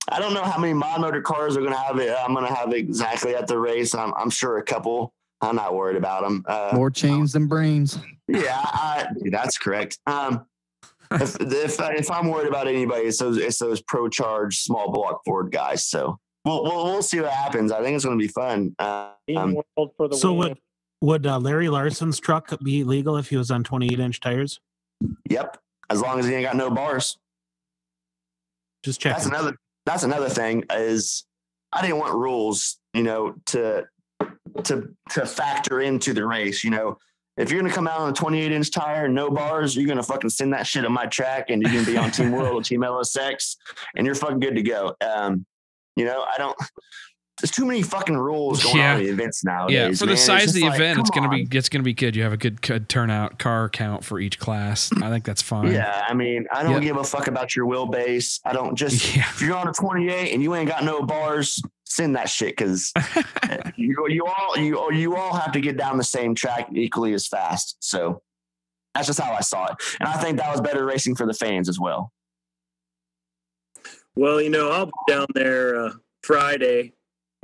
[SPEAKER 9] I don't know how many mod motor cars are going to have it. I'm going to have exactly at the race. I'm sure a couple. I'm not worried about them.
[SPEAKER 4] More chains than brains.
[SPEAKER 9] Yeah, that's correct. If I'm worried about anybody, it's those pro charge small block Ford guys. So we'll see what happens. I think it's going to be fun.
[SPEAKER 6] Would Larry Larson's truck be legal if he was on 28-inch tires?
[SPEAKER 9] Yep, as long as he ain't got no bars.
[SPEAKER 6] Just check.
[SPEAKER 9] That's another thing is I didn't want rules, to factor into the race. If you're gonna come out on a 28-inch tire and no bars, you're gonna fucking send that shit on my track, and you're gonna be on Team World or Team LSX, and you're fucking good to go. I don't. There's too many fucking rules going on in the events nowadays.
[SPEAKER 2] Yeah, for the size of the event, it's gonna be good. You have a good turnout car count for each class. I think that's fine.
[SPEAKER 9] Yeah, I mean, I don't give a fuck about your wheelbase. I don't if you're on a 28 and you ain't got no bars, send that shit because you all have to get down the same track equally as fast. So that's just how I saw it, and I think that was better racing for the fans as well.
[SPEAKER 11] Well, I'll be down there Friday.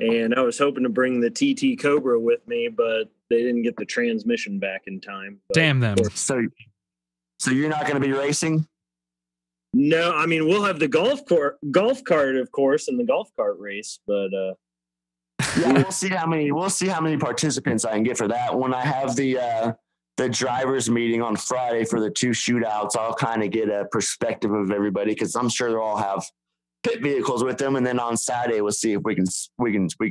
[SPEAKER 11] And I was hoping to bring the TT Cobra with me, but they didn't get the transmission back in time.
[SPEAKER 2] Damn them.
[SPEAKER 9] So you're not going to be racing?
[SPEAKER 11] No, I mean, we'll have the golf cart, of course, in the golf cart race, but
[SPEAKER 9] we'll see how many participants I can get for that. When I have the drivers meeting on Friday for the 2 shootouts, I'll kind of get a perspective of everybody because I'm sure they'll all have pit vehicles with them, and then on Saturday we'll see if we can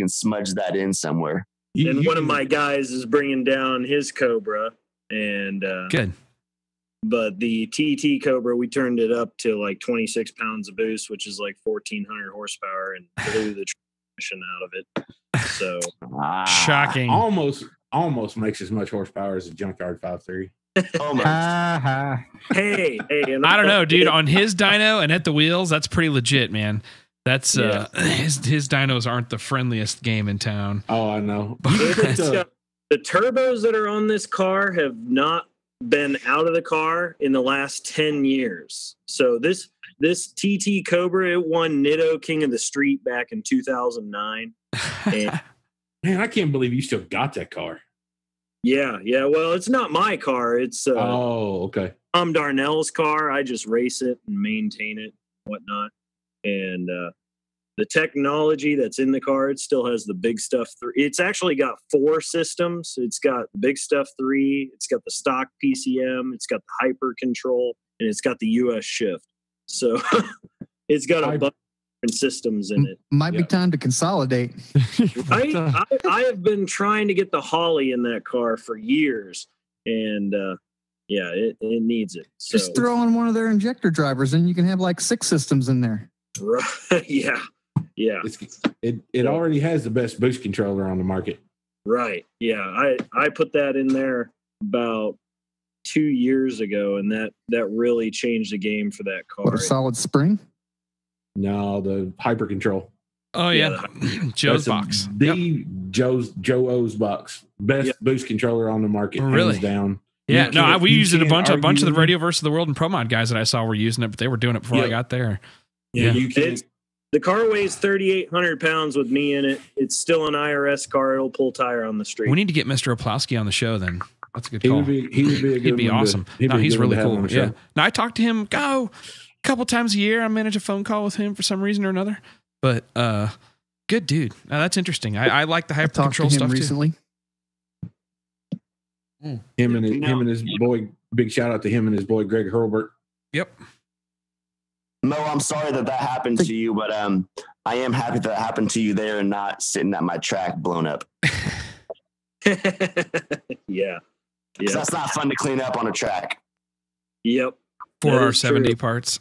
[SPEAKER 9] smudge that in somewhere.
[SPEAKER 11] And one of my guys is bringing down his Cobra, and
[SPEAKER 2] good.
[SPEAKER 11] But the TT Cobra, we turned it up to like 26 pounds of boost, which is like 1,400 horsepower, and blew the transmission out of it. So
[SPEAKER 2] shocking.
[SPEAKER 7] Almost makes as much horsepower as a junkyard 5.3.
[SPEAKER 11] Hey,
[SPEAKER 2] I don't know, dude. On his dyno and at the wheels, that's pretty legit, man. That's his dynos aren't the friendliest game in town.
[SPEAKER 7] Oh, I know.
[SPEAKER 11] The turbos that are on this car have not been out of the car in the last 10 years. So this TT Cobra, it won Nitto King of the Street back in 2009. And
[SPEAKER 7] man, I can't believe you still got that car.
[SPEAKER 11] Yeah. Well, it's not my car. It's
[SPEAKER 7] okay.
[SPEAKER 11] Tom Darnell's car. I just race it and maintain it, and whatnot. And the technology that's in the car, it still has the Big Stuff 3. It's actually got 4 systems. It's got the Big Stuff 3. It's got the stock PCM. It's got the hyper control, and it's got the US shift. So it's got a bunch of different systems in it.
[SPEAKER 4] Might be time to consolidate.
[SPEAKER 11] I have been trying to get the Holly in that car for years, and it needs it. So.
[SPEAKER 4] Just throw on one of their injector drivers, and you can have like 6 systems in there.
[SPEAKER 11] Right. Yeah.
[SPEAKER 7] It already has the best boost controller on the market.
[SPEAKER 11] Right. Yeah. I put that in there about 2 years ago, and that really changed the game for that car.
[SPEAKER 4] What, a solid spring?
[SPEAKER 7] No, the hyper control.
[SPEAKER 2] Oh yeah, Joe's box.
[SPEAKER 7] Joe O's box. Best boost controller on the market.
[SPEAKER 2] Really?
[SPEAKER 7] Hands down.
[SPEAKER 2] Yeah. No, we used it a bunch of the Radio Versus the World and Pro Mod guys that I saw were using it, but they were doing it before I got there.
[SPEAKER 7] Yeah. You can.
[SPEAKER 11] The car weighs 3,800 pounds with me in it. It's still an IRS car. It'll pull tire on the street.
[SPEAKER 2] We need to get Mr. Oplowski on the show then. That's a good call.
[SPEAKER 7] He would be a good
[SPEAKER 2] He'd be awesome. He's really cool.
[SPEAKER 7] Yeah.
[SPEAKER 2] Now I talk to him a couple times a year. I manage a phone call with him for some reason or another. But good dude. Now that's interesting. I like the hyper control stuff
[SPEAKER 4] recently.
[SPEAKER 2] Too.
[SPEAKER 7] Him and his boy. Big shout out to him and his boy Greg Hurlbert.
[SPEAKER 2] Yep.
[SPEAKER 9] Mo, I'm sorry that happened to you, but I am happy that happened to you there and not sitting at my track blown up.
[SPEAKER 11] Yeah.
[SPEAKER 9] That's not fun to clean up on a track.
[SPEAKER 11] Yep.
[SPEAKER 2] 4R70 parts.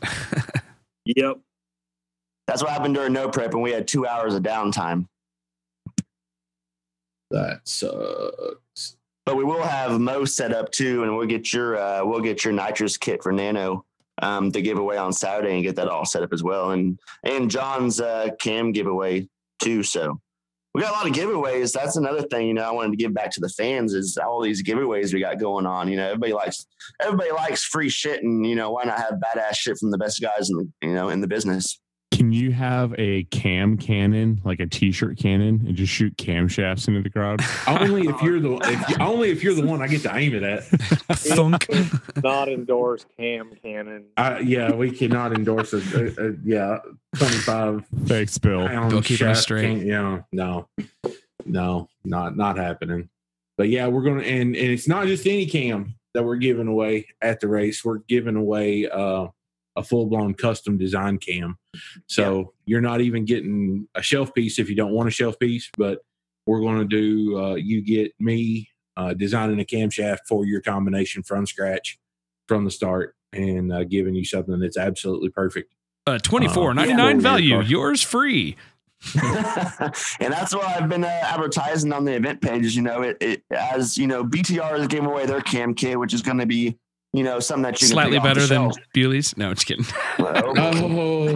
[SPEAKER 11] Yep.
[SPEAKER 9] That's what happened during no prep, and we had 2 hours of downtime.
[SPEAKER 7] That sucks.
[SPEAKER 9] But we will have Mo set up too, and we'll get your nitrous kit for Nano to give away on Saturday and get that all set up as well, and John's cam giveaway too. So we got a lot of giveaways. That's another thing, I wanted to give back to the fans is all these giveaways we got going on. Everybody likes free shit, and why not have badass shit from the best guys in the business.
[SPEAKER 3] Can you have a cam cannon, like a t-shirt cannon, and just shoot camshafts into the crowd?
[SPEAKER 7] Only if you're the one I get to aim it at.
[SPEAKER 2] Thunk.
[SPEAKER 12] Not endorse cam cannon.
[SPEAKER 7] We cannot endorse a 25.
[SPEAKER 3] Thanks, Bill.
[SPEAKER 2] Bill keeping us straight.
[SPEAKER 7] No, not happening. But yeah, we're gonna and it's not just any cam that we're giving away at the race. We're giving away a full-blown custom design cam. So you're not even getting a shelf piece if you don't want a shelf piece, but we're going to do, you get me designing a camshaft for your combination from scratch from the start and giving you something that's absolutely perft.
[SPEAKER 2] $24.99 value, yours free.
[SPEAKER 9] And that's what I've been advertising on the event pages. It as BTR is giving away their cam kit, which is going to be something that you
[SPEAKER 2] slightly
[SPEAKER 9] can
[SPEAKER 2] better than Bewley's. No, just kidding.
[SPEAKER 7] Oh,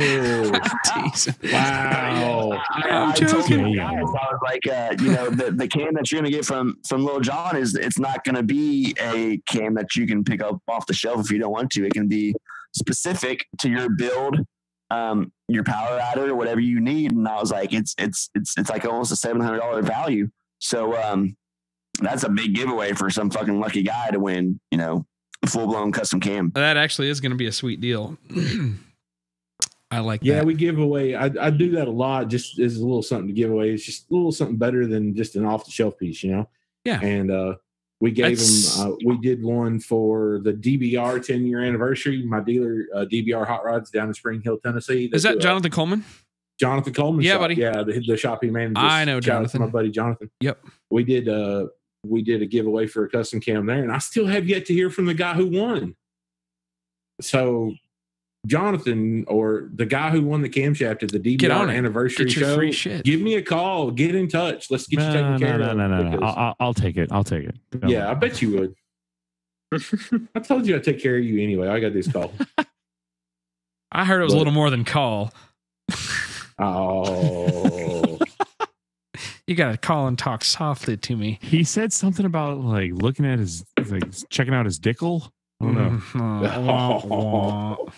[SPEAKER 7] wow!
[SPEAKER 2] I'm joking.
[SPEAKER 9] I was like, the can that you're gonna get from Lil Jon it's not gonna be a can that you can pick up off the shelf if you don't want to. It can be specific to your build, your power adder, whatever you need. And I was like, it's like almost a $700 value. So that's a big giveaway for some fucking lucky guy to win. Full-blown custom cam.
[SPEAKER 2] That actually is going to be a sweet deal. I like that.
[SPEAKER 7] Yeah, we give away. I do that a lot just as a little something to give away. It's just a little something better than just an off-the-shelf piece,
[SPEAKER 2] Yeah.
[SPEAKER 7] And we gave them, we did one for the DBR 10-year anniversary. My dealer, DBR Hot Rods down in Spring Hill, Tennessee.
[SPEAKER 2] Is that Jonathan Coleman?
[SPEAKER 7] Jonathan Coleman.
[SPEAKER 2] Yeah,
[SPEAKER 7] shop.
[SPEAKER 2] buddy.
[SPEAKER 7] Yeah, the shop he manages.
[SPEAKER 2] I know Jonathan.
[SPEAKER 7] My buddy Jonathan.
[SPEAKER 2] Yep.
[SPEAKER 7] We did a giveaway for a custom cam there, and I still have yet to hear from the guy who won. So, Jonathan, or the guy who won the camshaft at the DBR anniversary show,
[SPEAKER 2] free shit.
[SPEAKER 7] Give me a call. Get in touch. Let's get you taken care of.
[SPEAKER 3] No. I'll take it.
[SPEAKER 7] Yeah, I bet you would. I told you I'd take care of you anyway. All I got to do is call.
[SPEAKER 2] I heard it was a little more than call.
[SPEAKER 7] Oh.
[SPEAKER 2] You got to call and talk softly to me.
[SPEAKER 3] He said something about like looking at his, like checking out his dickle. I don't know.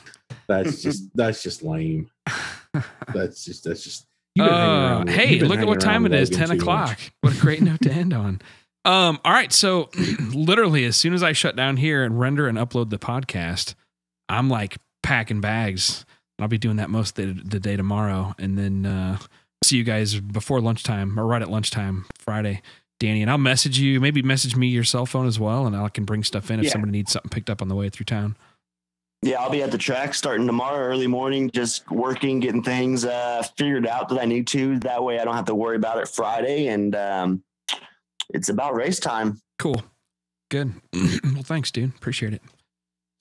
[SPEAKER 7] That's just lame. That's just.
[SPEAKER 2] Hey, look at what time it is. 10 o'clock. What a great note to end on. All right. So literally as soon as I shut down here and render and upload the podcast, I'm like packing bags. I'll be doing that most of the day tomorrow, and then see you guys before lunchtime or right at lunchtime Friday, Danny. And I'll message you. Maybe message me your cell phone as well, and I can bring stuff in if somebody needs something picked up on the way through town.
[SPEAKER 9] Yeah, I'll be at the track starting tomorrow early morning, just working, getting things figured out that I need to. That way I don't have to worry about it Friday, and it's about race time.
[SPEAKER 2] Cool. Good. Well, thanks, dude. Appreciate it.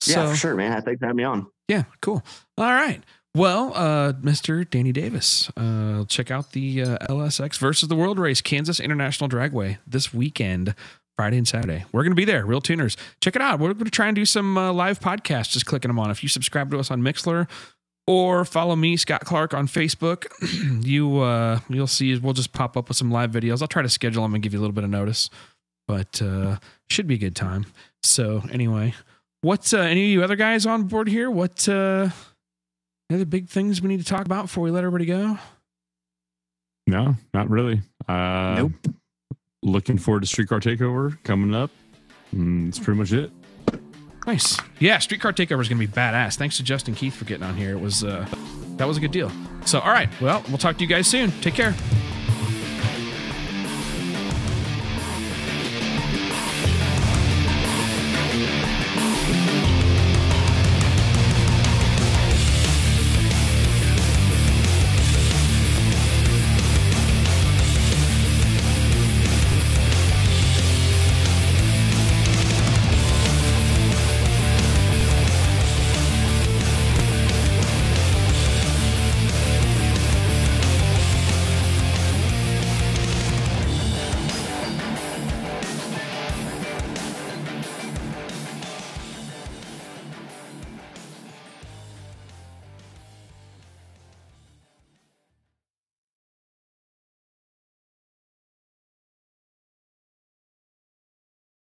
[SPEAKER 9] Yeah, for sure, man. Thanks for having me on.
[SPEAKER 2] Yeah, cool. All right. Well, Mr. Danny Davis, check out the LSX Versus the World race, Kansas International Dragway, this weekend, Friday and Saturday. We're going to be there, RealTuners. Check it out. We're going to try and do some live podcasts, just clicking them on. If you subscribe to us on Mixlr or follow me, Scott Clark, on Facebook, you'll see we'll just pop up with some live videos. I'll try to schedule them and give you a little bit of notice, but should be a good time. So anyway, what's any of you other guys on board here? What other big things we need to talk about before we let everybody go?
[SPEAKER 3] No, not really.
[SPEAKER 4] Nope.
[SPEAKER 3] Looking forward to Streetcar Takeover coming up. That's pretty much it.
[SPEAKER 2] Nice. Yeah, Streetcar Takeover is going to be badass. Thanks to Justin Keith for getting on here. It was that was a good deal. So, all right. Well, we'll talk to you guys soon. Take care.